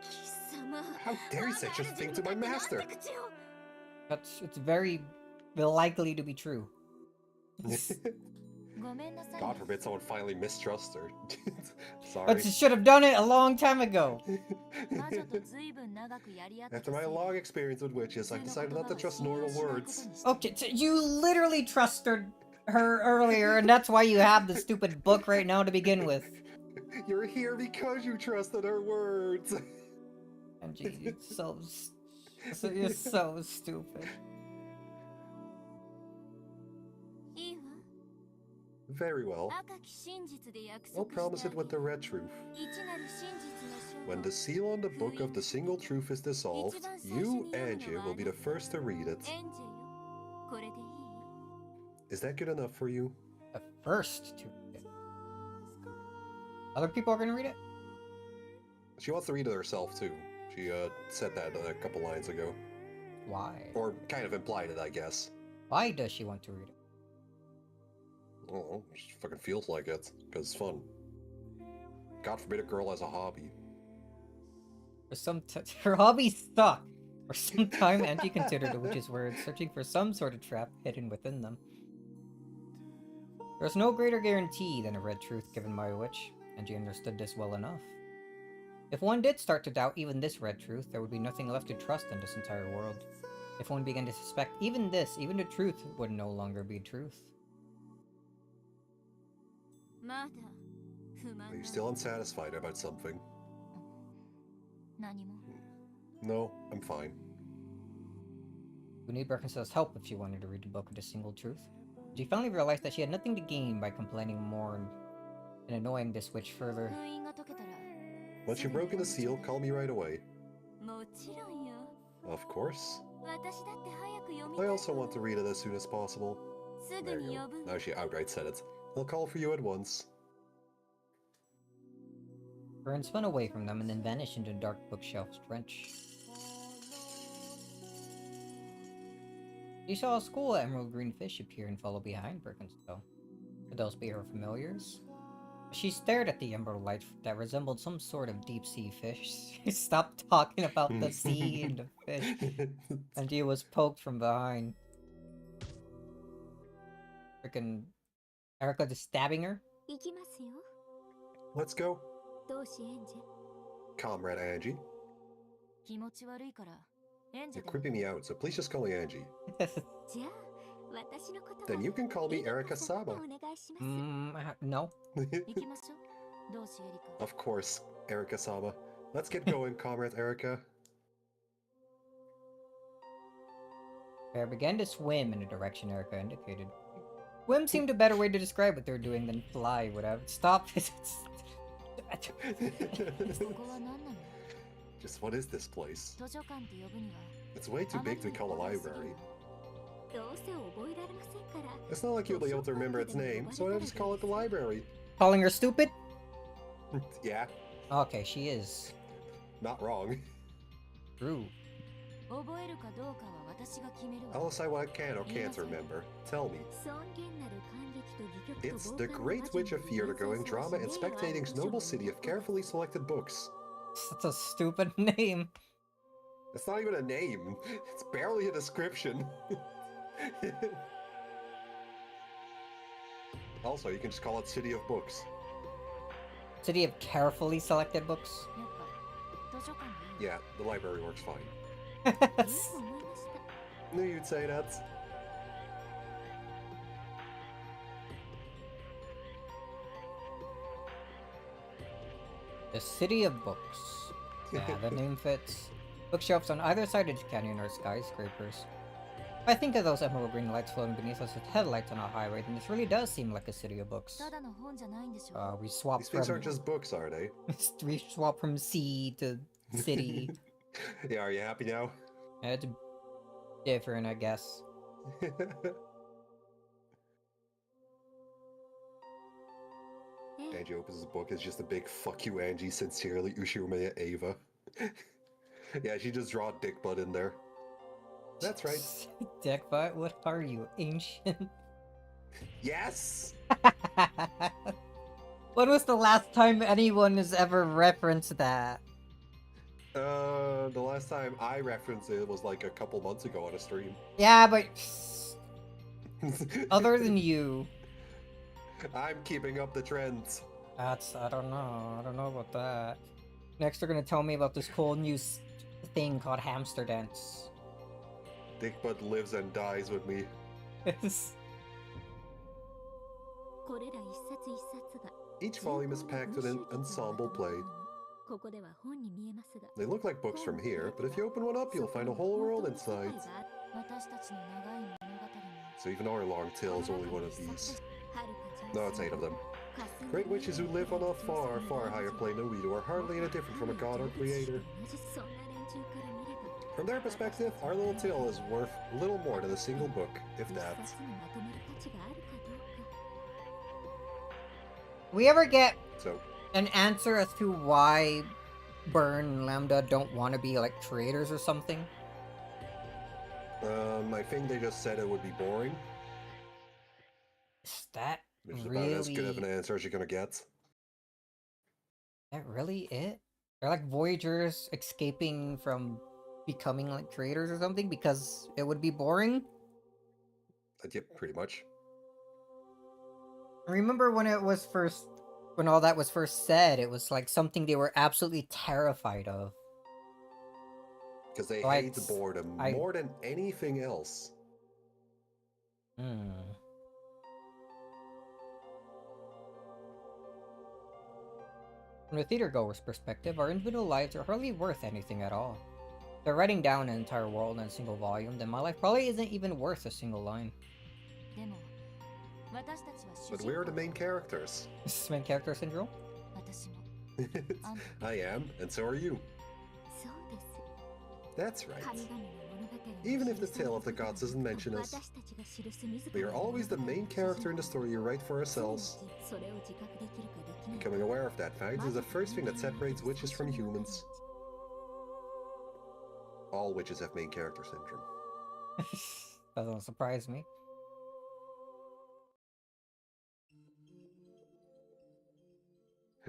貴様 How dare you say such a thing to my master? なんて口を It's very likely to be true. God forbid someone finally mistrusts her. Sorry. But you should have done it a long time ago. After my long experience with witches, I've decided not to trust normal words. Okay, so you literally trusted her earlier, and that's why you have the stupid book right now to begin with. You're here because you trusted her words. And you're you're so stupid. Very well. I'll promise it with the red truth. When the seal on the book of the single truth is dissolved, you, Angie, will be the first to read it. Is that good enough for you? The first to read it. Other people are gonna read it? She wants to read it herself, too. She said that a couple lines ago. Why? Or kind of implied it, I guess. Why does she want to read it? Oh, she fucking feels like it, because it's fun. God forbid a girl has a hobby. For her hobbies suck. For some time, Angie considered the witch's words, searching for some sort of trap hidden within them. There's no greater guarantee than a red truth given by a witch. Angie understood this well enough. If one did start to doubt even this red truth, there would be nothing left to trust in this entire world. If one began to suspect even this, even the truth would no longer be truth. Are you still unsatisfied about something? No, I'm fine. We need Birkenstow's help if she wanted to read the book of the single truth. She finally realized that she had nothing to gain by complaining more and annoying this witch further. Once you've broken the seal, call me right away. Of course. I also want to read it as soon as possible. There you go. Now she outright said it. I'll call for you at once. Vern spun away from them and then vanished into the dark bookshelf's trench. She saw a school emerald green fish appear and follow behind Birkenstow. Could those be her familiars? She stared at the emerald light that resembled some sort of deep-sea fish. She stopped talking about the sea and the fish, and she was poked from behind. Frickin' Erica just stabbing her? Let's go. Comrade Angie. You're creeping me out, so please just call me Angie. Then you can call me Erika Saba. No. Of course, Erika Saba. Let's get going, Comrade Erika. Bear began to swim in the direction Erika indicated. Swim seemed a better way to describe what they're doing than fly would have. Stop. Just what is this place? It's way too big to be called a library. It's not like you'll be able to remember its name, so I just call it the library. Calling her stupid? Yeah. Okay, she is. Not wrong. True. I'll decide what I can or can't remember. Tell me. It's the Great Witch of Theater-going drama and spectating's noble city of carefully selected books. That's a stupid name. It's not even a name. It's barely a description. Also, you can just call it City of Books. City of carefully selected books? Yeah, the library works fine. Knew you'd say that. The City of Books. Yeah, the name fits. Bookshelves on either side of the canyon are skyscrapers. If I think of those emerald green lights floating beneath us with headlights on a highway, then this really does seem like a city of books. We swap These things aren't just books, are they? We swap from sea to city. Yeah, are you happy now? It's different, I guess. Angie opens his book. It's just a big fuck you, Angie. Sincerely, Ushiromiya Ava. Yeah, she just draw dick butt in there. That's right. Dick butt? What are you, ancient? Yes! When was the last time anyone has ever referenced that? The last time I referenced it was like a couple months ago on a stream. Yeah, but other than you. I'm keeping up the trends. That's, I don't know about that. Next, they're gonna tell me about this cool new thing called hamster dance. Dick Butt lives and dies with me. Each volume is packed with an ensemble play. They look like books from here, but if you open one up, you'll find a whole world inside. So even our long tale is only one of these. No, it's 8 of them. Great witches who live on a far, far higher plane than we do are hardly any different from a god or creator. From their perspective, our little tale is worth little more than a single book, if that. We ever get So, an answer as to why Burn and Lambda don't want to be like creators or something? I think they just said it would be boring. Is that Which is really about as good of an answer as you're gonna get. that really it? They're like Voyagers escaping from becoming like creators or something because it would be boring? Yeah, pretty much. I remember when when all that was first said, it was like something they were absolutely terrified of. Because they So hate the boredom more than anything else. From the theater-goer's perspective, our individual lives are hardly worth anything at all. If they're writing down an entire world in a single volume, then my life probably isn't even worth a single line. But we're the main characters. Is this main character syndrome? I am, and so are you. That's right. Even if the tale of the gods doesn't mention us, we are always the main character in the story you write for ourselves. Becoming aware of that fact is the first thing that separates witches from humans. All witches have main character syndrome. Doesn't surprise me.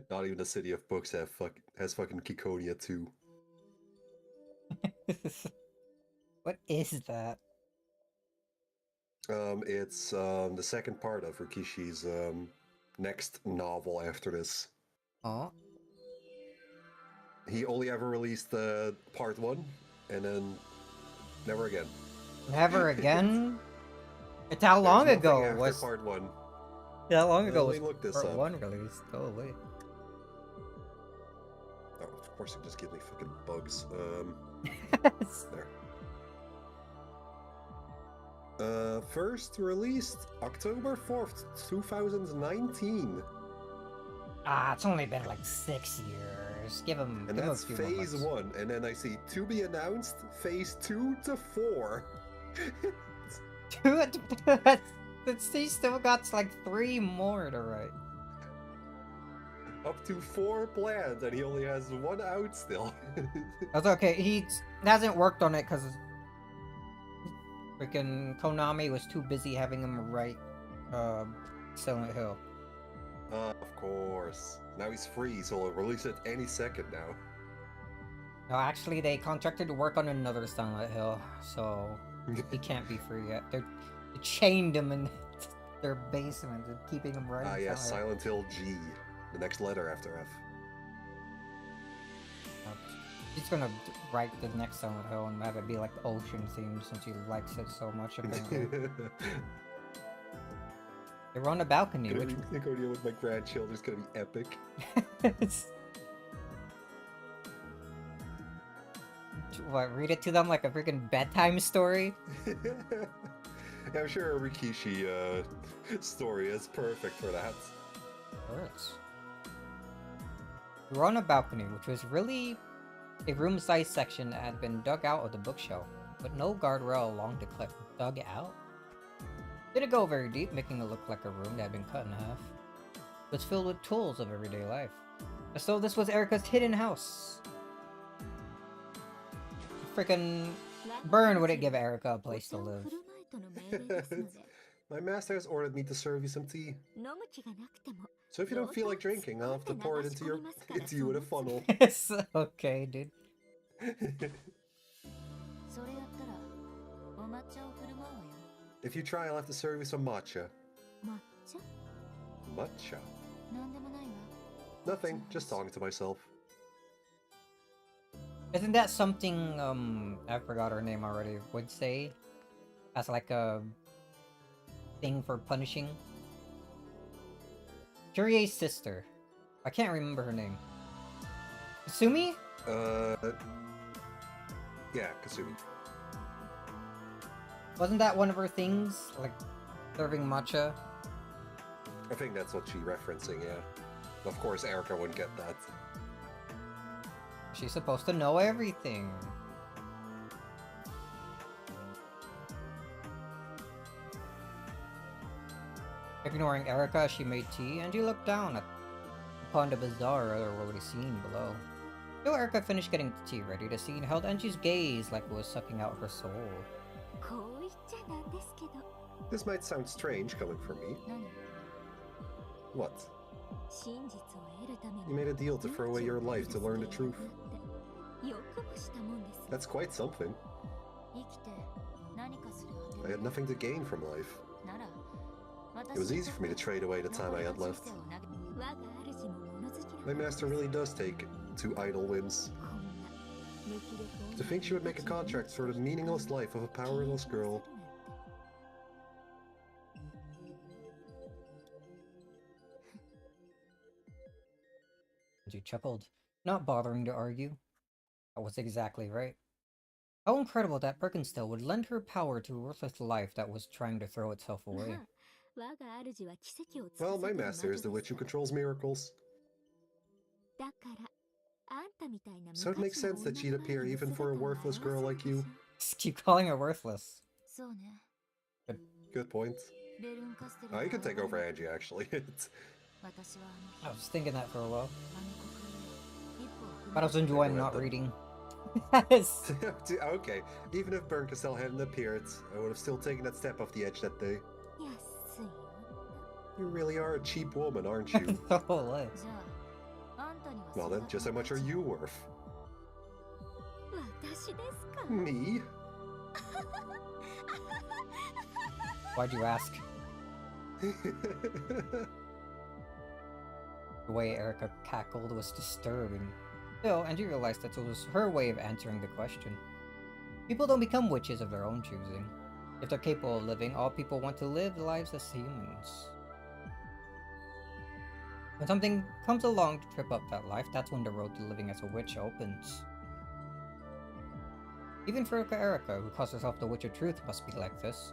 Not even the City of Books has fucking Kikonia too. What is that? It's the second part of Rikishi's next novel after this. Oh. He only ever released part 1, and then never again. Never again? It's how long ago was part 1? How long ago Let was me look this part up. 1 released? Oh wait. Oh, of course, it just gives me fucking bugs. There. First released October 4th, 2019. Ah, it's only been like 6 years. Give him. And give that's him a few more phase months. 1, and then I see to be announced phase 2 to 4. Dude, he still got like 3 more to write. Up to 4 plans, and he only has 1 out still. That's okay. He hasn't worked on it because freaking Konami was too busy having him write Silent Hill. Of course. Now he's free, so he'll release it any second now. No, actually, they contracted to work on another Silent Hill, so he can't be free yet. They chained him in their basement and keeping him writing. Ah, yes, Silent Hill G. The next letter after F. He's gonna write the next Silent Hill and have it be like the ocean theme since he likes it so much, apparently. They were on a balcony, which... Going with my grandchildren is gonna be epic. What, read it to them like a freaking bedtime story? I'm sure a Rikishi story is perfect for that. Works. We were on a balcony, which was really a room-sized section that had been dug out of the bookshelf, but no guardrail along the cliff. Dug out? Didn't go very deep, making it look like a room that had been cut in half. It was filled with tools of everyday life. As though this was Erica's hidden house. Freaking Burn wouldn't give Erica a place to live. My master has ordered me to serve you some tea. So if you don't feel like drinking, I'll have to pour it into you in a funnel. It's okay, dude. If you try, I'll have to serve you some matcha. Matcha. なんでもないわ。 Nothing, just talking to myself. Isn't that something, I forgot her name already, would say? As like a thing for punishing? Kurie's sister. I can't remember her name. Kasumi? Yeah, Kasumi. Wasn't that one of her things? Like, serving matcha? I think that's what she's referencing, yeah. Of course, Erica wouldn't get that. She's supposed to know everything. Ignoring Erica as she made tea, Angie looked down upon the bizarre otherworldly scene below. Till Erica finished getting the tea ready, the scene held Angie's gaze like it was sucking out her soul. こう言っちゃなんですけど。 This might sound strange coming from me. 何？ What? 真実を得るために You made a deal to throw away your life to learn the truth. よくもしたもんです。 That's quite something. 生きて何かする I had nothing to gain from life. なら It was easy for me to trade away the time I had left. 我が主も物好き My な master really does take to idle whims. こんな無気力 To think she would make a contract for the meaningless life of a powerless girl. Angie chuckled, not bothering to argue. That was exactly right. How incredible that Birkenstell would lend her power to a worthless life that was trying to throw itself away. 我が主は奇跡を Well, my 司る master is the 魔女 witch who です controls miracles. だからあんたみたいな So it makes sense that she'd appear even for a worthless girl like you. Just keep calling her worthless. そうね Good point. ベルンカステル Oh, you can take over Angie, actually. 私はあの I 日 was thinking that for a while. あの国へ一歩を踏み But I was enjoying not Random. reading. Yes. Okay, even if Birkenstell hadn't appeared, I would have still taken that step off the edge that day. 安い You really are a cheap woman, aren't you? The whole life. じゃああんたには Well then, just how much are you worth? 私ですか Me? Why'd you ask? The way Erica cackled was disturbing. Still, Angie realized that it was her way of answering the question. People don't become witches of their own choosing. If they're capable of living, all people want to live lives as humans. When something comes along to trip up that life, that's when the road to living as a witch opens. Even for Erica, who calls herself the Witch of Truth, must be like this.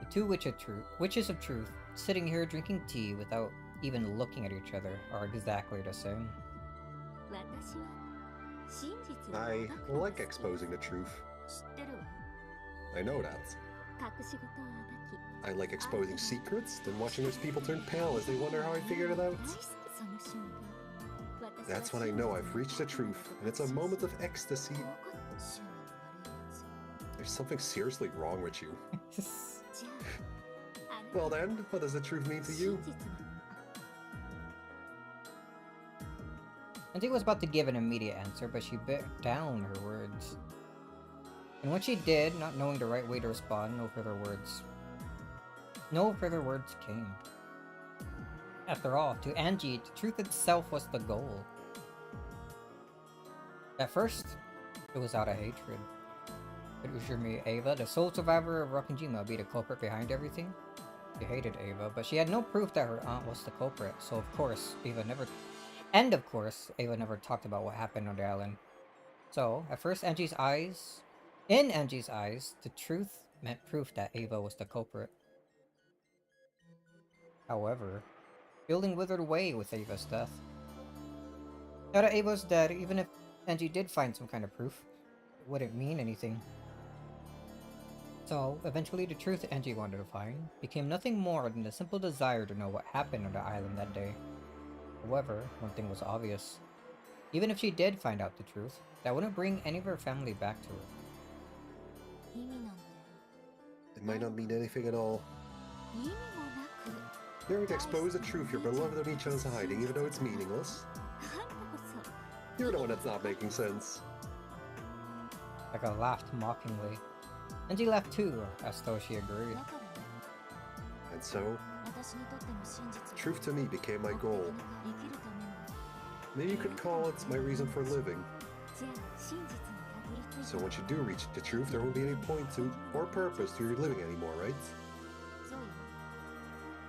The two witches of truth, sitting here drinking tea without even looking at each other, are exactly the same. 私は真実を I 暴くの like が好き exposing the truth. 知ってるわ I know that. 隠し事を暴き I like exposing secrets, then watching those people turn pale as they wonder how I figured it out. 大好きその瞬間 That's when I know I've reached the truth, and it's a moment of ecstasy. 分かったシューの悪いやつ There's something seriously wrong with you. じゃああな Well then, what does the truth mean to you? 真実は Angie was about to give an immediate answer, but she bit down her words. And when she did, not knowing the right way to respond, no further words came. After all, to Angie, the truth itself was the goal. At first, it was out of hatred. Could Ushimi Ava, the sole survivor of Rokkenjima, be the culprit behind everything? She hated Ava, but she had no proof that her aunt was the culprit, so of course, Ava never talked about what happened on the island. So, at first, in Angie's eyes, the truth meant proof that Ava was the culprit. However, feeling withered away with Ava's death. Now that Ava's dead, even if Angie did find some kind of proof, it wouldn't mean anything. So, eventually the truth Angie wanted to find became nothing more than the simple desire to know what happened on the island that day. However, one thing was obvious. Even if she did find out the truth, that wouldn't bring any of her family back to her. 意味なんて It might not mean anything at all. 意味もなく You're going to expose the truth your beloved only chose hiding, even though it's meaningless. あんたこそ You're the one that's not making sense. Becca laughed mockingly. Angie laughed too, as though she agreed. だからね And so, Truth to me became my goal. Maybe you could call it my reason for living. So once you do reach the truth, there won't be any point to or purpose to your living anymore, right?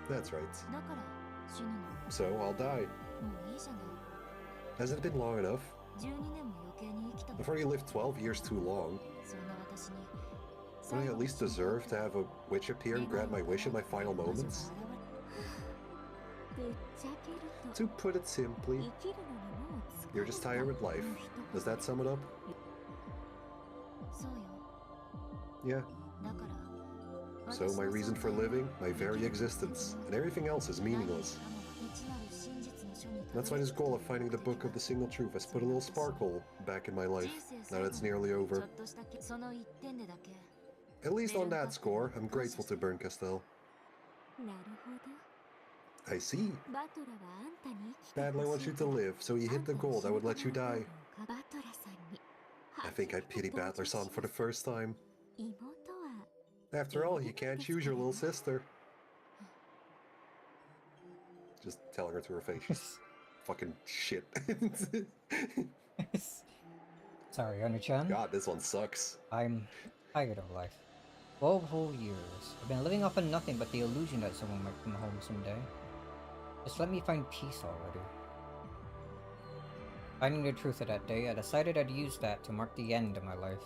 That's right. So I'll die. Hasn't it been long enough? I've already lived 12 years too long. Don't I at least deserve to have a witch appear and grant my wish in my final moments? To put it simply, you're just tired with life. Does that sum it up? Yeah. So my reason for living, my very existence, and everything else is meaningless. That's why this goal of finding the book of the single truth has put a little sparkle back in my life, now that it's nearly over. At least on that score, I'm grateful to Burn Castell. I see. Battler wants you to live, so he hit the goal that would let you die. I think I pity Battler-san for the first time. After all, you can't choose your little sister. Just telling her to her face. Fucking shit. Sorry, Onu-chan. God, this one sucks. I'm tired of life. 12 whole years. I've been living off of nothing but the illusion that someone might come home someday. Just let me find peace already. Finding the truth of that day, I decided I'd use that to mark the end of my life.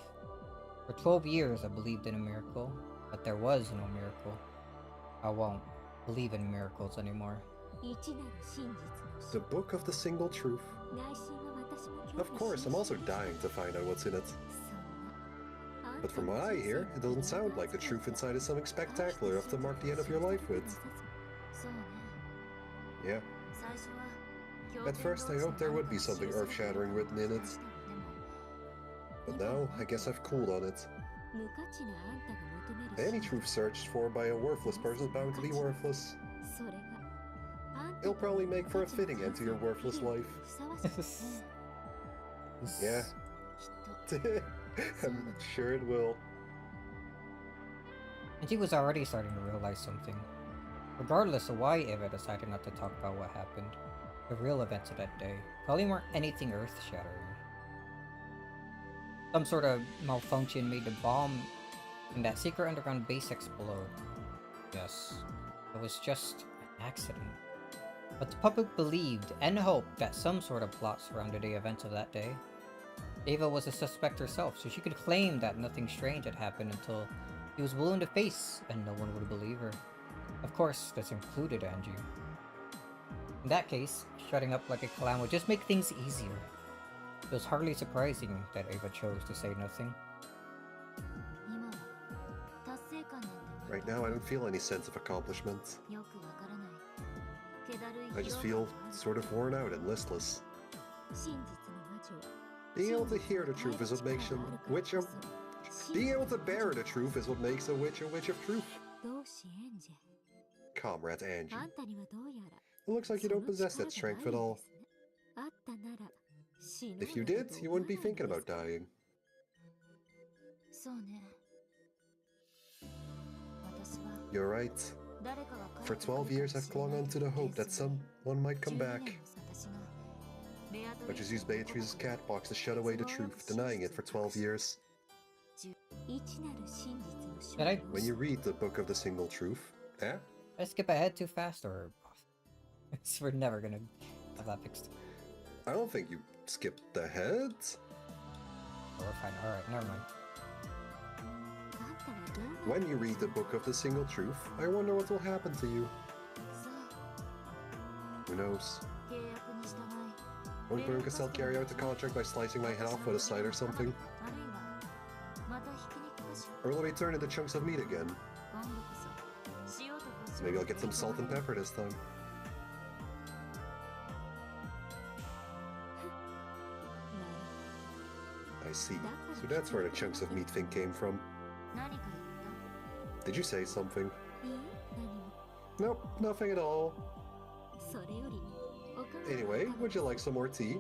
For 12 years I believed in a miracle, but there was no miracle. I won't believe in miracles anymore. The book of the single truth. Of course, I'm also dying to find out what's in it. But from what I hear, it doesn't sound like the truth inside is something spectacular enough to mark the end of your life with. Yeah. At first I hoped there would be something earth-shattering written in it. But now, I guess I've cooled on it. Any truth searched for by a worthless person is bound to be worthless. It'll probably make for a fitting end to your worthless life. Yeah. I'm sure it will. And she was already starting to realize something. Regardless of why Eva decided not to talk about what happened, the real events of that day probably weren't anything earth-shattering. Some sort of malfunction made the bomb in that secret underground base explode. Yes, it was just an accident. But the public believed and hoped that some sort of plot surrounded the events of that day. Eva was a suspect herself, so she could claim that nothing strange had happened until he was blue in the face and no one would believe her. Of course, this included Angie. In that case, shutting up like a clown would just make things easier. It was hardly surprising that Eva chose to say nothing. Right now, I don't feel any sense of accomplishment. I just feel sort of worn out and listless. Being able to hear the truth is what makes a witch a... Being able to bear the truth is what makes a witch of truth. Comrade Angie. It looks like you don't possess that strength at all. If you did, you wouldn't be thinking about dying. You're right. For 12 years I've clung on to the hope that someone might come back. I just used Beatrice's cat box to shut away the truth, denying it for 12 years. When you read the book of the single truth, Did I skip ahead too fast, or... We're never gonna have that fixed. I don't think you skipped ahead. Oh, we're fine. Alright, never mind. When you read the book of the single truth, I wonder what will happen to you. Who knows? Won't Burn Castell carry out the contract by slicing my head off with a scythe or something? Or will they turn into chunks of meat again? Maybe I'll get some salt and pepper this time. I see. So that's where the chunks of meat thing came from. Did you say something? Nope, nothing at all. Anyway, would you like some more tea?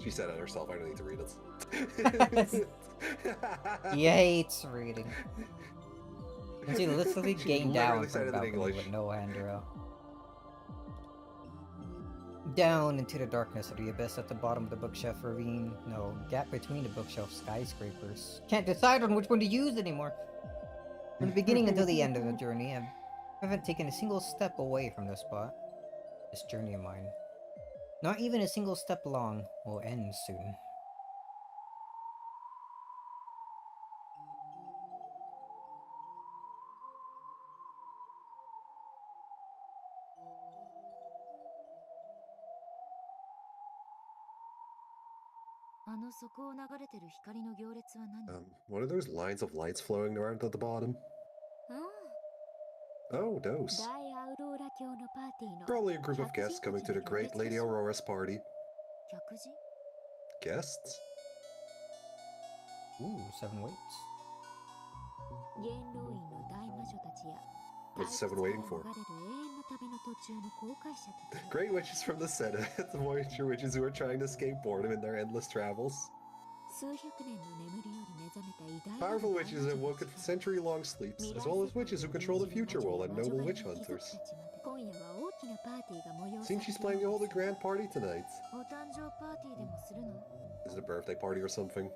She said it herself, I don't need to read it. He hates reading. And she literally She gained literally down said from it in balcony English. with no handrail. Down into the darkness of the abyss at the bottom of the bookshelf ravine. No, gap between the bookshelf skyscrapers. Can't decide on which one to use anymore. From the beginning until the end of the journey, I haven't taken a single step away from this spot. This journey of mine. Not even a single step long will end soon. What are those lines of lights flowing around at the bottom? Oh, those. Probably a group of guests coming to the Great Lady Aurora's party. Guests? Ooh, 7 weights. What's 7 waiting for? Great witches from the Senate, the Voyager witches who are trying to escape boredom in their endless travels. Powerful witches who have woken from century-long sleeps, as well as witches who control the future world and noble witch hunters. Seems she's planning to hold a grand party tonight. Is it a birthday party or something?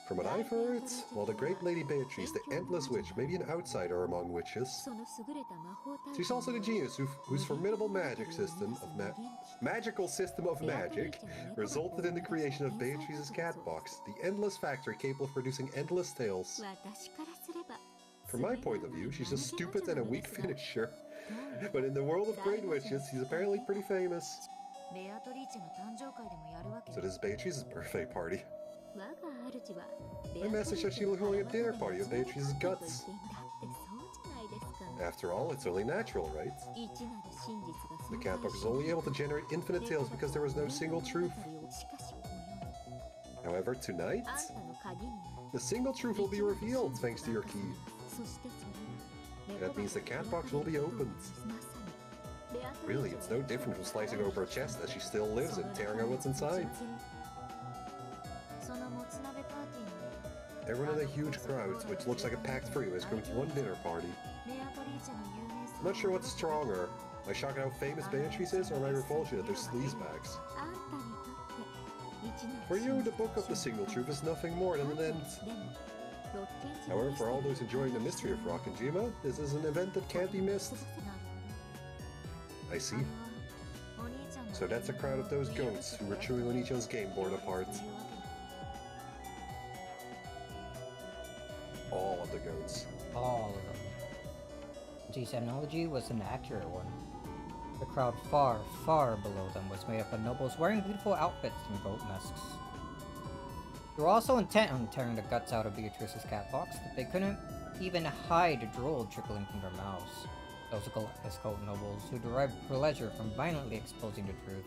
From what I've heard, while the great Lady Beatrice, the Endless Witch, may be an outsider among witches, she's also the genius whose formidable magical system of magic resulted in the creation of Beatrice's cat box, the endless factory capable of producing endless tales. From my point of view, she's a stupid and a weak finisher, but in the world of great witches, she's apparently pretty famous. So this is Beatrice's birthday party. My message says she was holding a dinner party of Beatrice's guts. After all, it's only natural, right? The cat box was only able to generate infinite tales because there was no single truth. However, tonight, the single truth will be revealed thanks to your key. And that means the cat box will be opened. Really, it's no different from slicing open her chest as she still lives and tearing out what's inside. Everyone in a huge crowd, which looks like a packed freeway, is going to one dinner party. I'm not sure what's stronger, my shock at how famous Beatrice is, or my revulsion at their sleazebags. For you, the book of the single truth is nothing more than an end. However, for all those enjoying the mystery of Rokkenjima, this is an event that can't be missed. I see. So that's a crowd of those goats who were chewing on each other's game board apart. All of the goats. All of them. G's analogy was an accurate one. The crowd far, far below them was made up of nobles wearing beautiful outfits and goat masks. They were also intent on tearing the guts out of Beatrice's cat box, but they couldn't even hide the drool trickling from their mouths. Those escort nobles who derived pleasure from violently exposing the truth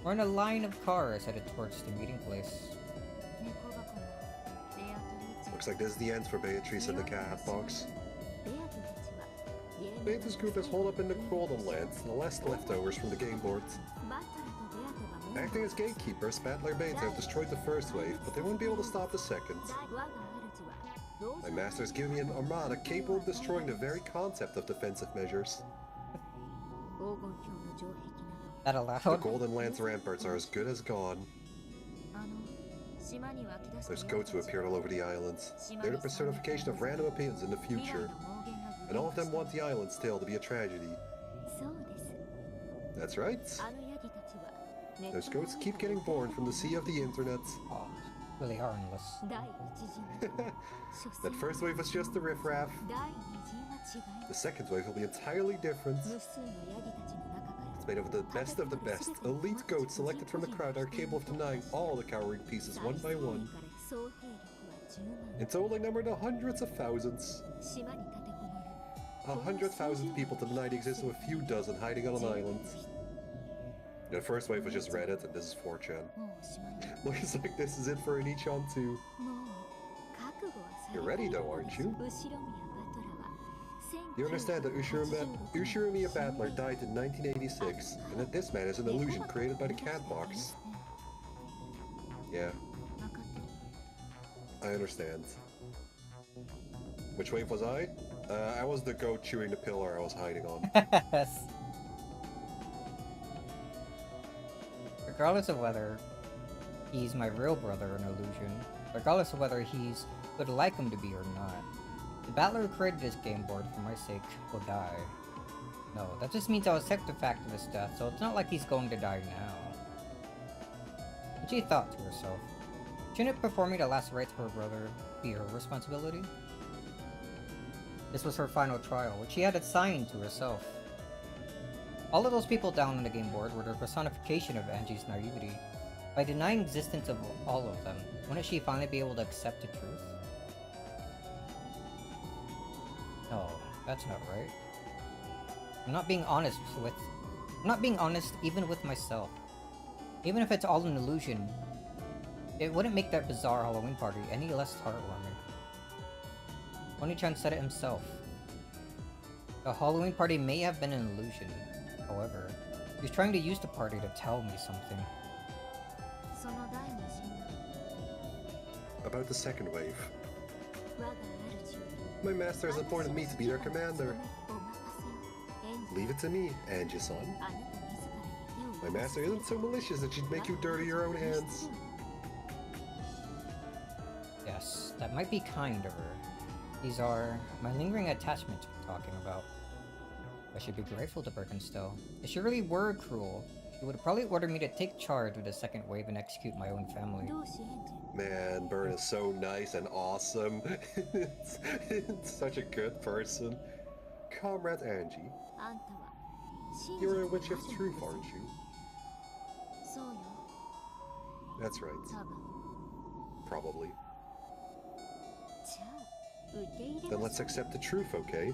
were in a line of cars headed towards the meeting place. Looks like this is the end for Beatrice and the cat box. Beatrice's group is holed up in the Golden Lands, the last leftovers from the game boards. Acting as gatekeepers, Battler Beta have destroyed the first wave, but they won't be able to stop the second. My master's given me an armada capable of destroying the very concept of defensive measures. That allowed? The Golden Lands ramparts are as good as gone. There's goats who appeared all over the islands. They're the personification of random opinions in the future. And all of them want the island's tale to be a tragedy. That's right. Those goats keep getting born from the sea of the internet. Oh, really are endless. That first wave was just the riffraff. The second wave will be entirely different. It's made up of the best, elite goats selected from the crowd are capable of denying all the cowering pieces one by one. In total, they number the hundreds of thousands. 100,000 people to deny the existence of a few dozen hiding on an island. The first wave was just Reddit, and this is 4chan. Looks like this is it for Anichan 2. You're ready though, aren't you? You understand that Ushiromiya Battler died in 1986, and that this man is an illusion created by the cat box. Yeah. I understand. Which wave was I? I was the goat chewing the pillar I was hiding on. Yes. Regardless of whether he's my real brother in illusion, regardless of whether he's would like him to be or not, the battler who created this game board for my sake will die. No, that just means I'll accept the fact of his death, so it's not like he's going to die now. And she thought to herself, shouldn't performing the last rites for her brother be her responsibility? This was her final trial, which she had assigned to herself. All of those people down on the game board were the personification of Angie's naivety. By denying existence of all of them, wouldn't she finally be able to accept the truth? No, that's not right. I'm not being honest even with myself. Even if it's all an illusion, it wouldn't make that bizarre Halloween party any less heartwarming. Oni-chan said it himself. The Halloween party may have been an illusion. However, he was trying to use the party to tell me something. About the second wave. My master has appointed me to be their commander. Leave it to me, Angie-san. My master isn't so malicious that she'd make you dirty your own hands. Yes, that might be kind of her. These are my lingering attachments we're talking about. I should be grateful to Birkenstow. If she really were cruel, she would probably order me to take charge of the second wave and execute my own family. Man, Bern is so nice and awesome. it's such a good person. Comrade Angie, you're a witch of truth, aren't you? That's right. Probably. Then let's accept the truth, okay?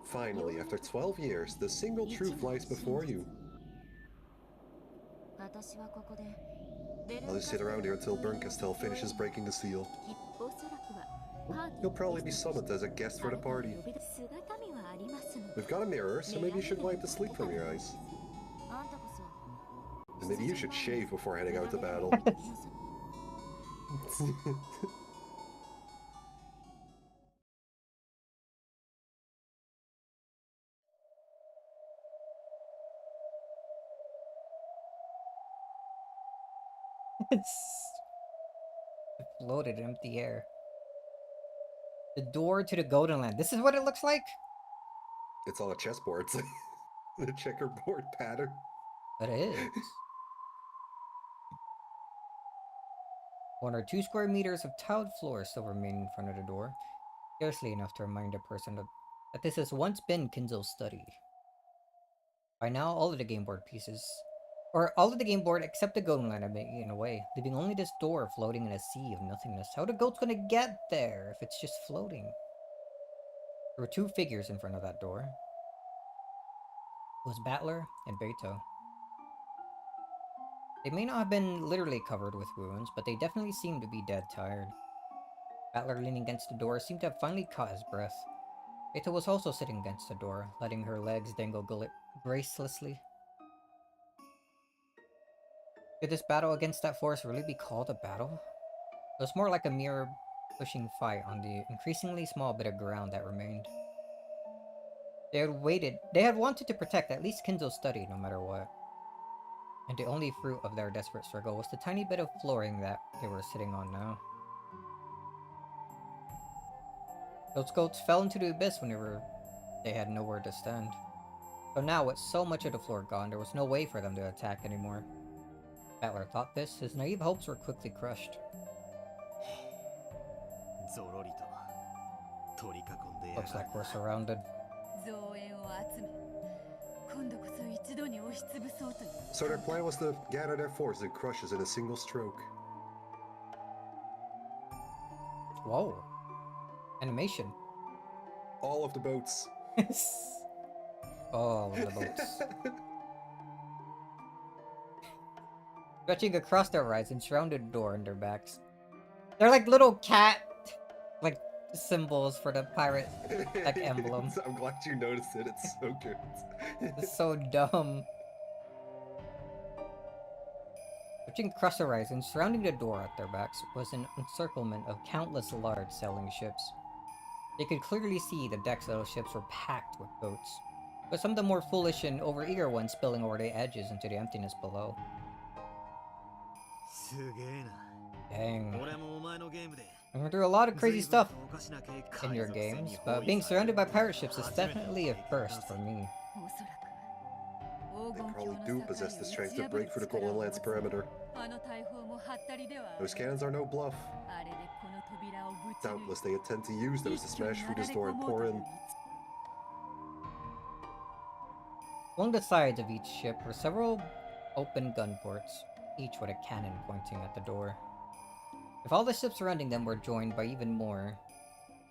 Finally, after 12 years, the single truth lies before you. I'll just sit around here until Bernkastel finishes breaking the seal. You'll probably be summoned as a guest for the party. We've got a mirror, so maybe you should wipe the sleep from your eyes. And maybe you should shave before heading out to battle. It's floated in empty air. The door to the Golden Land. This is what it looks like? It's on a chessboard. It's like the checkerboard pattern. It is. 1 or 2 square meters of tiled floor still remain in front of the door, scarcely enough to remind a person that this has once been Kinzo's study. By now, all of the game board pieces, or all of the game board except the Golden Land, have been eaten away, leaving only this door floating in a sea of nothingness. How the goat's gonna get there if it's just floating? There were 2 figures in front of that door. It was Battler and Beto. They may not have been literally covered with wounds, but they definitely seemed to be dead tired. Battler, leaning against the door, seemed to have finally caught his breath. Beto was also sitting against the door, letting her legs dangle gracelessly. Could this battle against that force really be called a battle? It was more like a mere pushing fight on the increasingly small bit of ground that remained. They had wanted to protect at least Kinzo's study no matter what. And the only fruit of their desperate struggle was the tiny bit of flooring that they were sitting on now. Those goats fell into the abyss whenever they had nowhere to stand. So now, with so much of the floor gone, there was no way for them to attack anymore. Battler thought this, his naive hopes were quickly crushed. Looks like we're surrounded. So their plan was to gather their force and crush us in a single stroke. Whoa. Animation. All of the boats. All of the boats. Stretching across their horizon, surrounded the door on their backs. They're like little cat, like, symbols for the pirate, like, emblem. I'm glad you noticed it, it's so good. It's so dumb. They're Stretching across the horizon, surrounding the door at their backs, was an encirclement of countless large sailing ships. They could clearly see the decks of those ships were packed with boats, but some of the more foolish and overeager ones spilling over the edges into the emptiness below. Dang. I'm gonna do a lot of crazy stuff in your games, but being surrounded by pirate ships is definitely a first for me. They probably do possess the strength to break through the Golden Land's perimeter. Those cannons are no bluff. Doubtless they intend to use those to smash through this door and pour in. Along the sides of each ship were several open gun ports, each with a cannon pointing at the door. If all the ships surrounding them were joined by even more...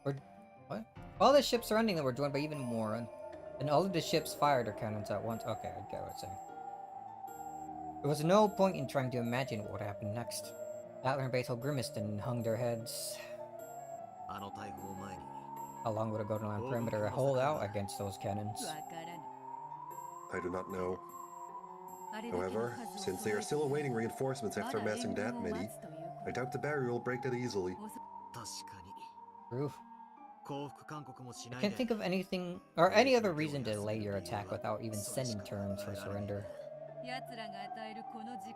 If all the ships surrounding them were joined by even more, then all of the ships fired their cannons at once. Okay, I get what I'm saying. There was no point in trying to imagine what would happen next. Atler and Beto grimaced and hung their heads. How long would a Golden Land perimeter hold out against those cannons? I do not know. However, since they are still awaiting reinforcements after amassing that many, I doubt the barrier will break that easily. True. I can't think of anything or any other reason to delay your attack without even sending terms for surrender.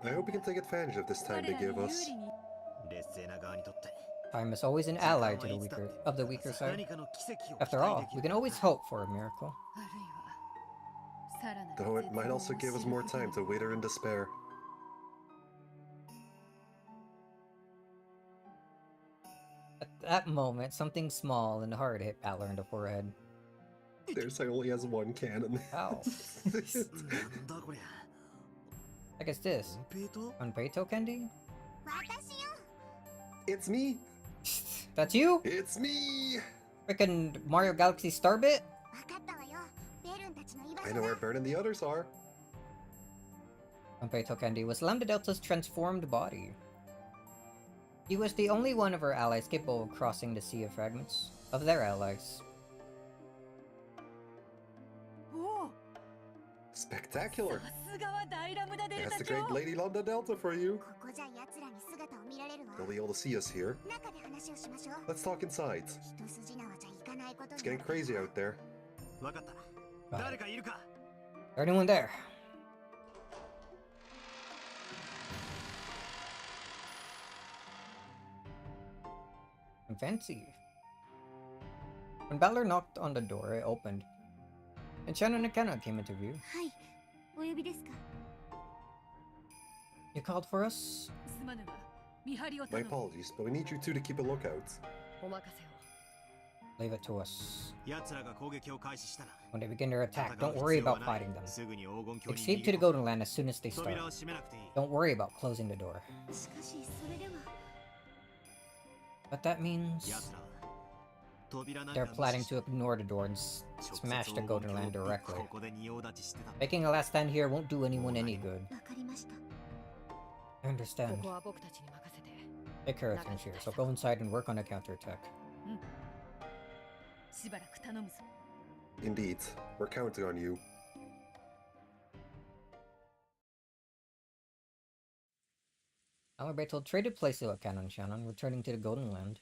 I hope we can take advantage of this time they give us. Time is always an ally to the weaker side. After all, we can always hope for a miracle. Though it might also give us more time to wither in despair. At that moment, something small and hard hit Atler in the forehead. Their side only has one cannon. Ow. I guess this. Unpeito candy? It's me! That's you? It's me! Frickin' Mario Galaxy Starbit? I know where Bert and the others are. Unpeito Candy was Lambda Delta's transformed body. He was the only one of her allies capable of crossing the Sea of Fragments. Of their allies. Spectacular! That's the great Lady Lambda Delta for you. They'll be able to see us here. Let's talk inside. It's getting crazy out there. Anyone there? I'm fancy. When Battler knocked on the door, it opened. And Shannon and Kenna came into view. You called for us? My apologies, but we need you two to keep a lookout. Leave it to us. When they begin their attack, don't worry about fighting them. Escape to the Golden Land as soon as they start. Don't worry about closing the door. But that means... they're planning to ignore the door and smash the Golden Land directly. Making a last stand here won't do anyone any good. I understand. Take care of things here, so go inside and work on a counterattack. Indeed, we're counting on you. Alberto traded places with Ken and Shannon, returning to the Golden Land.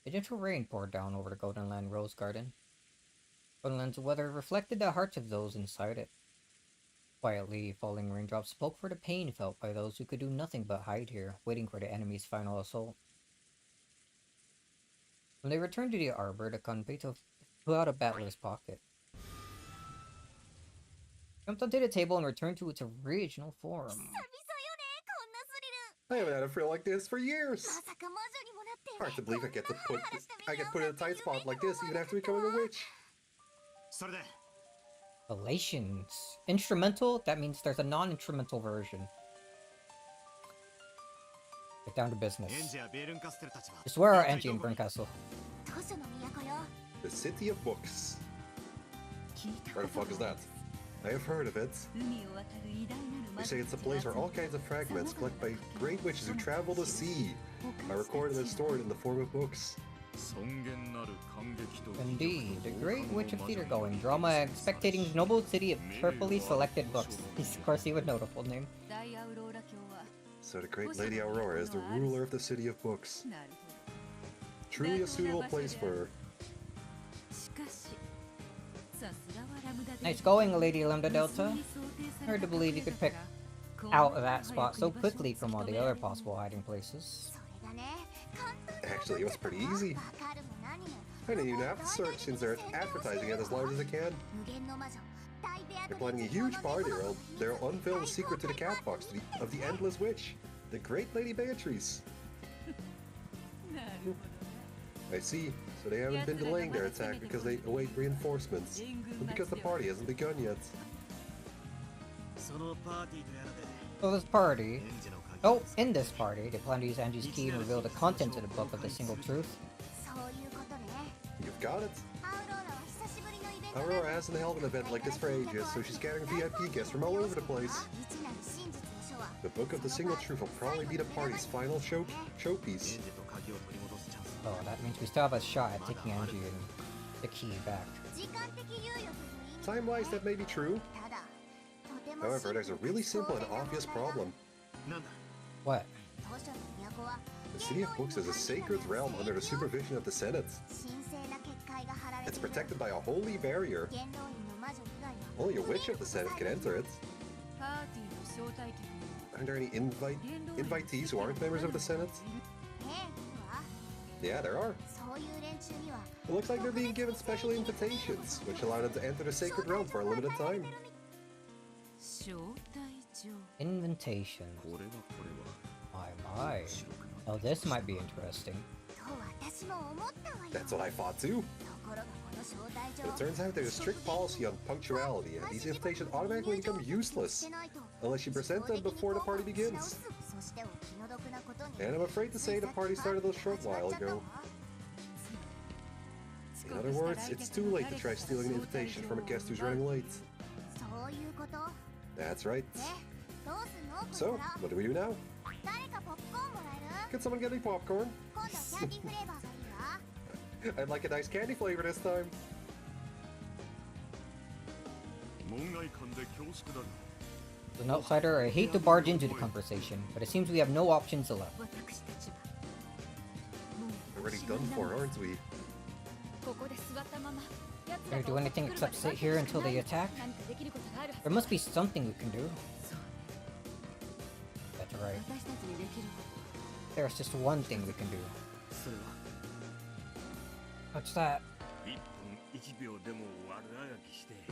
A gentle rain poured down over the Golden Land Rose Garden. Golden Land's weather reflected the hearts of those inside it. Quietly, falling raindrops spoke for the pain felt by those who could do nothing but hide here, waiting for the enemy's final assault. When they returned to the arbor, the Conpeito flew out of Battler's pocket. Jumped onto the table and returned to its original form. I haven't had a thrill like this for years. Hard to believe I get put in a tight spot like this even after becoming a witch. Relations. Instrumental? That means there's a non-instrumental version. Get down to business. Just where are Angie and Brincastle? The City of Books. Where the fuck is that? I have heard of it. They say it's a place where all kinds of fragments collected by great witches who travel the sea are recorded and stored in the form of books. Indeed, the Great Witch of Theater Going, drama and spectating noble city of carefully selected books. Of course, he would know the full name. So the great Lady Aurora is the ruler of the city of books. Truly a suitable place for her. Nice going, Lady Lambda Delta. Hard to believe you could pick out of that spot so quickly from all the other possible hiding places. Actually, it was pretty easy. I didn't even have to search since they're advertising it as large as it can. They're planning a huge party where they'll unveil the secret to the cat box of the Endless Witch, the great Lady Beatrice. I see. So they haven't been delaying their attack because they await reinforcements, but because the party hasn't begun yet. So this party... Oh, in this party, they plan to use Angie's key and reveal the contents of the Book of the Single Truth. You've got it. Aurora hasn't held an event like this for ages, so she's gathering VIP guests from all over the place. The Book of the Single Truth will probably be the party's final showpiece. Oh, that means we still have a shot at taking Angie and the key back. Time-wise, that may be true. However, there's a really simple and obvious problem. What? The City of Books is a sacred realm under the supervision of the Senate. It's protected by a holy barrier. Only a witch of the Senate can enter it. Aren't there any invitees who aren't members of the Senate? Yeah, there are. It looks like they're being given special invitations, which allow them to enter the sacred realm for a limited time. Invitation. My. Oh, this might be interesting. That's what I thought too. But it turns out there's a strict policy on punctuality, and these invitations automatically become useless unless you present them before the party begins. And I'm afraid to say the party started a short while ago. In other words, it's too late to try stealing an invitation from a guest who's running late. That's right. So, what do we do now? Can someone get me popcorn? I'd like a nice candy flavor this time. As an outsider, I hate to barge into the conversation, but it seems we have no options left. Already done for, aren't we? Can we do anything except sit here until they attack? There must be something we can do. That's right. There's just one thing we can do. What's that? We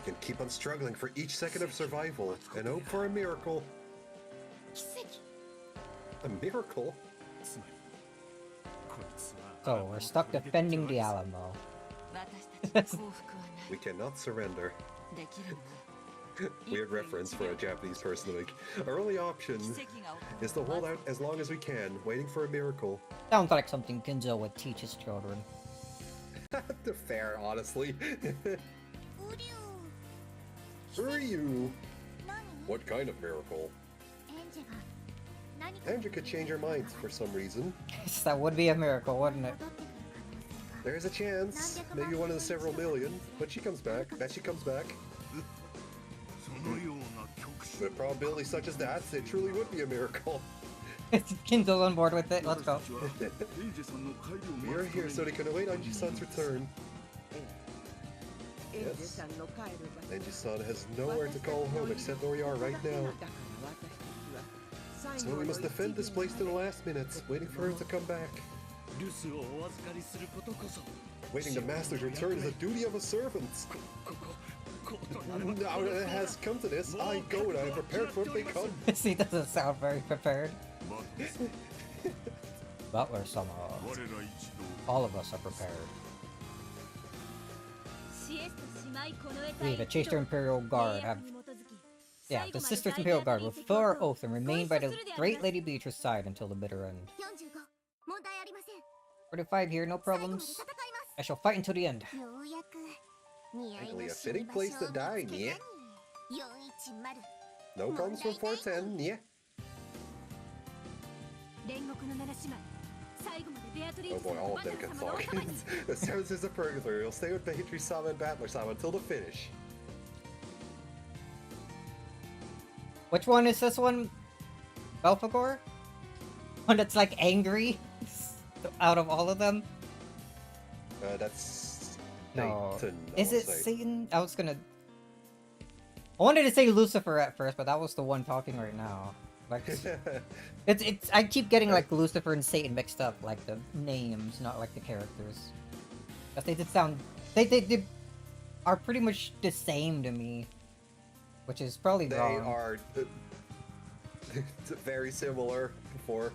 can keep on struggling for each second of survival and hope for a miracle. A miracle? So, we're stuck defending the Alamo. We cannot surrender. Weird reference for a Japanese person to make. Our only option is to hold out as long as we can, waiting for a miracle. Sounds like something Ginzo would teach his children. Fair, honestly. Ryu! What kind of miracle? Andrew could change her mind for some reason. That would be a miracle, wouldn't it? There's a chance, maybe one in the several million, but she comes back. She comes back. With a probability such as that, it truly would be a miracle. Ginzo's on board with it, let's go. We are here so they can await Anji-san's return. Yes. Anji-san has nowhere to call home except where we are right now. So we must defend this place to the last minute, waiting for her to come back. Waiting the master's return is the duty of a servant. Now that it has come to this, I go and I am prepared for it they come. He doesn't sound very prepared. Butler somehow. All of us are prepared. We, the Chaster Imperial Guard, have... Yeah, the Sisters Imperial Guard will fulfill our oath and remain by the great Lady Beatrice's side until the bitter end. 45 here, no problems. I shall fight until the end. Finally, a fitting place to die, yeah. No problems from 410, yeah. Oh boy, all of them can talk. The Seven Sisters of Purgatory will stay with Beatrice-sama and Battler-sama until the finish. Which one is this one? Belphegor? One that's like angry? Out of all of them? That's... No. Satan, Is it say. Satan? I was gonna... I wanted to say Lucifer at first, but that was the one talking right now. Like, it's I keep getting like Lucifer and Satan mixed up, like the names, not like the characters. But they did sound... They are pretty much the same to me. Which is probably wrong. They are very similar for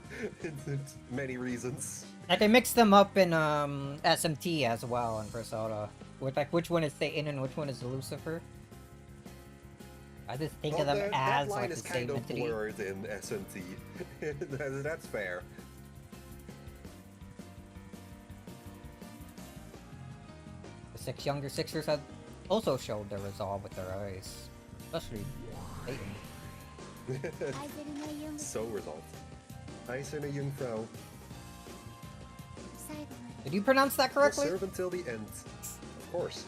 many reasons. Like I mixed them up in SMT as well in Persona. With like which one is Satan and which one is Lucifer. I just think of them that as line like is the kind same of entity. blurred in SMT. That's fair. The 6 younger Sixers had also showed their resolve with their eyes. Especially Satan. So resolved. Eiserne Jungfrau. Did you pronounce that Will correctly? serve until the end. Of course.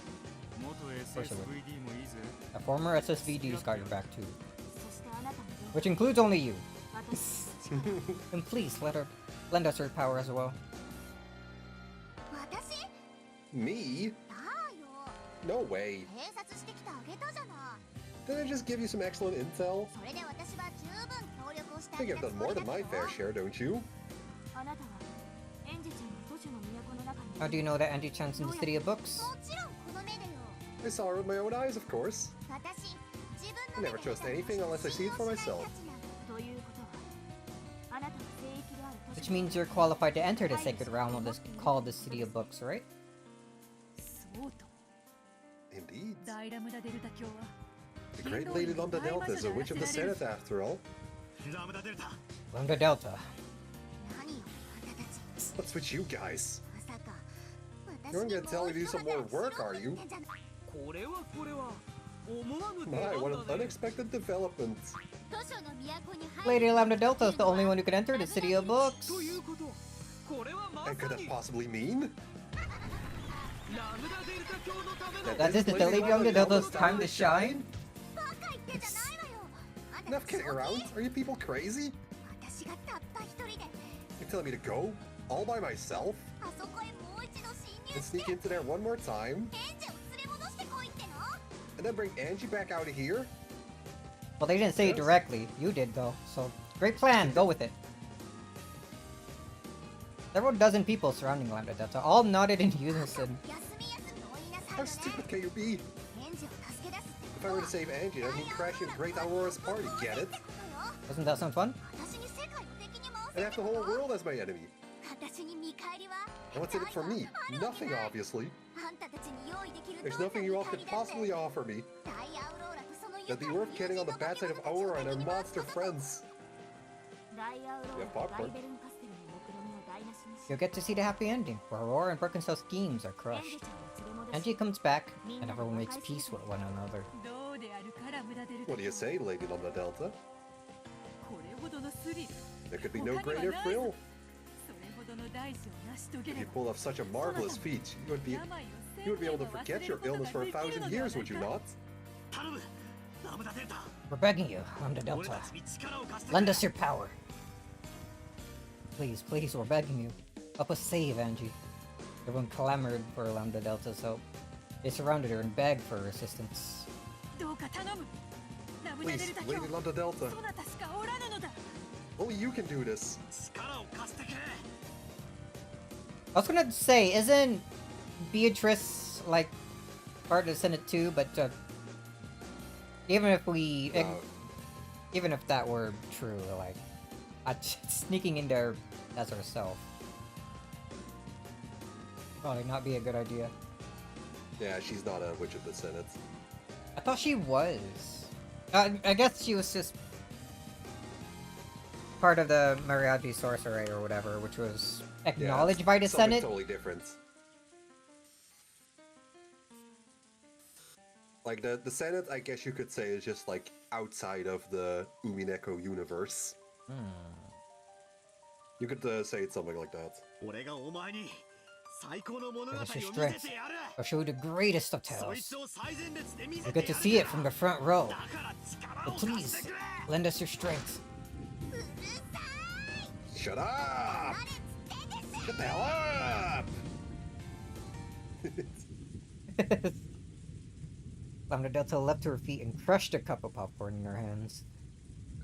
元 SSVD もいいぜ A former SSVD's got your back too. Which includes only you. And please lend us your power as well. Me? No way. Did I just give you some excellent intel? I think I've done more than my fair share, don't you? How do you know that Andy-chan's in the City of Books? I saw her with my own eyes, of course. I never trust anything unless I see it for myself. Which means you're qualified to enter the sacred realm of this called the City of Books, right? Indeed. The great Lady Lambda Delta is a witch of the Senate, after all. ラムダデルタ Lambda Delta. What's with you guys? You're gonna tell me to do some more work, are you? これは思わぬ出 My, what 番 an だね unexpected development. Lady Lambda Delta is the only one who can enter the City of Books. ということこれはま And could さ that に possibly mean? ラムダデルタ教のための That is the Lady Lambda Delta's time to shine? Enough kidding around. Are you people crazy? You're telling me to go? All by myself? And sneak into there one more time? And then bring Angie back out of here? Well, they didn't say it Yes. directly. You did, though. So, great plan. Go with it. Several dozen people surrounding Lambda Delta, all nodded in unison. How stupid can you be? If I were to save Angie, that'd mean crashing Great Aurora's party, get it? Wasn't that some fun? And have the whole world as my enemy. And what's in it for me? Nothing, obviously. There's nothing you all could possibly offer me that'd be worth getting on the bad side of Aurora and her monster friends. You have popcorn. You'll get to see the happy ending, where Aurora and Birkenstell's schemes are crushed. Angie comes back, and everyone makes peace with one another. What do you say, Lady Lambda Delta? There could be no greater thrill. If you pulled off such a marvelous feat, you would be able to forget your illness for 1,000 years, would you not? 頼むラムダデルタ We're begging you, Lambda 俺 Delta. たちに力を貸してく Lend れ us your power. Please, please, we're begging you. Help us save Angie. Everyone clamored for Lambda Delta, so they surrounded her and begged for her assistance. Please, Lady Lambda Delta. Only you can do this. 力を貸してくれ I was gonna say, isn't Beatrice like part of the Senate too? But even if we, even if that were true, like sneaking in there as herself, probably not be a good idea. Yeah, she's not a witch of the Senate. I thought she was. I guess she was just part of the Mariachi Sorcery or whatever, which was acknowledged by the Something Senate. totally different. Like the Senate, I guess you could say, is just like outside of the Umineko universe. You could say it something like that.俺がお前に最高の物語を Give 見 us せ your て strength. やる I'll show you the greatest of そい tales. つを最前列で見せ You て get to やる see it from the front row. だから力を But 貸して please, くれ lend us your strength. Shut up! Shut the hell up! Lambda Delta leapt to her feet and crushed a cup of popcorn in her hands.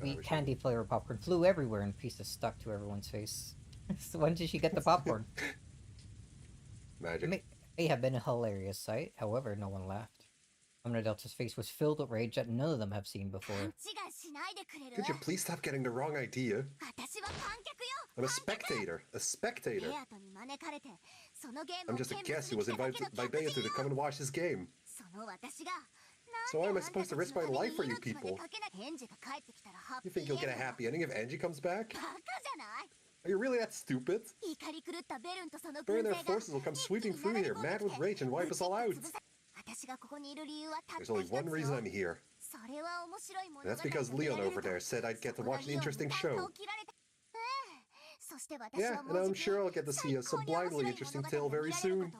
Sweet wish I candy flavored popcorn flew everywhere and pieces stuck to everyone's face. So when did she get the popcorn? Magic. May have been a hilarious sight, however, no one laughed. Lambda Delta's face was filled with rage that none of them have seen before. Could you please stop getting the wrong idea? I'm a spectator. A spectator. I'm just a guest who was invited by Beato to come and watch this game. So why am I supposed to risk my life for you people? You think you'll get a happy ending if Angie comes back? Are you really that stupid? Bear and their forces will come sweeping through here, mad with rage, and wipe us all out. There's only one reason I'm here. And that's because Leon over there said I'd get to watch an interesting show. Yeah, and I'm sure I'll get to see a sublimely interesting tale very soon.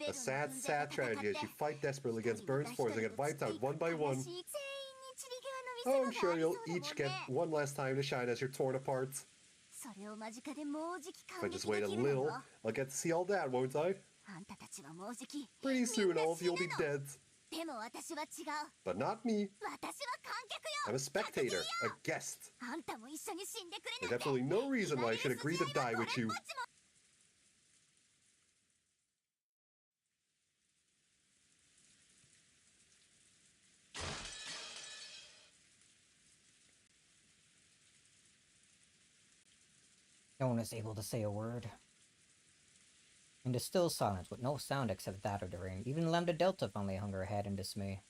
A sad, sad tragedy as you fight desperately against Burns' forces and get wiped out one by one. Oh, I'm sure you'll each get one last time to shine as you're torn apart. If I just wait a little, I'll get to see all that, won't I? Pretty soon all of you'll be dead. But not me. I'm a spectator, a guest. There's absolutely no reason why I should agree to die with you. No one is able to say a word. In the still silence, with no sound except that of the rain, even Lambda Delta finally hung her head in dismay.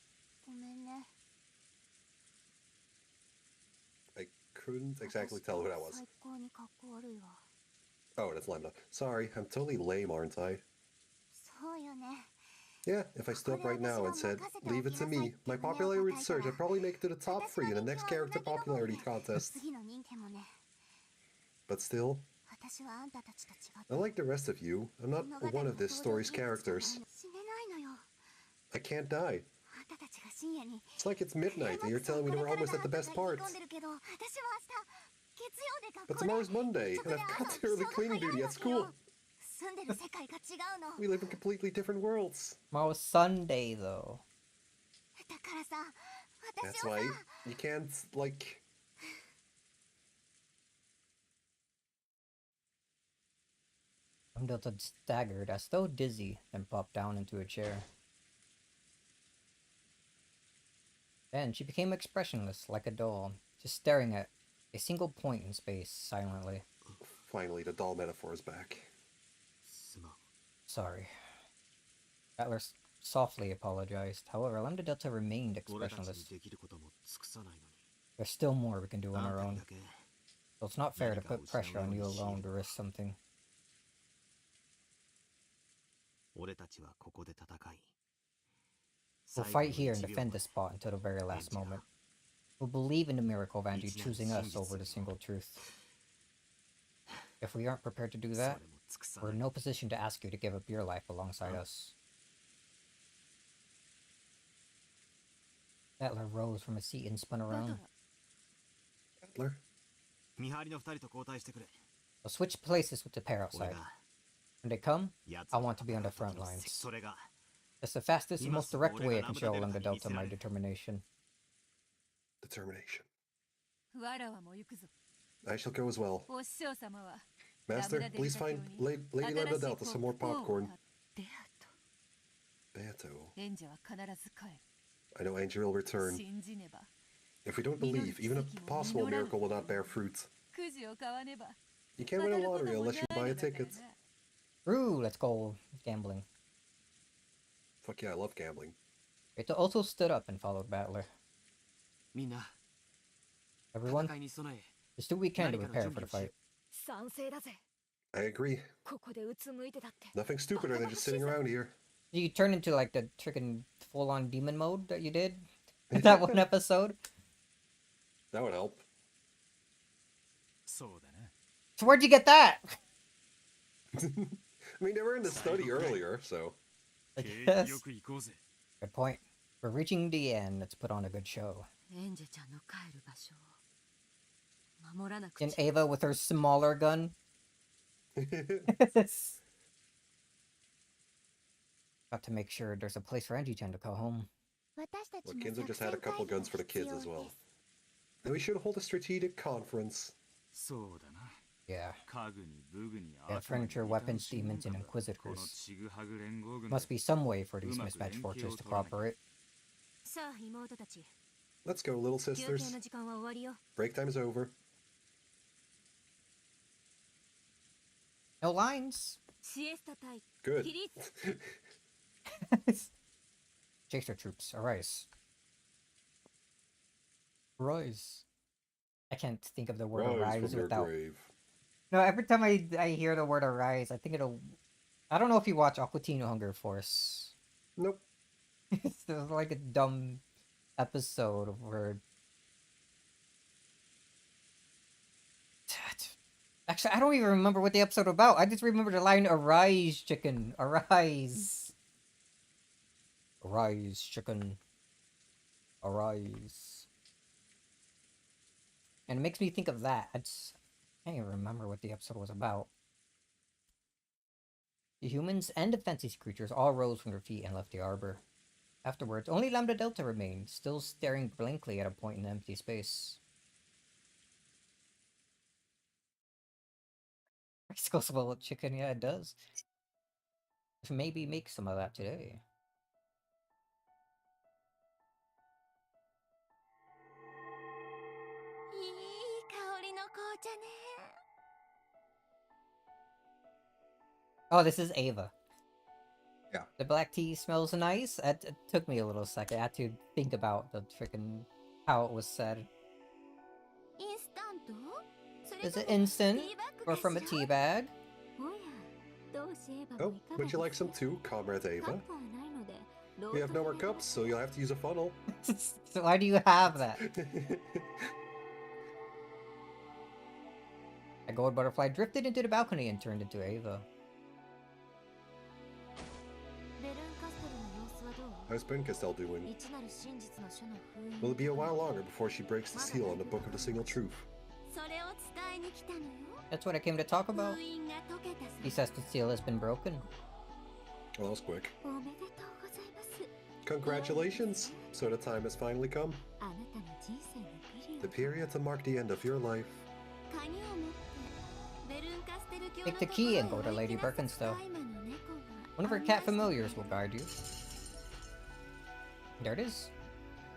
I couldn't exactly tell who that was. Oh, that's Lambda. Sorry, I'm totally lame, aren't I? Yeah, if I stood up right now and said, leave it to me, my popularity surge, I'd probably make it to the top 3 in the next character popularity contest. But still, unlike the rest of you, I'm not one of this story's characters. I can't die. It's like it's midnight and you're telling me that we're almost at the best part. But tomorrow's Monday, and I've got early cleaning duty at school. We live in completely different worlds. Tomorrow's Sunday, though. That's why you can't, like... Delta staggered, as though dizzy, then plopped down into a chair. Then she became expressionless, like a doll, just staring at a single point in space, silently. Finally, the doll metaphor is back. Sorry. Rattler softly apologized. However, Lambda Delta remained expressionless. There's still more we can do on our own. So it's not fair to put pressure on you alone to risk something. We'll fight here and defend this spot until the very last moment. We'll believe in the miracle of Angie choosing us over the single truth. If we aren't prepared to do that, we're in no position to ask you to give up your life alongside us. Rattler rose from his seat and spun around. Rattler? I'll switch places with the pair outside. When they come, I want to be on the front lines. It's the fastest and most direct way I can show Lambda Delta my determination. Determination. I shall go as well. Master, please find Lady Lambda Delta some more popcorn. Beato. I know Angie will return. If we don't believe, even a possible miracle will not bear fruit. You can't win a lottery unless you buy a ticket. Ooh, let's go gambling. Fuck yeah, I love gambling. Beato also stood up and followed Battler. Everyone, just do what we can to prepare for the fight. I agree. Nothing stupider than just sitting around here. You turn into like the freaking full-on demon mode that you did in that one episode. That would help. So where'd you get that? I mean, they were in the study earlier, so. I 景気 guess. よく行こうぜ Good point. We're reaching the end. Let's put on a good show. エンジェちゃんの帰る場所を守らなく And ちゃ。 Ava with her smaller gun. Got to make sure there's a place for Angie-chan to go home. 私たち Well, も Kinzo 作 just had a 戦 couple 会議が guns for the 必 kids 要 as well. です Then we should hold a strategic conference. そうだな Yeah. 家具に武具に Yeah, 悪魔に furniture, 異端 weapons, 審問 demons, and 官だこの inquisitors. ちぐはぐ連合軍 Must で be some way for these うまく mismatched 連携を forces to 取らなきゃ cooperate. さあ妹たち、 Let's go, little 休憩 sisters. の時間は終わりよ。 Break time is over. No lines. シエスタ隊 Good. 起立。 Chaser troops, arise. Rise. I can't think of the word Rise arise from your without. grave. No, every time I hear the word arise, I think it'll. I don't know if you watch Aquatino Hunger Force. Nope. It's like a dumb episode where. Actually, I don't even remember what the episode about. I just remember the line "Arise, chicken, arise." Arise, chicken. Arise. And it makes me think of that. I can't even remember what the episode was about. The humans and the fancy creatures all rose from their feet and left the arbor. Afterwards, only Lambda Delta remained, still staring blankly at a point in empty space. Bicycle swallow chicken, yeah, it does. Maybe make some of that today. いい香りの紅茶ね Oh, this is Ava. Yeah. The black tea smells nice. It took me a little second. I had to think about the freaking how it was said. インスタントそれ Is と it も instant ティーバッグ or か from a し tea ら bag? おや、どうしエヴァ Oh, もいかが would you like です some too, Comrade カッ Ava? プはないので、ロー We ト have no more に入れ cups, so you'll have to use a funnel. So why do you have that? A gold butterfly drifted into the balcony and turned into Ava. ベルンカステルの様子はどう How's Benkastel doing? 未知なる真実の書の封印 Will it be a while longer before she breaks the seal on the Book of the Single Truth? それを伝えに来たのよ That's what I came to talk about. 封印が解けた He さ says the seal has been broken. Well, that was quick. おめでとうございます Congratulations! So the time has finally come. あなたの人生のピリオ The ド period to mark the end of your life. 鍵を持ってベルンカステル教 Take の the とこ key ろへ and go to お行 Lady きなさい Birkenstow. カイマの猫が One of her 案 cat 内してくれ familiars る will guide you. There it is.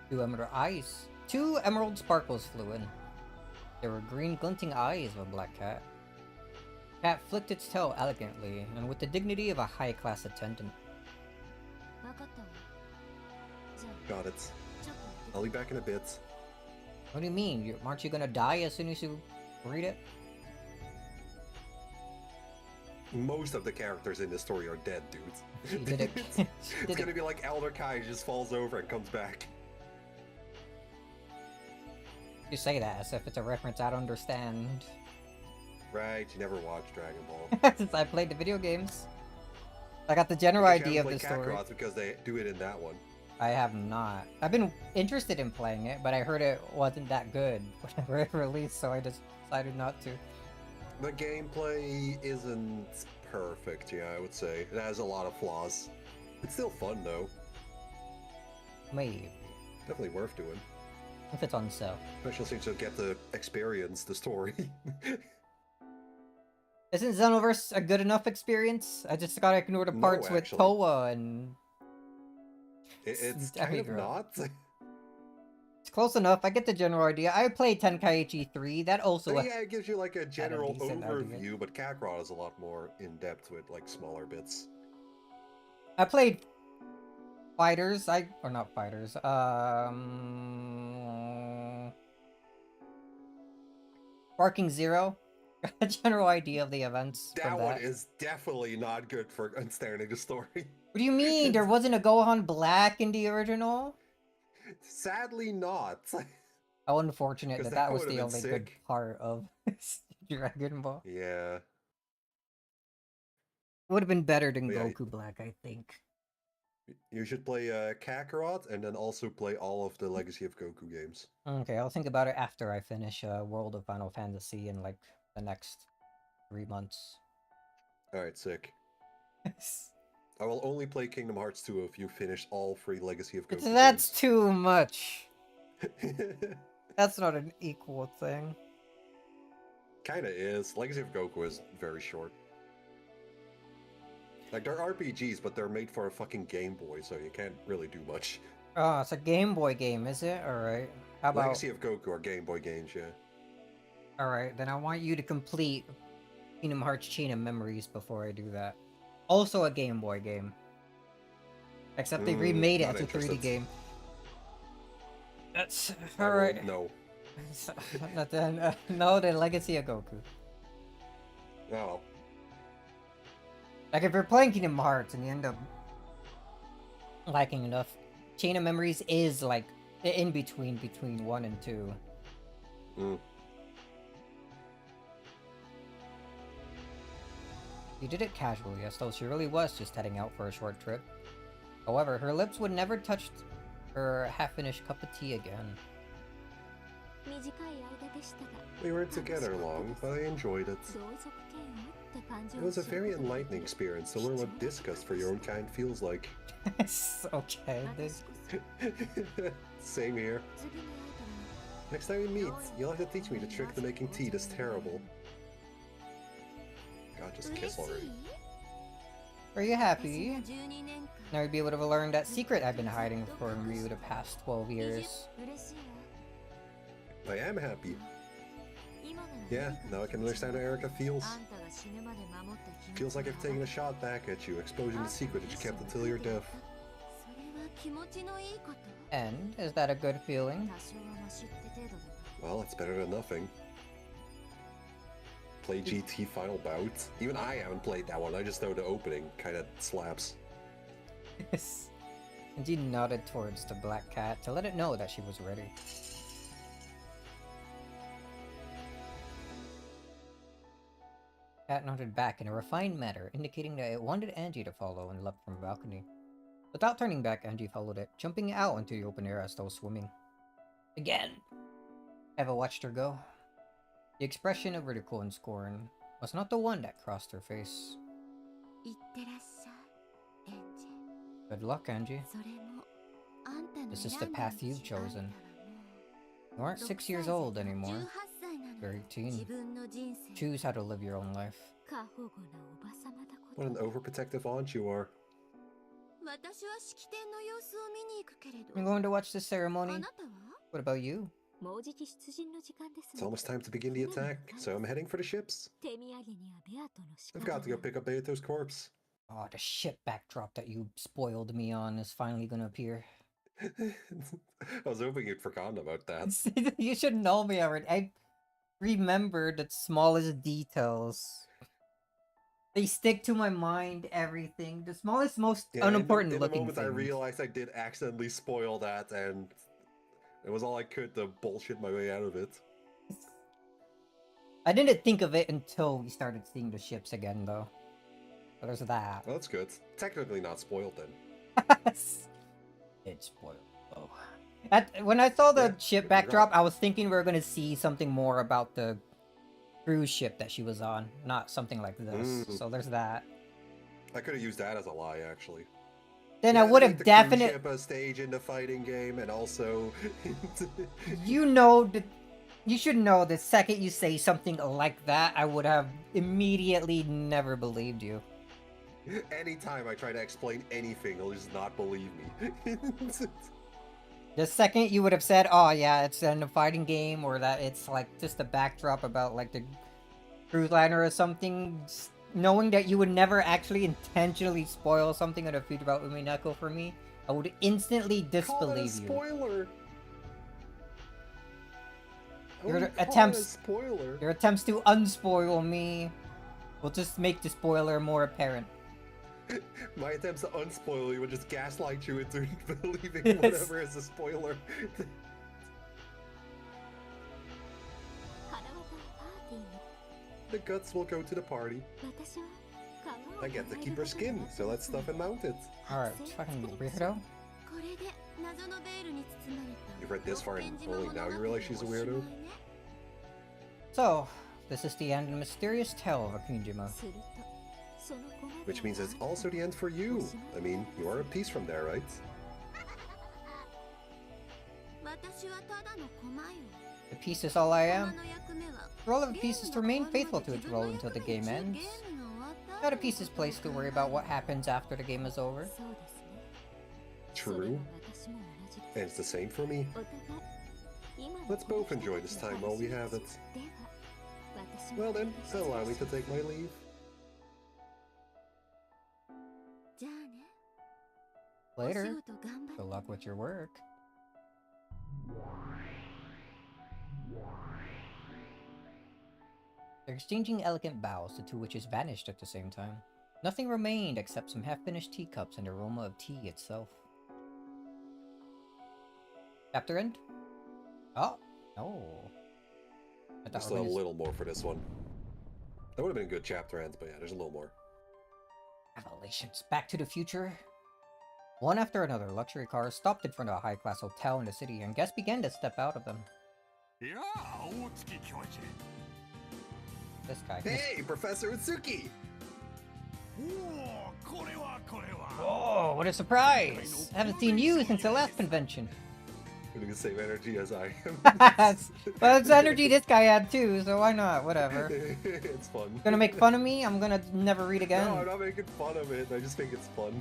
Two emerald eyes. Two emerald sparkles flew in. There were green glinting eyes of a black cat. Cat flicked its tail elegantly and with the dignity of a high-class attendant. わかったわ。じゃ Got it. あ、ちょっと I'll be back in a bit. What do you mean? Aren't you gonna die as soon as you read it? Most of the characters in this story are dead, dudes. She did it. it's She it's did gonna it. be like Elder Kai just falls over and comes back. You say that as if it's a reference I don't understand. Right, you never watched Dragon Ball. Since I played the video games. I got the general Because you idea of haven't the played story. Kakarot because they do it in that one. I have not. I've been interested in playing it, but I heard it wasn't that good whenever it released, so I just decided not to. The gameplay isn't perfect, yeah, I would say. It has a lot of flaws. It's still fun, though. Maybe. Definitely worth doing. If it's on sale. Especially since you'll get to experience the story. Isn't Xenoverse a good enough experience? I just gotta ignore the No, parts with actually. Towa and... It's I kind of mean, not. It's close enough, I get the general idea. I played Tenkaichi 3, that also... Yeah, it gives you like a general decent overview, idea. but Kakarot is a lot more in-depth with like smaller bits. I played Fighters, or not Fighters, Barking Zero. Got a general idea of the events from That that. one is definitely not good for understanding the story. What do you mean? There wasn't a Gohan Black in the original? Sadly not. How unfortunate 'Cause that that that was would've the been only good sick. part of Dragon Ball. Yeah. Would have been better than But yeah, Goku Black, I think. you should play Kakarot and then also play all of the Legacy of Goku games. Okay, I'll think about it after I finish World of Final Fantasy in like the next 3 months. Alright, sick. I will only play Kingdom Hearts 2 if you finish all 3 Legacy of Goku That's games. too much. That's not an equal thing. Kinda is. Legacy of Goku is very short. Like, they're RPGs, but they're made for a fucking Game Boy, so you can't really do much. Oh, it's a Game Boy game, is it? Alright. How about... Legacy of Goku are Game Boy games, yeah. Alright, then I want you to complete Kingdom Hearts Chain of Memories before I do that. Also a Game Boy game. Except they remade it not as a 3D interested. game. That's... I will- Alright. No. No, the Legacy of Goku. Oh. Like, if you're playing Kingdom Hearts and you end up liking enough, Chain of Memories is, like, the in-between between 1 and 2. Mm. She did it casually, as though she really was just heading out for a short trip. However, her lips would never touch her half-finished cup of tea again. We weren't together long, but I enjoyed it. It was a very enlightening experience to learn what disgust for your own kind feels like. Okay, this... Same here. Next time we meet, you'll have to teach me the trick to making tea this terrible. God, just kiss already. Are you happy? Now you'd be able to learn that secret I've been hiding from you the past 12 years. I am happy. Yeah, now I can understand how Erica feels. Feels like I've taken a shot back at you, exposing the secret that you kept until your death. And, is that a good feeling? Well, it's better than nothing. Play GT Final Bout? Even I haven't played that one, I just know the opening kinda slaps. And she nodded towards the black cat to let it know that she was ready. Cat nodded back in a refined manner, indicating that it wanted Angie to follow and leapt from the balcony. Without turning back, Angie followed it, jumping out into the open air as though swimming. Again! Eva watched her go. The expression of ridicule and scorn was not the one that crossed her face. Good luck, Angie. This is the path you've chosen. You aren't 6 years old anymore. You're 18. Choose how to live your own life. What an overprotective aunt you are. I'm going to watch the ceremony. What about you? It's almost time to begin the attack, so I'm heading for the ships. I've got to go pick up Beato's corpse. Oh, the ship backdrop that you spoiled me on is finally gonna appear. I was hoping you'd forgotten about that. You should know me already. I remember the smallest details. They stick to my mind, everything. The smallest, most unimportant in looking the moment things. I realized I did accidentally spoil that, and it was all I could to bullshit my way out of it. I didn't think of it until we started seeing the ships again, though. So there's that. Well, that's good. Technically not spoiled then. It's spoiled. Oh. When I saw the ship backdrop, I was thinking we were going to see something more about the cruise ship that she was on, not something like this. So there's that. I could have used that as a lie, actually. Then Yeah, I would make have the definitely... cruise ship a stage in the fighting game, and also... You know that... You should know the second you say something like that, I would have immediately never believed you. Anytime I try to explain anything, they'll just not believe me. The second you would have said, oh yeah, it's in a fighting game, or that it's like just a backdrop about like the cruise liner or something, knowing that you would never actually intentionally spoil something in the future about Umineko for me, I would instantly disbelieve you. Spoiler. Your attempts to unspoil me will just make the spoiler more apparent. My attempts to unspoil you would just gaslight you into believing whatever is a spoiler. The guts will go to the party. I get to keep her skin, so let's stuff and mount it. Alright, fucking weirdo. You've read this far and only now you realize she's a weirdo? So, this is the end of the mysterious tale of Akinjima. Which means it's also the end for you. I mean, you are a piece from there, right? The piece is all I am. The role of a piece is to remain faithful to its role until the game ends. Not a piece's place to worry about what happens after the game is over. True. And it's the same for me. Let's both enjoy this time while we have it. Well then, allow me to take my leave. Later. Good luck with your work. They're exchanging elegant bows, the two witches vanished at the same time. Nothing remained except some half-finished teacups and the aroma of tea itself. Chapter end? Oh, no. Just a little more for this one. That would have been a good chapter end, but yeah, there's a little more. Revelations. Back to the Future. One after another, luxury cars stopped in front of a high-class hotel in the city, and guests began to step out of them. This guy. Hey, Professor Utsuki! Oh, what a surprise! I haven't seen you since the last convention. Getting the same energy as I am. Well, it's the energy this guy had too, so why not? Whatever. It's fun. Gonna make fun of me? I'm gonna never read again. No, I'm not making fun of it. I just think it's fun.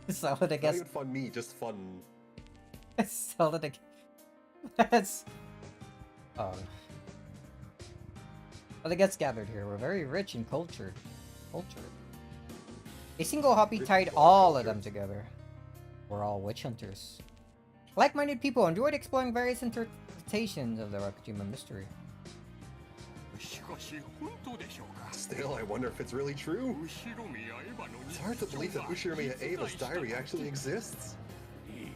So I guess. Not even fun me, just fun. So that's. Oh. Well, the guests gathered here were very rich and cultured. A single hobby tied all of them together. We're all witch hunters. Like-minded people enjoyed exploring various interpretations of the Rakujima mystery. Still, I wonder if it's really true. It's hard to believe that Ushiromiya Ava's diary actually exists. It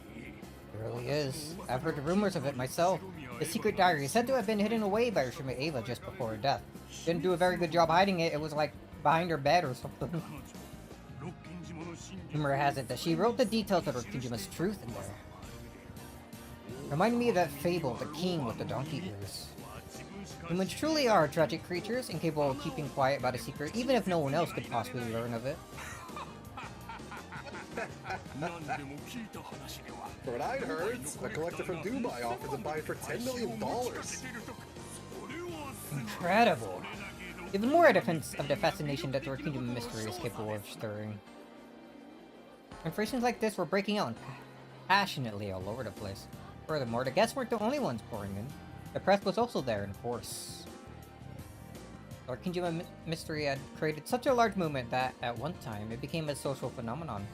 really is. I've heard rumors of it myself. The secret diary is said to have been hidden away by Ushiromiya Ava just before her death. Didn't do a very good job hiding it. It was like behind her bed or something. Rumor has it that she wrote the details of Rakujima's truth in there. Reminded me of that fable, the king with the donkey ears. Humans truly are tragic creatures, incapable of keeping quiet about a secret, even if no one else could possibly learn of it. From what I'd heard, a collector from Dubai offered to buy it for $10 million. Incredible. Even more evidence of the fascination that the Rakujima mystery is capable of stirring. Conversations like this were breaking out passionately all over the place. Furthermore, the guests weren't the only ones pouring in. The press was also there in force. The Rakujima mystery had created such a large movement that, at one time, it became a social phenomenon.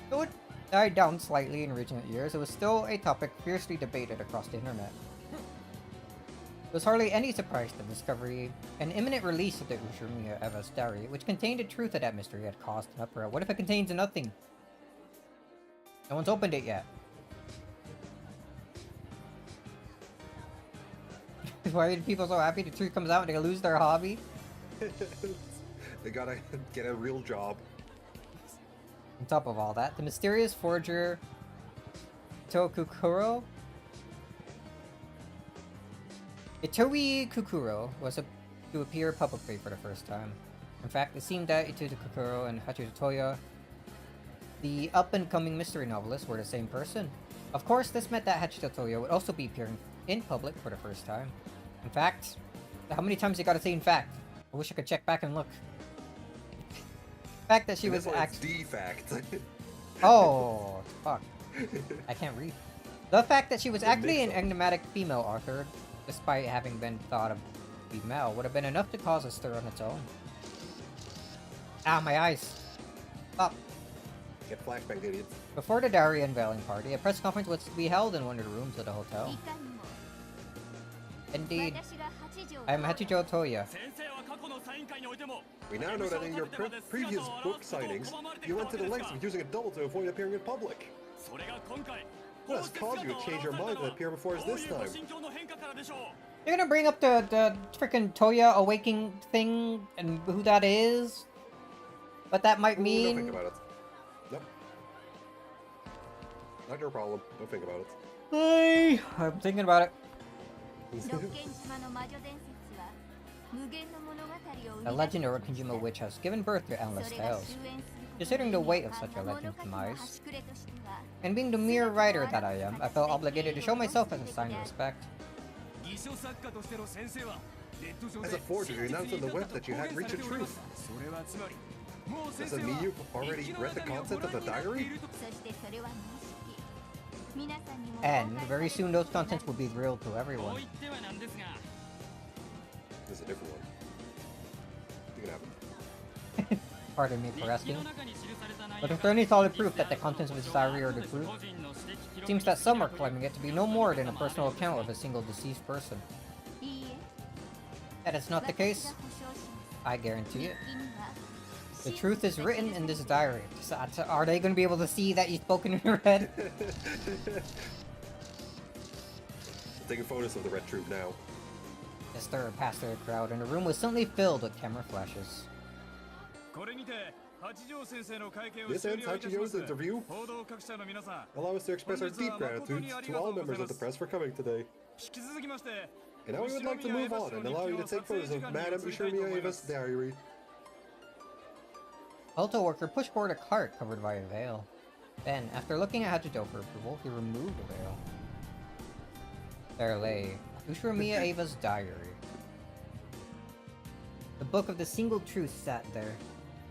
Though it died down slightly in recent years, it was still a topic fiercely debated across the internet. It was hardly any surprise the discovery and imminent release of the Ushiromiya Ava's diary, which contained the truth of that mystery, had caused an uproar. What if it contains nothing? No one's opened it yet. Why are people so happy the truth comes out and they lose their hobby? They gotta get a real job. On top of all that, the mysterious forger Itoi Kukuro was to appear publicly for the first time. In fact, it seemed that Itoi Kukuro and Hachiro Toya, the up-and-coming mystery novelists, were the same person. Of course, this meant that Hachiro Toya would also be appearing in public for the first time. In fact, how many times you gotta say in fact? I wish I could check back and look. The fact that she was actually... the fact. Oh, fuck. I can't read. The fact that she was actually an enigmatic female author, despite having been thought of female, would have been enough to cause a stir on its own. Ow, my eyes. Stop. Get flashbang, idiots. Before the diary unveiling party, a press conference was to be held in one of the rooms of the hotel. Indeed. I am Hachiro Toya. We now know that in your previous book signings, you went to the lengths of using a double to avoid appearing in public. What has caused you to change your mind and appear before us this time? You're gonna bring up the freaking Toya awakening thing and who that is? What that might Ooh, don't think mean? about it. Nope. Not your problem. Don't think about it. Hey, I'm thinking about it. 六軒島の魔女伝説は無限の物語を The 生み出 legend す of Rokujima Witch has given birth to endless それが tales. 終焉すること Considering the weight of such a あの legend's 物書きの demise, 端くれとしては and being the mere writer that I am, I felt obligated to show myself as a sign of respect. 偽書作家としての先生はネット上 As で a forger, you announced on the web that you had reached a truth. それはつまりもう Does 先 that 生 mean は you've already read the content of the diary? そしてそれは認識皆さんにも And very soon those contents will be revealed to こう everyone. 言ってはなんですが There's a different one. You can have it. Pardon me 日 for 記 asking. の中に記された内 But 容 is there any solid proof that the contents of his diary are the truth? 個人の私的記 It 録 seems that some are claiming it to be no more than a personal account of a single deceased person. いいえ That is not the 私 case. が保証します I guarantee it. 日記には The truth is written in this diary. So, are they going to be able to see that you've spoken in your head? Taking photos of the red troop now. A stir passed through the crowd, and the room was suddenly filled with camera flashes. これにて八条先生の会見を This 終 ends 了いたします Hachiyo's interview. 報道各社の皆さん Allow us to express our deep gratitude to all members of the press for coming today. 引き続きまして And now we would like to move on and allow you to take photos of Madame Ishimiya Ava's diary. Alto worker pushed forward a cart covered by a veil. Then, after looking at Hachido for approval, he removed the veil. There lay Ushiromiya Ava's diary. The book of the single truth sat there,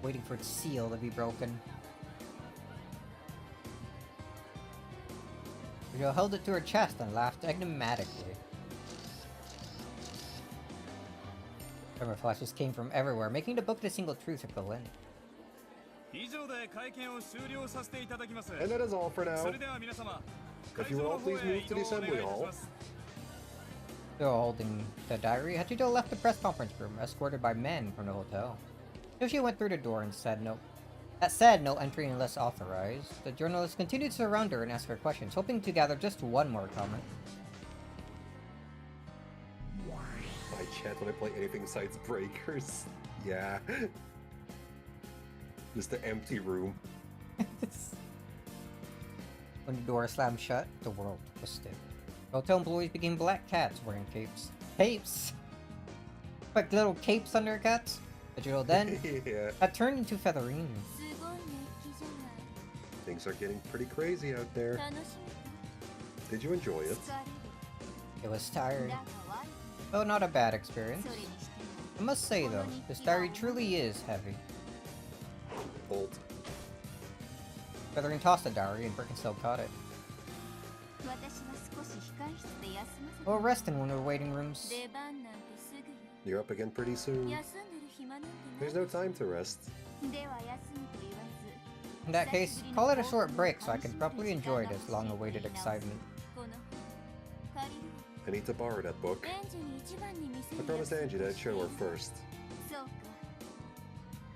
waiting for its seal to be broken. Hachido held it to her chest and laughed enigmatically. Camera flashes came from everywhere, making the book of the single truth a glint. 以上で会見を終了させていただきます And that is all for そ now. れでは皆様 If you will all please move to the assembly hall. Still holding the diary, Hachido left the press conference room, escorted by men from the hotel. Yoshi went through the door and said no entry unless authorized. The journalist continued to surround her and ask her questions, hoping to gather just one more comment. I chant when I play anything besides Breakers. Yeah. Just the empty room. When the door slammed shut, the world twisted. Hotel employees became black cats wearing capes. Capes? Like little capes on their cats? Hachido then Yeah. had turned into featherines. すごい熱気じゃない Things are getting pretty crazy out there. 楽し Did you enjoy み it? 疲れ It was る tired, だが悪 though not a bad く experience. それにして I must say though, this diary truly is heavy. Bolt. Feathering tossed the diary and Birkenstock caught it. も私は少し控室で休ませて We'll rest in one of the waiting rooms. 出番なんてすぐよ You're up again pretty soon. 休んでる暇なんて There's no time to rest. では休むと言わず In that case, call it a short break so I can properly enjoy this long-awaited excitement. この本借りる I need to borrow that book. エンジに一番に見せ I る promised Angie that I'd show her first. そうか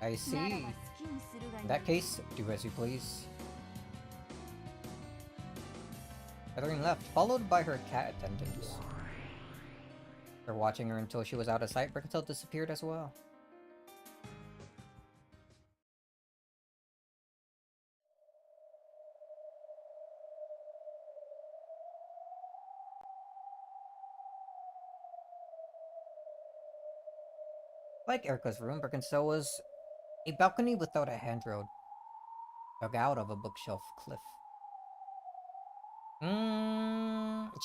I なら see. ば好きにするがい In い that case, do as you please. Feathering left, followed by her cat attendants. After watching her until she was out of sight, Birkenstock disappeared as well. Like Erica's room, Birkenstock was a balcony without a handrail, dug out of a bookshelf cliff.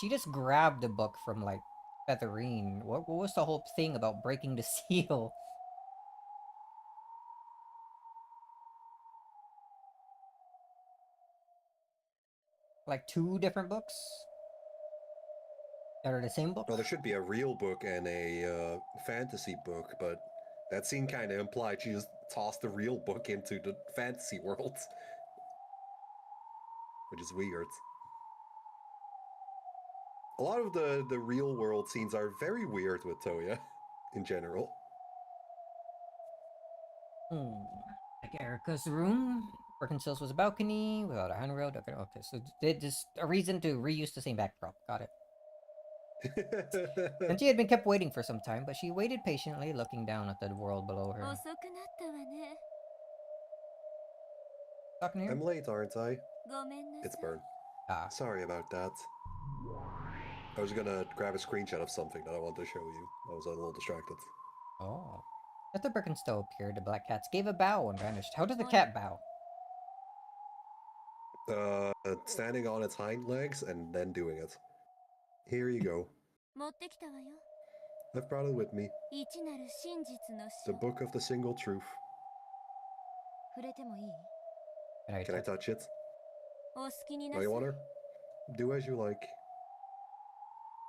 She just grabbed the book from, like, Featherine. What was the whole thing about breaking the seal? Like, two different books? That are the same book? Well, there should be a real book and a fantasy book, but that scene kind of implied she just tossed the real book into the fantasy world. Which is weird. A lot of the real world scenes are very weird with Toya, in general. Like Erica's room? Birkenstock's was a balcony without a handrail. Okay, so did just a reason to reuse the same backdrop. Got it. And she had been kept waiting for some time, but she waited patiently, looking down at the world below her. 遅くなったわね。 Talking to I'm you? late, aren't I? ごめんなさい。 It's Burn. Ah. Sorry about that. I was gonna grab a screenshot of something that I wanted to show you. I was a little distracted. Oh. After Birkenstow appeared, the black cats gave a bow and vanished. How does the cat bow? Standing on its hind legs and then doing it. Here you go. 持ってきたわよ。 I've brought it with me. 一なる真実の The 書。 Book of the Single Truth. 触れてもいい？ Can I touch it? お好きにな No, さい。 you want her? Do as you like.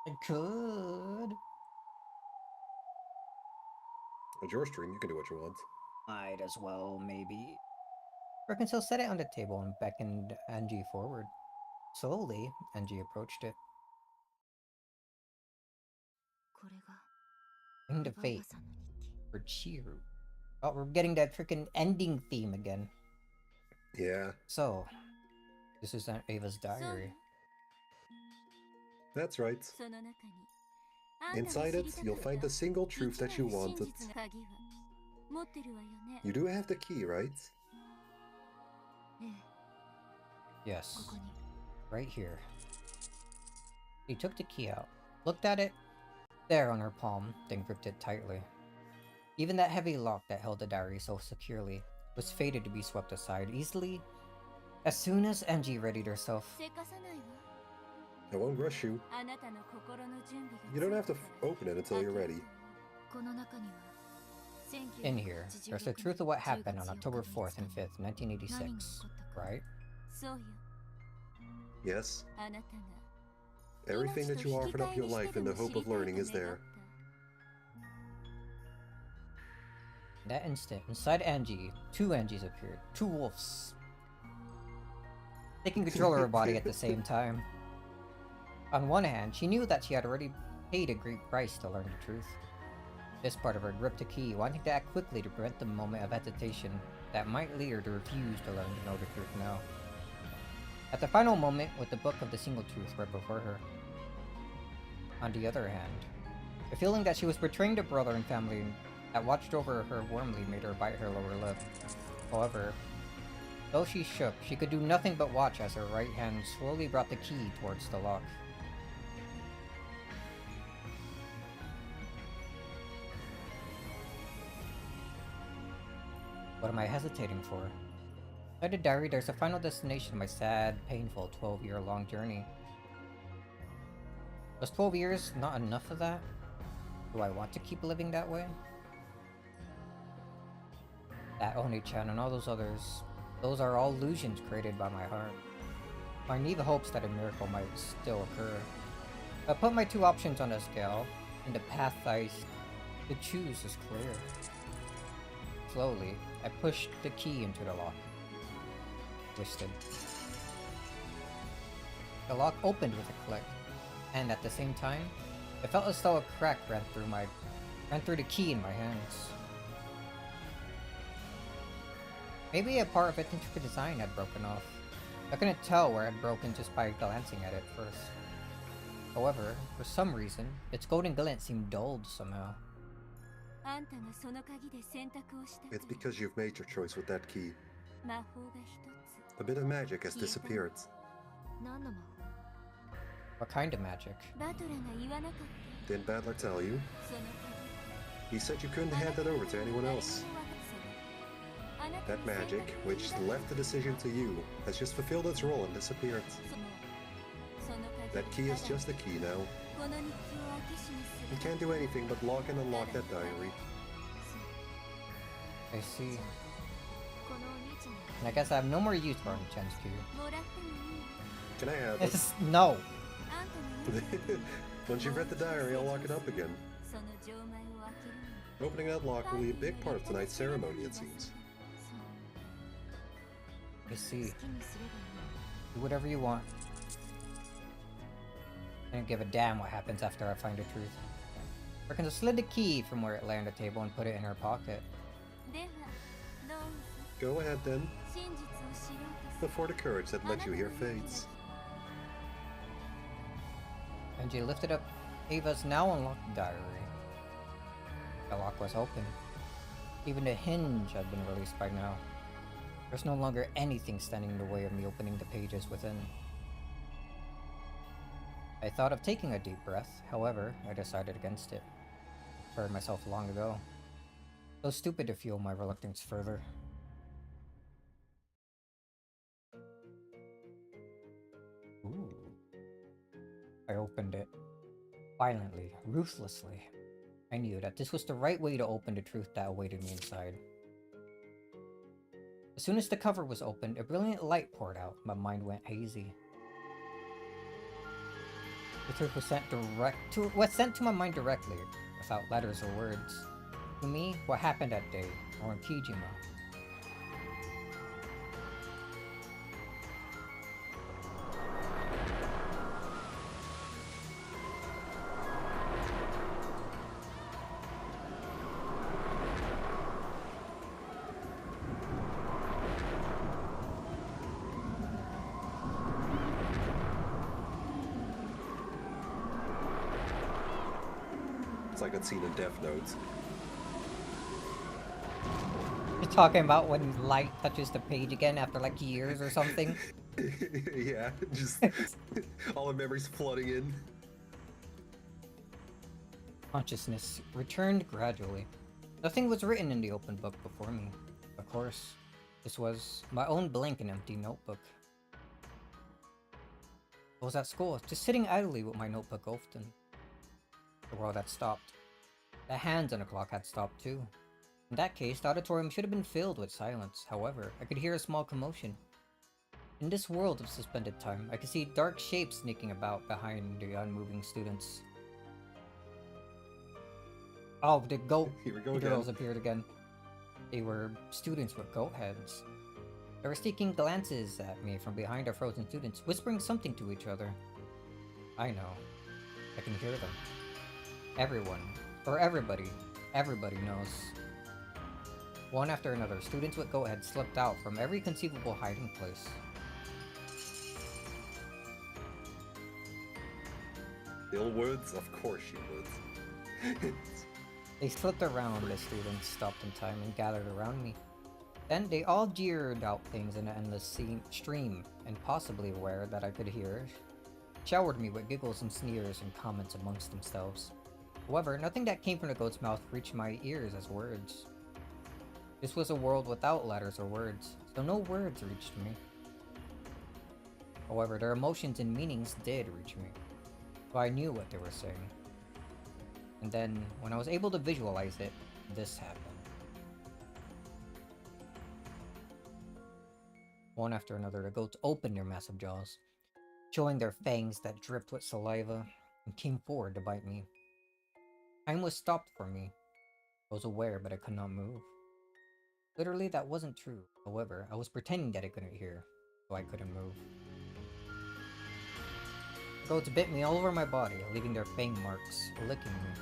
I could. It's your stream, you can do what you want. Might as well, maybe. Birkenstow set it on the table and beckoned Angie forward. Slowly, Angie approached it. これが Ring to バーバ fate さんの日記。 for cheer. Oh, we're getting that freaking ending theme again. Yeah, So, this is Aunt Ava's そうよ。 diary. that's right. その中にあんたが Inside 知 it, りた you'll か find った the single truth that you 一なる wanted. 真実の鍵は持ってるわよね。 You do have the key, right? ええ、 Yes, ここに。 right here. He took the key out, looked at it, there on her palm, then gripped it tightly. Even that heavy lock that held the diary so securely was fated to be swept aside easily as soon as Angie readied herself. せかさないわ。 I won't rush you. あなたの心の準備が You don't have to ついたから open it until you're ready. この中には In here, there's the truth of what happened on October 4th and 5th, 1986, right? そうよ。 Yes, あなたが everything that you offered up your life in the hope of learning is there. In that instant, inside Angie, two Angies appeared, two wolves, taking control of her body at the same time. On one hand, she knew that she had already paid a great price to learn the truth. This part of her gripped the key, wanting to act quickly to prevent the moment of hesitation that might lead her to refuse to learn to know the truth now. At the final moment, with the Book of the Single Truth right before her. On the other hand, the feeling that she was betraying the brother and family that watched over her warmly made her bite her lower lip. However, though she shook, she could do nothing but watch as her right hand slowly brought the key towards the lock. What am I hesitating for? Inside the diary, there's a final destination of my sad, painful 12-year-long journey. Was 12 years not enough of that? Do I want to keep living that way? That Oni-chan and all those others, those are all illusions created by my heart. My naive hopes that a miracle might still occur. I put my two options on a scale, and the path I to choose is clear. Slowly, I pushed the key into the lock. Twisted. The lock opened with a click, and at the same time, it felt as though a crack ran through the key in my hands. Maybe a part of its intricate design had broken off. I couldn't tell where it had broken just by glancing at it first. However, for some reason, its golden glint seemed dulled somehow. It's because you've made your choice with that key. 魔法が一つ。 A bit of magic has disappeared. 何の魔 What kind of magic? 法？バトラが言わなかっ Didn't Badler tell you? た。その鍵。 He said you couldn't hand that over to anyone else. That magic, which left the decision to you, has just fulfilled its role and disappeared. That key is just a key now. You can't do anything but lock and unlock that diary. I see. And I guess I have no more use for Oni-chan's key. Can I have it? It's no! Once you've read the diary, I'll lock it up again. Opening that lock will be a big part of tonight's ceremony, it seems. I see. Do whatever you want. I don't give a damn what happens after I find the truth. Birkenstow slid the key from where it lay on the table and put it in her pocket. Go ahead then, before the courage that led you here fades. Angie lifted up Ava's now unlocked diary. The lock was open. Even the hinge had been released by now. There's no longer anything standing in the way of me opening the pages within. I thought of taking a deep breath, however, I decided against it. I heard myself long ago. So stupid to fuel my reluctance further. Ooh. I opened it. Violently, ruthlessly. I knew that this was the right way to open the truth that awaited me inside. As soon as the cover was opened, a brilliant light poured out. My mind went hazy. The truth was sent to my mind directly, without letters or words. To me, what happened that day, or in Kijima. It's like that scene in Death Note. You're talking about when light touches the page again after like years or something? Yeah, just all the memories flooding in. Consciousness returned gradually. Nothing was written in the open book before me. Of course, this was my own blank and empty notebook. I was at school, just sitting idly with my notebook open. The world had stopped. The hands on the clock had stopped too. In that case, the auditorium should have been filled with silence. However, I could hear a small commotion. In this world of suspended time, I could see dark shapes sneaking about behind the unmoving students. Oh, the goat girls appeared again. They were students with goat heads. They were sneaking glances at me from behind our frozen students, whispering something to each other. I know. I can hear them. Everyone, or everybody knows. One after another, students with goat heads slipped out from every conceivable hiding place. Ill woods? Of course you would. They slipped around as students stopped in time and gathered around me. Then they all jeered out things in an endless stream, and possibly aware that I could hear, showered me with giggles and sneers and comments amongst themselves. However, nothing that came from the goat's mouth reached my ears as words. This was a world without letters or words, so no words reached me. However, their emotions and meanings did reach me, so I knew what they were saying. And then, when I was able to visualize it, this happened. One after another, the goats opened their massive jaws, showing their fangs that dripped with saliva, and came forward to bite me. Time was stopped for me. I was aware, but I could not move. Literally, that wasn't true. However, I was pretending that I couldn't hear, so I couldn't move. The goats bit me all over my body, leaving their fang marks, licking me.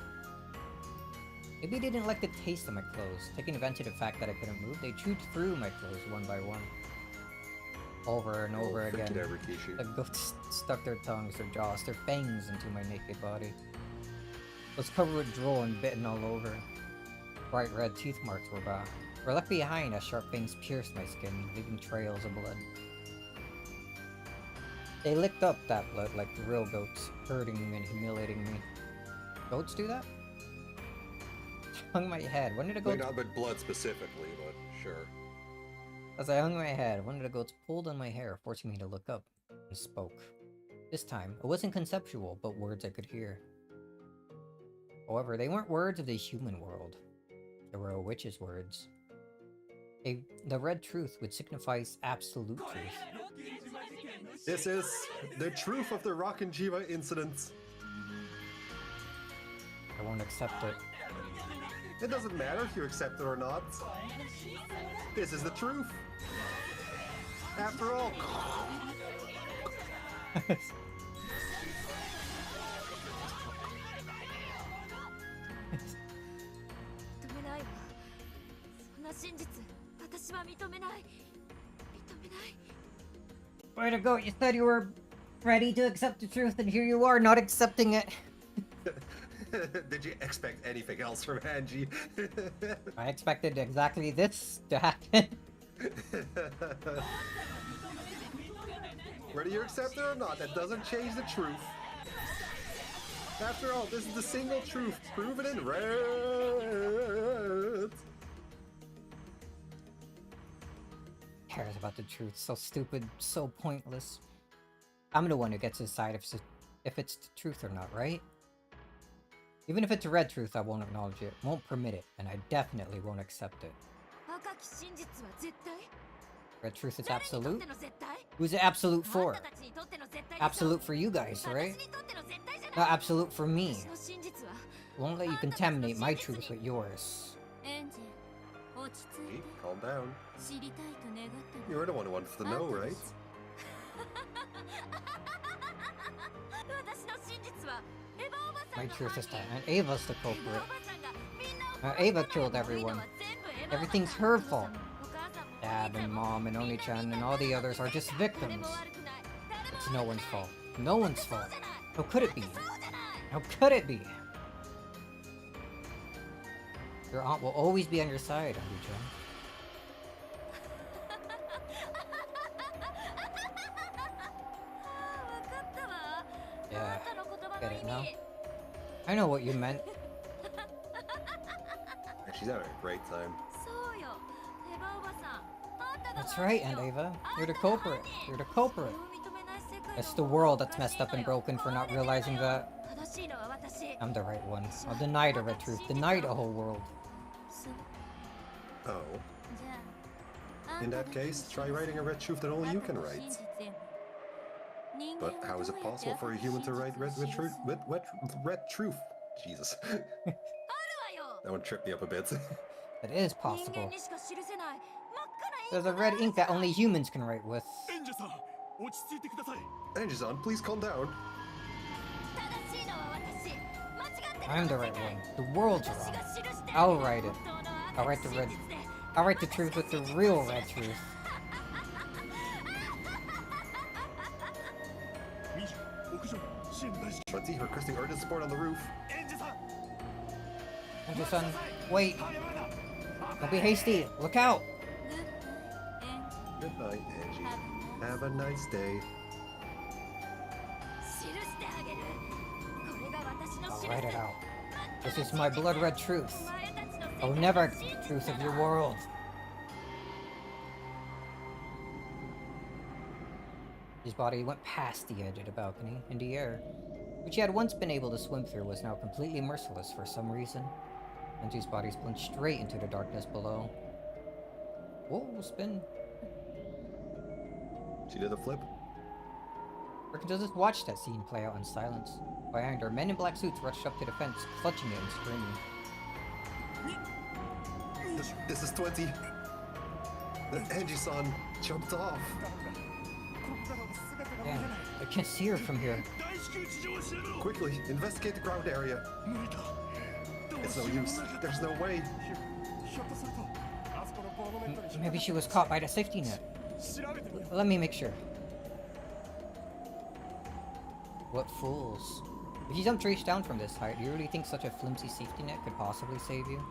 Maybe they didn't like the taste of my clothes. Taking advantage of the fact that I couldn't move, they chewed through my clothes one by one. Over and over again, the goats stuck their tongues, their jaws, their fangs into my naked body. I was covered with drool and bitten all over. Bright red teeth marks were left behind as sharp fangs pierced my skin, leaving trails of blood. They licked up that blood like real goats, hurting and humiliating me. Goats do that? I hung my head. When did the goats... Not with blood specifically, but sure. As I hung my head, one of the goats pulled on my hair, forcing me to look up, and spoke. This time, it wasn't conceptual, but words I could hear. However, they weren't words of the human world. They were a witch's words. The red truth, which signifies absolute truth. This is the truth of the Rakanjiva incident. I won't accept it. It doesn't matter if you accept it or not. This is the truth. After all. Way to go, you said you were ready to accept the truth, and here you are, not accepting it. Did you expect anything else from Angie? I expected exactly this to happen. Whether you accept it or not, that doesn't change the truth. After all, this is the single truth, proven in red. Cares about the truth. So stupid, so pointless. I'm the one who gets to decide if it's the truth or not, right? Even if it's a red truth, I won't acknowledge it, won't permit it, and I definitely won't accept it. Red truth is absolute? Who's it absolute for? Absolute for you guys, right? Not absolute for me. Won't let you contaminate my truth with yours. Hey, calm down. You're the one who wants to know, right? My truth is that Ava's the culprit. Ava killed everyone. Everything's her fault. Dad and Mom and Oni-chan and all the others are just victims. It's no one's fault. No one's fault. How could it be? How could it be? Your aunt will always be on your side, Oni-chan. Yeah, get it now? I know what you meant. She's having a great time. That's right, Aunt Ava. You're the culprit. You're the culprit. It's the world that's messed up and broken for not realizing that. I'm the right one. I'll deny the red truth. Deny the whole world. Oh. In that case, try writing a red truth that only you can write. But how is it possible for a human to write red truth? Jesus. That one tripped me up a bit. It is possible. There's a red ink that only humans can write with. Angie-san, please calm down. I'm the right one. The world's wrong. I'll write it. I'll write the truth with the real red truth. Shunty requesting urgent support on the roof. Angel-san, wait. Don't be hasty. Look out. Good night, Angie. Have a nice day. I'll write it out. This is my blood red truth. I will never accept the truth of your world. His body went past the edge of the balcony, in the air, which he had once been able to swim through was now completely merciless for some reason. Anji's body plunged straight into the darkness below. Whoa, spin. She did a flip. Perkins just watched that scene play out in silence. Behind her, men in black suits rushed up to the fence, clutching it and screaming. This is 20. Angie-san jumped off. Damn, I can't see her from here. Quickly, investigate the ground area. It's no use. There's no way. Maybe she was caught by the safety net. Let me make sure. What fools. If you jumped reach down from this height, do you really think such a flimsy safety net could possibly save you?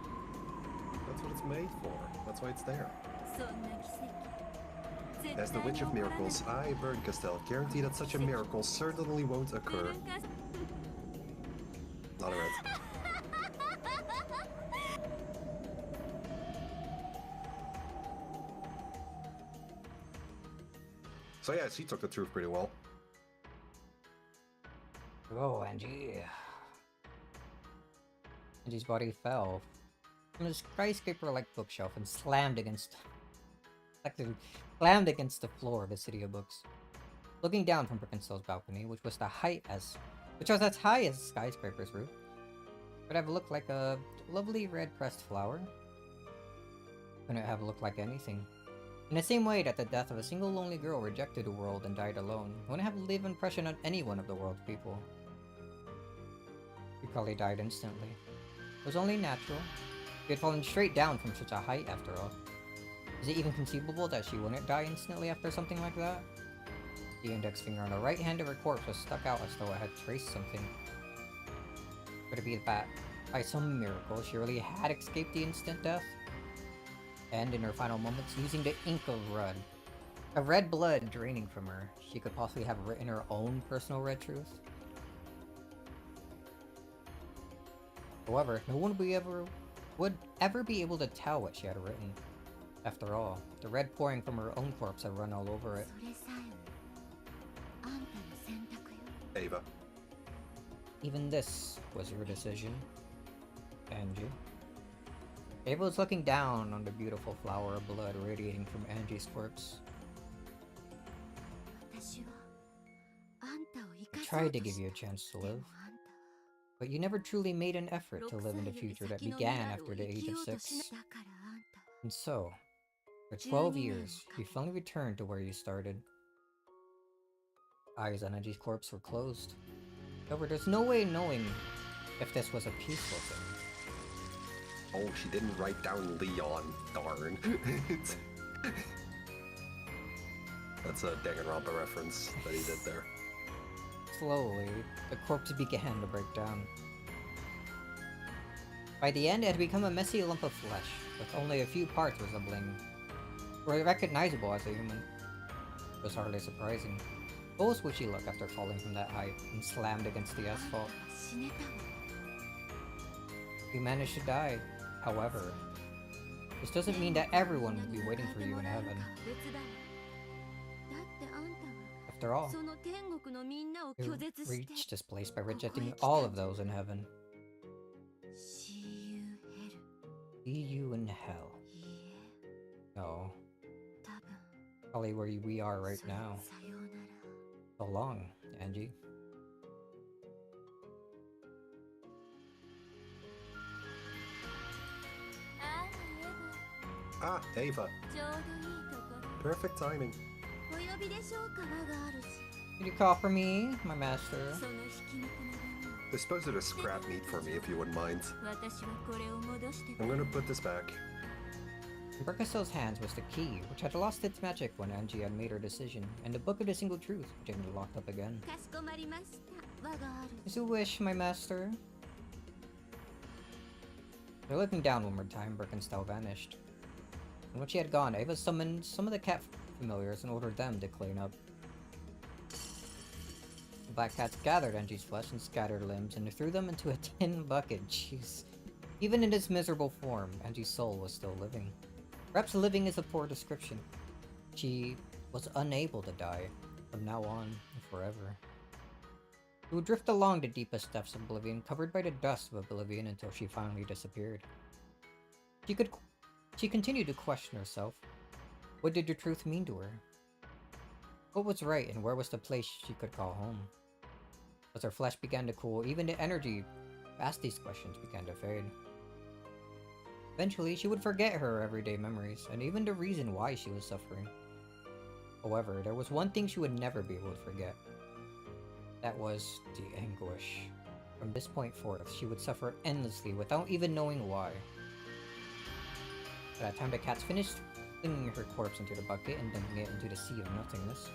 That's what it's made for. That's why it's there. As the Witch of Miracles, I, Bird Castell, guarantee that such a miracle certainly won't occur. Not a red. So yeah, she took the truth pretty well. Oh, Angie. Angie's body fell from a skyscraper-like bookshelf and slammed against the floor of the City of Books. Looking down from Birkenstall's balcony, which was as high as the skyscraper's roof, could have looked like a lovely red pressed flower. Couldn't have looked like anything. In the same way that the death of a single lonely girl rejected the world and died alone, wouldn't have leave impression on any one of the world's people. She probably died instantly. It was only natural. She had fallen straight down from such a height after all. Is it even conceivable that she wouldn't die instantly after something like that? The index finger on the right hand of her corpse was stuck out as though it had traced something. Could it be that by some miracle she really had escaped the instant death? And in her final moments, using the ink of red blood draining from her, she could possibly have written her own personal red truth? However, no one would ever be able to tell what she had written. After all, the red pouring from her own corpse had run all over it. それさえもあんたの選択よ。 Ava. Even this was your decision, Angie. Ava was looking down on the beautiful flower of blood radiating from Angie's corpse. 私はあんたを生 I かそう tried と to give し you a た。 chance to で live, もあんたは but you never truly made an effort to 6 live in 歳 the より future that 先の未 began 来を after the 生 age き of ようとし 6. なだからあんたは And so, for 12 12 years, you finally returned to where you started. Eyes on Angie's corpse were closed. However, there's no way knowing if this was a peaceful thing. Oh, she didn't write down Leon. Darn. That's a Danganronpa reference that he did there. Slowly, the corpse began to break down. By the end, it had become a messy lump of flesh, with only a few parts were recognizable as a human. It was hardly surprising. What else would she look after falling from that height and slammed against the あんた asphalt? は死ねたわ。 You managed to die. However, this doesn't mean that everyone will be waiting for you in heaven. だってあんたは After all, その天国のみんなを you 拒絶して reached this place by rejecting all of those in heaven. See you hell. See you in hell. いいえ、 No, 多分 probably where we are right それ now. さようなら。 So long, Angie. Ah, Ava. ちょうどいいところ。 Perfect timing. お呼びでしょうか、我があるじ。 Did you call for me, my master? そのひき肉の分を Dispose it as scrap meat for me if you wouldn't mind. 私はこれを戻してく I'm れ gonna put this back. In Berkastel's hands was the key, which had lost its magic when Angie had made her decision, and the Book of the Single Truth, which had been locked up again. かしこまりました、我がある As you wish, my master. After looking down one more time, Birkenstell vanished. And when she had gone, Ava summoned some of the cat familiars and ordered them to clean up. The black cats gathered Angie's flesh and scattered limbs and threw them into a tin bucket. Jeez. Even in its miserable form, Angie's soul was still living. Perhaps living is a poor description. She was unable to die, from now on and forever. She would drift along the deepest depths of oblivion, covered by the dust of oblivion until she finally disappeared. She continued to question herself. What did the truth mean to her? What was right and where was the place she could call home? As her flesh began to cool, even the energy past these questions began to fade. Eventually, she would forget her everyday memories, and even the reason why she was suffering. However, there was one thing she would never be able to forget. That was the anguish. From this point forth, she would suffer endlessly without even knowing why. By the time the cats finished flinging her corpse into the bucket and dumping it into the sea of nothingness,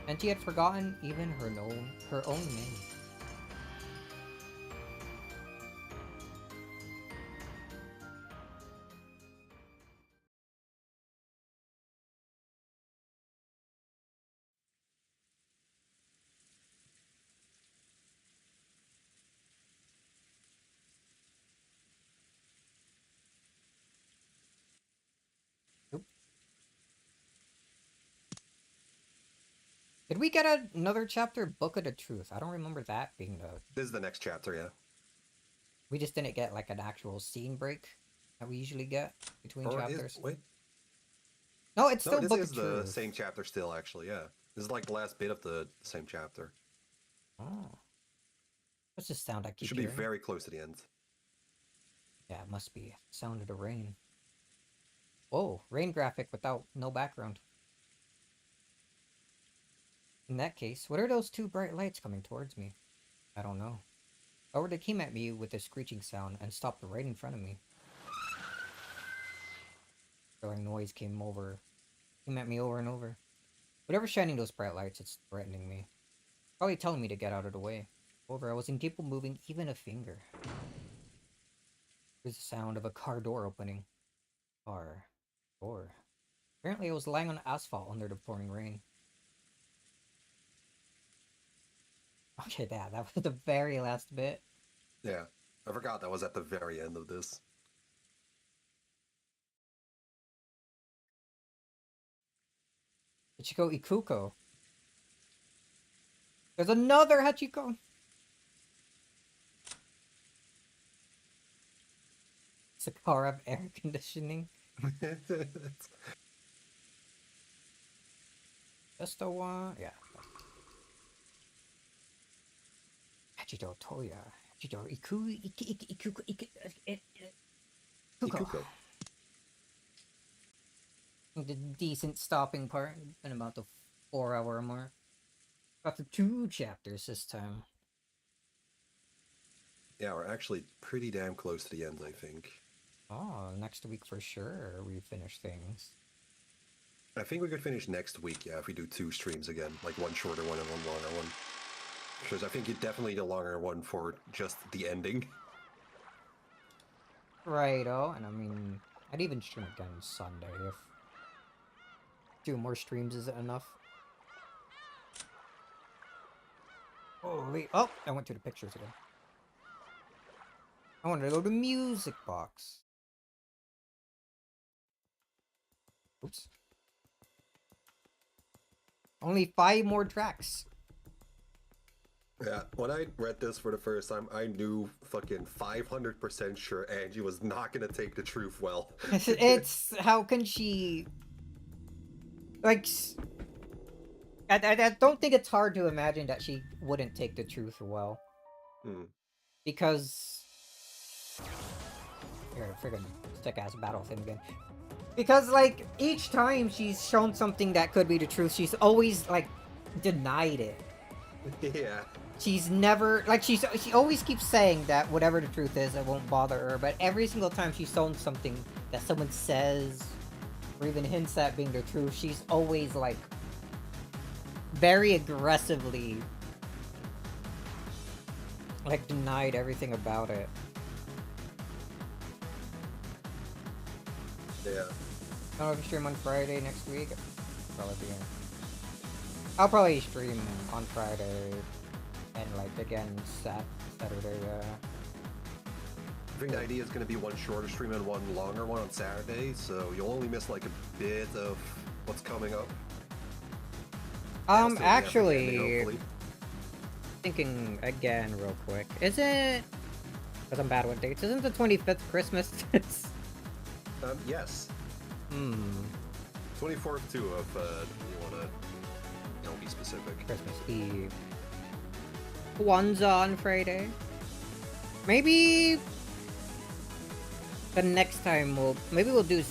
and she had forgotten even her own name. Did we get another chapter, Book of the Truth? I don't remember that being the... This is the next chapter, yeah. We just didn't get like an actual scene break that we usually get between chapters. Wait. No, it's still No, Book this of is the Truth. same chapter still, actually, yeah. This is like the last bit of the same chapter. Oh. What's this sound I It keep should be hearing? very close to the end. Yeah, it must be. Sound of the rain. Whoa, rain graphic without no background. In that case, what are those two bright lights coming towards me? I don't know. However, they came at me with a screeching sound and stopped right in front of me. Growling noise came at me over and over. Whatever's shining those bright lights, it's threatening me. Probably telling me to get out of the way. Over, I was incapable of moving even a finger. There's the sound of a car door opening. Car door. Apparently I was lying on asphalt under the pouring rain. Okay, that was the very last bit. Yeah, I forgot that was at the very end of this. Hachiko Ikuko. There's another Hachiko! It's a car of air conditioning. Just the one? Yeah. Hachito Toya. Hachito Ikuko. The decent stopping part in about the 4-hour mark. Got the 2 chapters this time. Yeah, we're actually pretty damn close to the end, I think. Oh, next week for sure we finish things. I think we could finish next week, yeah, if we do 2 streams again. Like one shorter one and one longer one. Because I think you definitely need a longer one for just the ending. Righto, and I mean, I'd even stream again Sunday if 2 more streams isn't enough. Holy, oh, I went to the pictures again. I wanted to go to music box. Oops. Only 5 more tracks. Yeah, when I read this for the first time, I knew fucking 500% sure Angie was not gonna take the truth well. It's, how can she... Like... I don't think it's hard to imagine that she wouldn't take the truth well. Because... Here, friggin' sick-ass battle thing again. Because, like, each time she's shown something that could be the truth, she's always, like, denied it. Yeah. She's never, like, she always keeps saying that whatever the truth is, it won't bother her, but every single time she's shown something that someone says, or even hints at being the truth, she's always, like, very aggressively, like, denied everything about it. Yeah. I don't know if you stream on Friday next week. Probably be in. I'll probably stream on Friday and like again Saturday. I think the idea is going to be one shorter stream and one longer one on Saturday, so you'll only miss like a bit of what's coming up. Actually, thinking again real quick, is it? Because I'm bad with dates. Isn't the 25th Christmas? Yes. 24th too, if you want to, be specific. Christmas Eve. Kwanzaa on Friday. Maybe the next time we'll do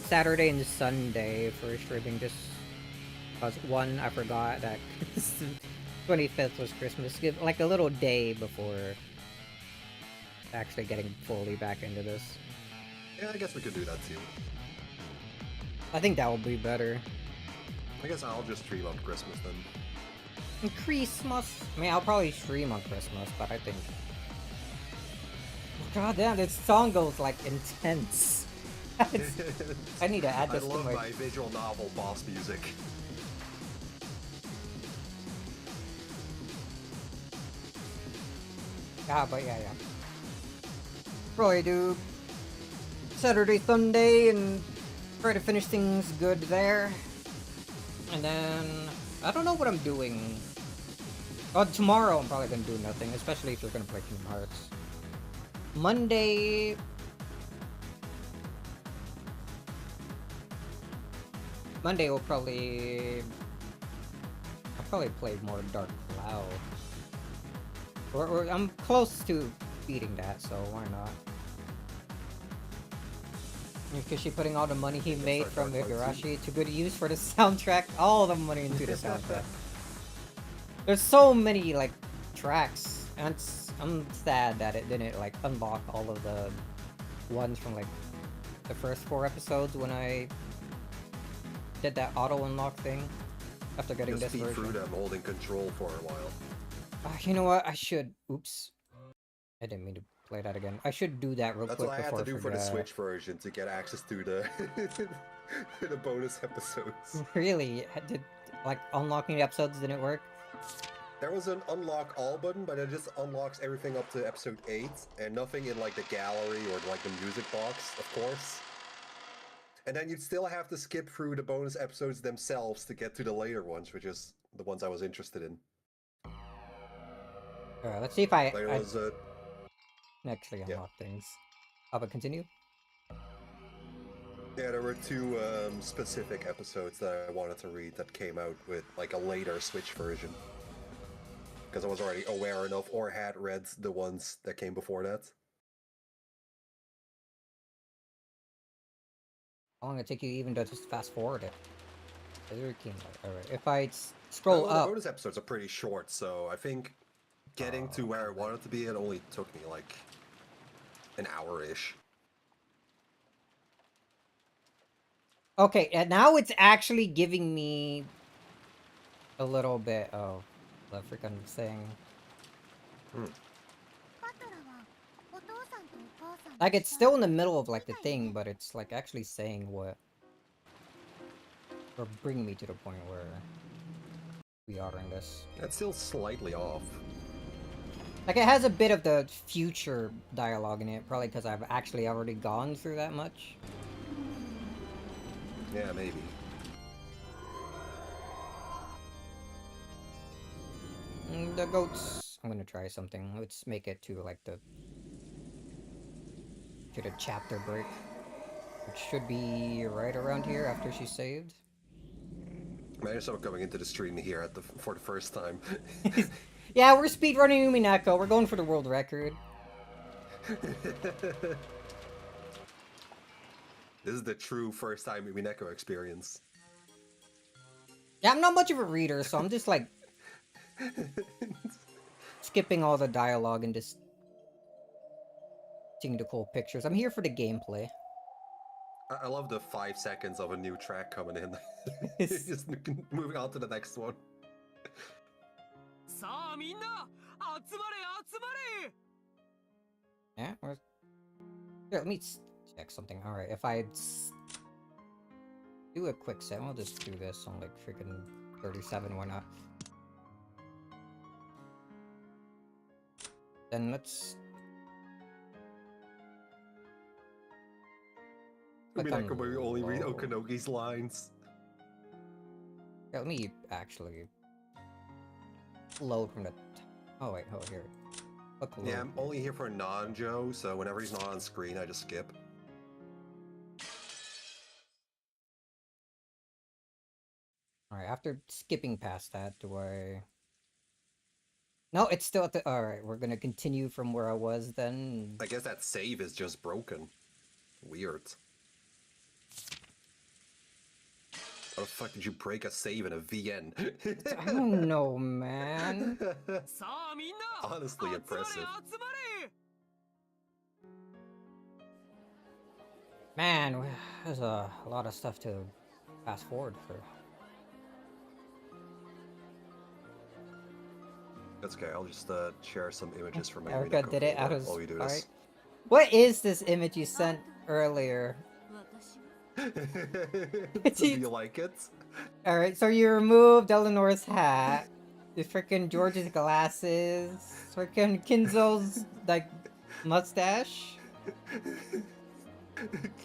Saturday and Sunday for streaming, just because one, I forgot that 25th was Christmas. Give like a little day before actually getting fully back into this. Yeah, I guess we could do that too. I think that will be better. I guess I'll just stream on Christmas then. Christmas? I mean, I'll probably stream on Christmas, but I think... God damn, this song goes, like, intense. I need to add this I to love my... my visual novel boss music. But yeah. Probably do Saturday, Sunday, and try to finish things good there. And then, I don't know what I'm doing. Oh, tomorrow I'm probably gonna do nothing, especially if you're gonna play Kingdom Hearts. Monday will probably... I'll probably play more Dark Cloud. Or I'm close to beating that, so why not? Because she's putting all the money he made from Igarashi to good use for the soundtrack. All the money into the soundtrack. There's so many, like, tracks. And I'm sad that it didn't, like, unlock all of the ones from, like, the first 4 episodes when I did that auto unlock thing after getting this version. I'm holding control for a while. You know what? I should. Oops. I didn't mean to play that again. I should do that real That's quick what I had before to I do for the forget. Switch version to get access to the to the bonus episodes. Really? Did like unlocking the episodes didn't work? There was an unlock all button, but it just unlocks everything up to episode 8, and nothing in like the gallery or like the music box, of course. And then you'd still have to skip through the bonus episodes themselves to get to the later ones, which is the ones I was interested in. Alright, let's see if I There was a actually yeah. unlock things. But continue. Yeah, there were two specific episodes that I wanted to read that came out with like a later Switch version. Because I was already aware enough or had read the ones that came before that. How long it take you even to just fast forward it? Alright, if I scroll The up... bonus episodes are pretty short, so I think getting to where I wanted to be, it only took me like an hour-ish. Okay, and now it's actually giving me a little bit of the freaking thing. Like, it's still in the middle of, like, the thing, but it's, like, actually saying what... Or bringing me to the point where... we are in this. That's still slightly off. Like, it has a bit of the future dialogue in it, probably because I've actually already gone through that much. Yeah, maybe. The goats... I'm gonna try something. Let's make it to, like, the... to the chapter break. Which should be right around here after she's saved. Man, I started coming into the stream here for the first time. Yeah, we're speedrunning Umineko. We're going for the world record. This is the true first time Umineko experience. Yeah, I'm not much of a reader, so I'm just like... skipping all the dialogue and just... seeing the cool pictures. I'm here for the gameplay. I love the 5 seconds of a new track coming in. Just moving on to the next one. Yeah, here, let me check something. Alright, if I do a quick set, I'll just do this on like freaking 37, why not? Then let's... Umineko, where you only read Okanogi's lines. Yeah, let me actually load from the... Oh wait, oh here. Yeah, I'm only here for Nanjo, so whenever he's not on screen, I just skip. Alright, after skipping past that, do I... No, it's still at the... Alright, we're gonna continue from where I was then. I guess that save is just broken. Weird. How the fuck did you break a save in a VN? I don't know, man. Honestly impressive. Man, there's a lot of stuff to fast forward for. That's okay, I'll just share some images from my Erica Umineko did it out folder of while we do spite. this. What is this image you sent earlier? Do you like it? Alright, so you removed Eleanor's hat, the frickin' George's glasses, frickin' Kinzo's, like, mustache.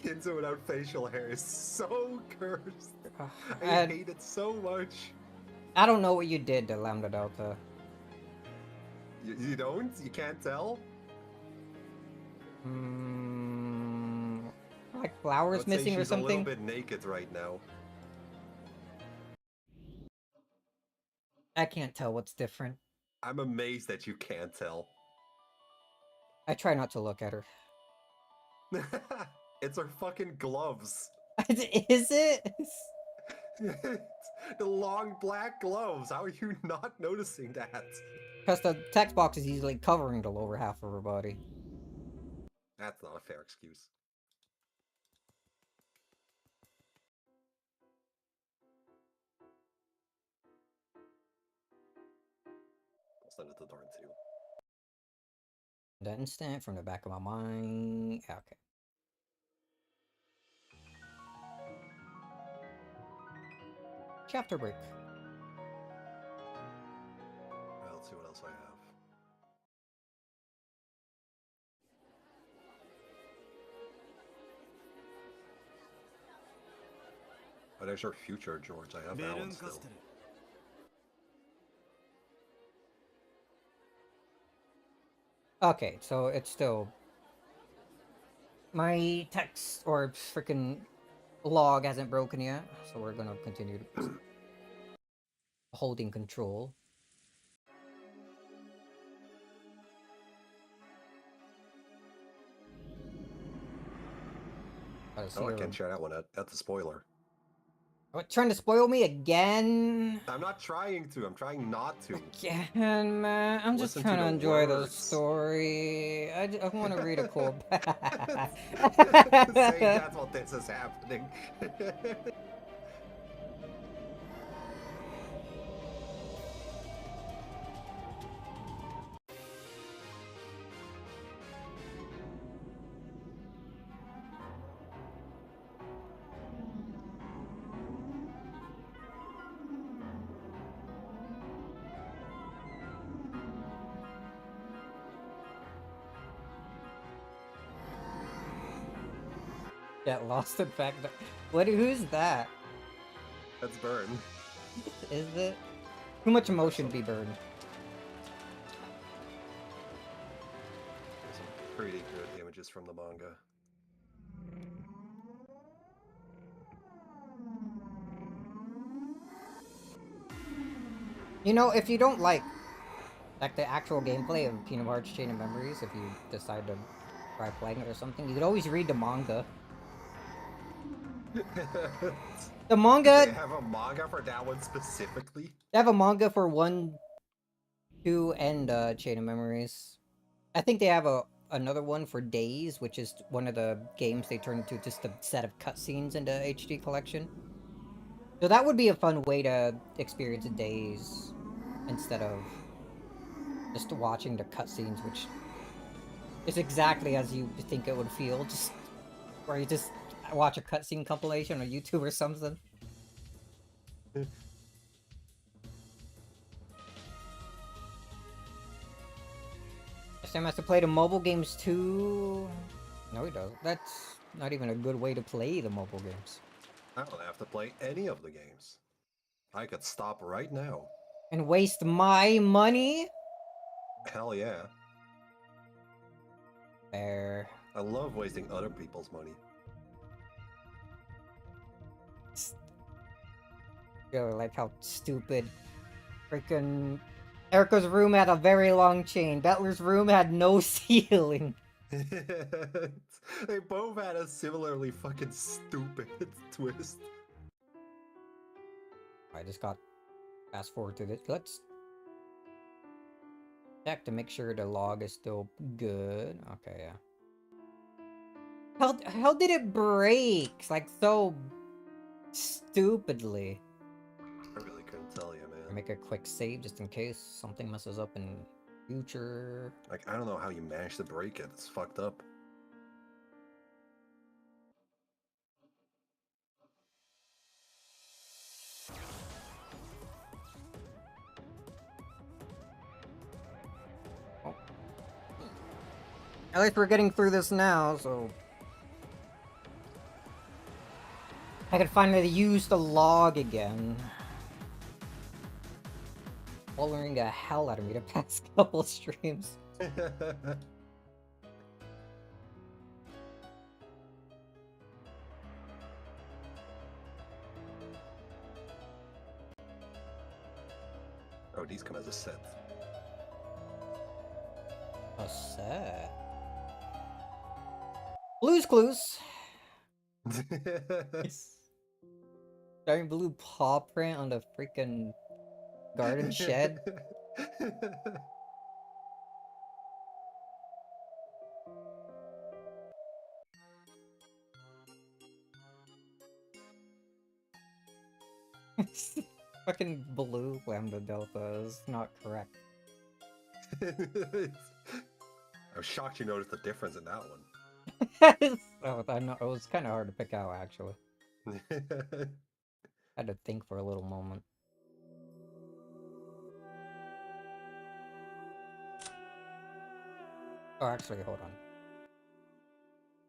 Kinzo without facial hair is so cursed. I And hate it so much. I don't know what you did to Lambda Delta. You don't? You can't tell? Like flowers missing or she's something? a little bit naked right now. I can't tell what's different. I'm amazed that you can't tell. I try not to look at her. It's her fucking gloves. Is it? The long black gloves. How are you not noticing that? Because the text box is easily covering the lower half of her body. That's not a fair excuse. send it to Darn too. The instant from the back of my mind. Yeah, okay. Chapter break. Let's see what else I have. But there's your future, George. I have that one still. Okay, so it's still... My text or freaking log hasn't broken yet, so we're gonna continue holding control. Oh, I can't share that one. That's a spoiler. What, trying to spoil me again? I'm not trying to. I'm trying not to. Again, man. I'm just trying to enjoy the story. I want to read a cool Saying that's what this is happening. Get lost in fact. What? Who's that? That's Burn. Is it? Too much emotion to be burned. Some pretty good images from the manga. You know, if you don't like the actual gameplay of Kingdom Hearts Chain of Memories, if you decide to try playing it or something, you could always read the manga. The manga... They have a manga for that one specifically? They have a manga for 1, 2, and Chain of Memories. I think they have another one for Days, which is one of the games they turned into just a set of cutscenes in the HD collection. So that would be a fun way to experience Days instead of just watching the cutscenes, which is exactly as you think it would feel, just where you just watch a cutscene compilation on YouTube or something. Sam has to play the mobile games too. No, he doesn't. That's not even a good way to play the mobile games. I don't have to play any of the games. I could stop right now. And waste my money? Hell yeah. Fair. I love wasting other people's money. Yo, like how stupid freaking Erica's room had a very long chain. Bettler's room had no ceiling. They both had a similarly fucking stupid twist. I just got fast forward to this. Let's check to make sure the log is still good. Okay, yeah. How did it break? Like so stupidly. I really couldn't tell you, man. Make a quick save just in case something messes up in future. Like, I don't know how you managed to break it. It's fucked up. Oh. At least we're getting through this now, so I can finally use the log again. Following the hell out of me the past couple streams. Oh, these come as a set. A set? Blue's Clues! Giant blue paw print on the freaking garden shed. Fucking blue lambda delta is not correct. I was shocked you noticed the difference in that one. Oh, I know, it was kind of hard to pick out, actually. Had to think for a little moment. Oh, actually, hold on.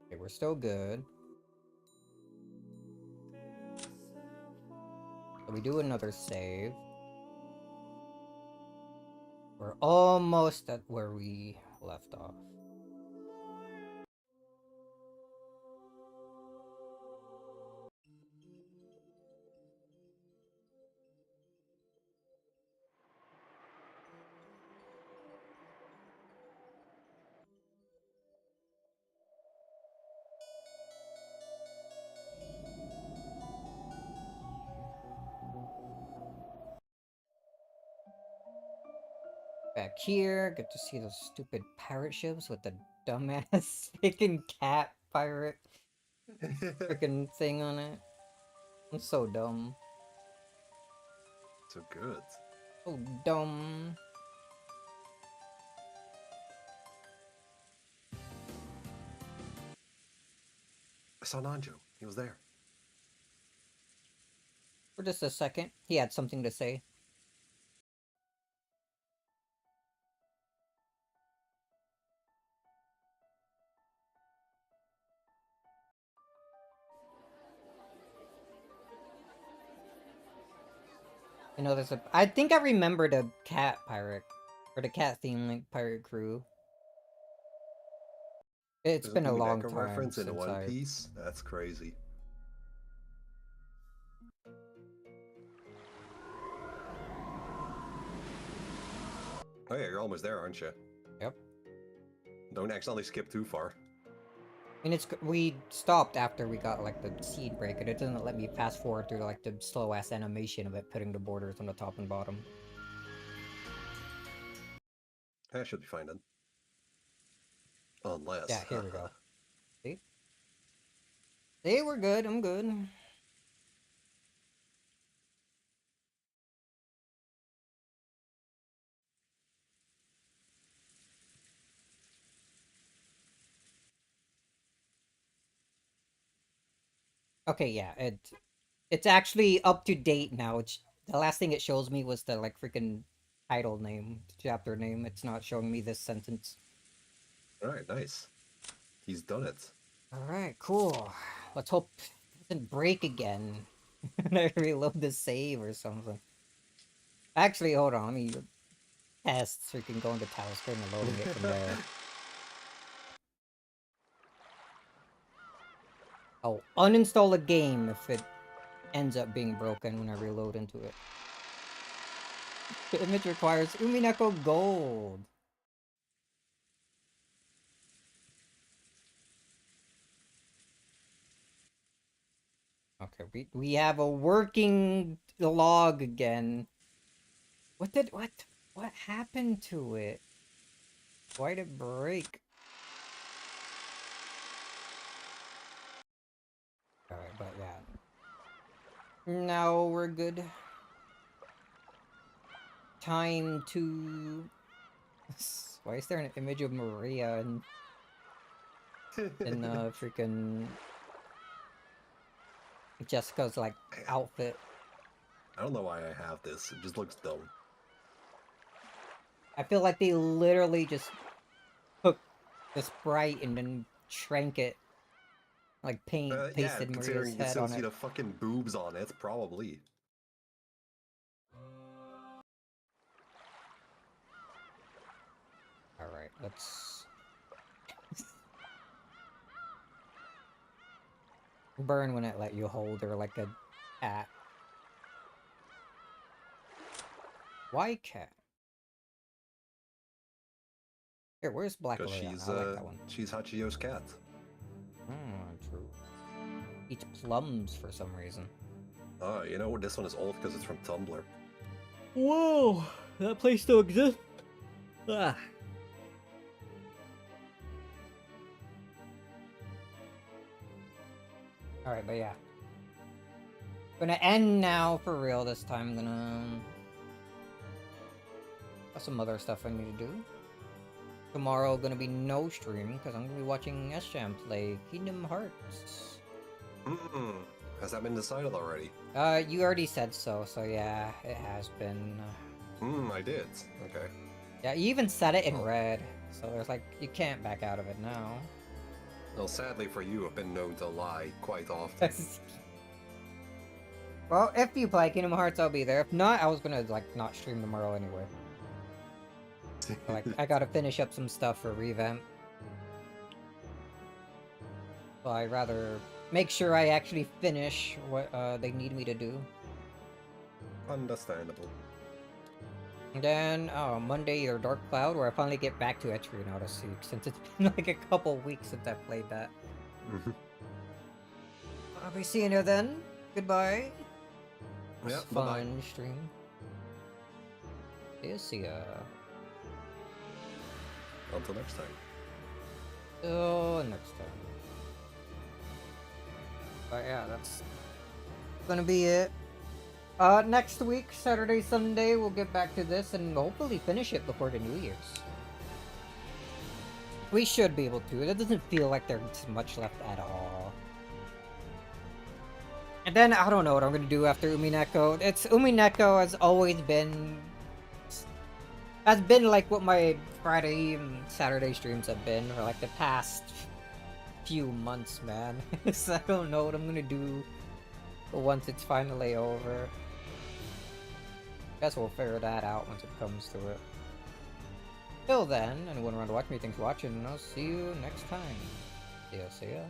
Okay, we're still good. So we do another save. We're almost at where we left off. Back here, get to see those stupid pirate ships with the dumbass freaking cat pirate freaking thing on it. I'm so dumb. So good. So dumb. I saw Nanjo. He was there. For just a second, he had something to say. You know, there's a... I think I remember the cat pirate. Or the cat theme, like, pirate crew. It's There's been a an long Umineko time reference in since One I... Piece. That's crazy. Oh yeah, you're almost there, aren't you? Yep. Don't accidentally skip too far. And it's... We stopped after we got, like, the seed break, and it doesn't let me fast forward through, like, the slow-ass animation of it putting the borders on the top and bottom. That should be fine then. Unless... Yeah, here we go. See? See, we're good, I'm good. Okay, yeah, it's actually up to date now. It's the last thing it shows me was the like freaking title name, chapter name. It's not showing me this sentence. Alright, nice. He's done it. Alright, cool. Let's hope it doesn't break again. And I reload the save or something. Actually, hold on, let me test freaking going to title screen and loading it from there. Oh, uninstall a game if it ends up being broken when I reload into it. The image requires Umineko Gold. Okay, we have a working log again. What happened to it? Why did it break? Alright, but yeah. Now we're good. Time to... Why is there an image of Maria in freaking Jessica's like outfit? I don't know why I have this. It just looks dumb. I feel like they literally just took the sprite and then shrank it. Like pasted Maria's you can head still on see it. the fucking boobs on it, probably. Alright, let's... Burn when it let you hold her like a cat. Why cat? Here, where's Black Because Leon? she's, I like that one. she's Hachiyo's cat. True. Eats plums for some reason. Oh, you know, this one is old because it's from Tumblr. Whoa! That place still exists? Ah. Alright, but yeah. Gonna end now for real this time. Got some other stuff I need to do. tomorrow gonna be no stream because I'm gonna be watching S-Jam play Kingdom Hearts. Has that been decided already? You already said so, so yeah, it has been. I did. Okay. Yeah, you even said it in red, so there's like, you can't back out of it now. Well, sadly for you, I've been known to lie quite often. Well, if you play Kingdom Hearts, I'll be there. If not, I was gonna, like, not stream tomorrow anyway. So, like, I gotta finish up some stuff for revamp. So I'd rather make sure I actually finish what they need me to do. Understandable. And then, Monday or Dark Cloud, where I finally get back to Etrian Odyssey, since it's been like a couple weeks since I played that. I'll be seeing you then. Goodbye. Yeah, Fun stream. See ya. Until next time. Till next time. But yeah, that's gonna be it. Next week, Saturday, Sunday, we'll get back to this and hopefully finish it before the New Year's. We should be able to. It doesn't feel like there's much left at all. And then, I don't know what I'm gonna do after Umineko. Umineko has always been... has been like what my Friday and Saturday streams have been for like the past few months, man. So I don't know what I'm gonna do once it's finally over. Guess we'll figure that out once it comes to it. Till then, anyone around to watch me, thanks for watching, and I'll see you next time. See ya.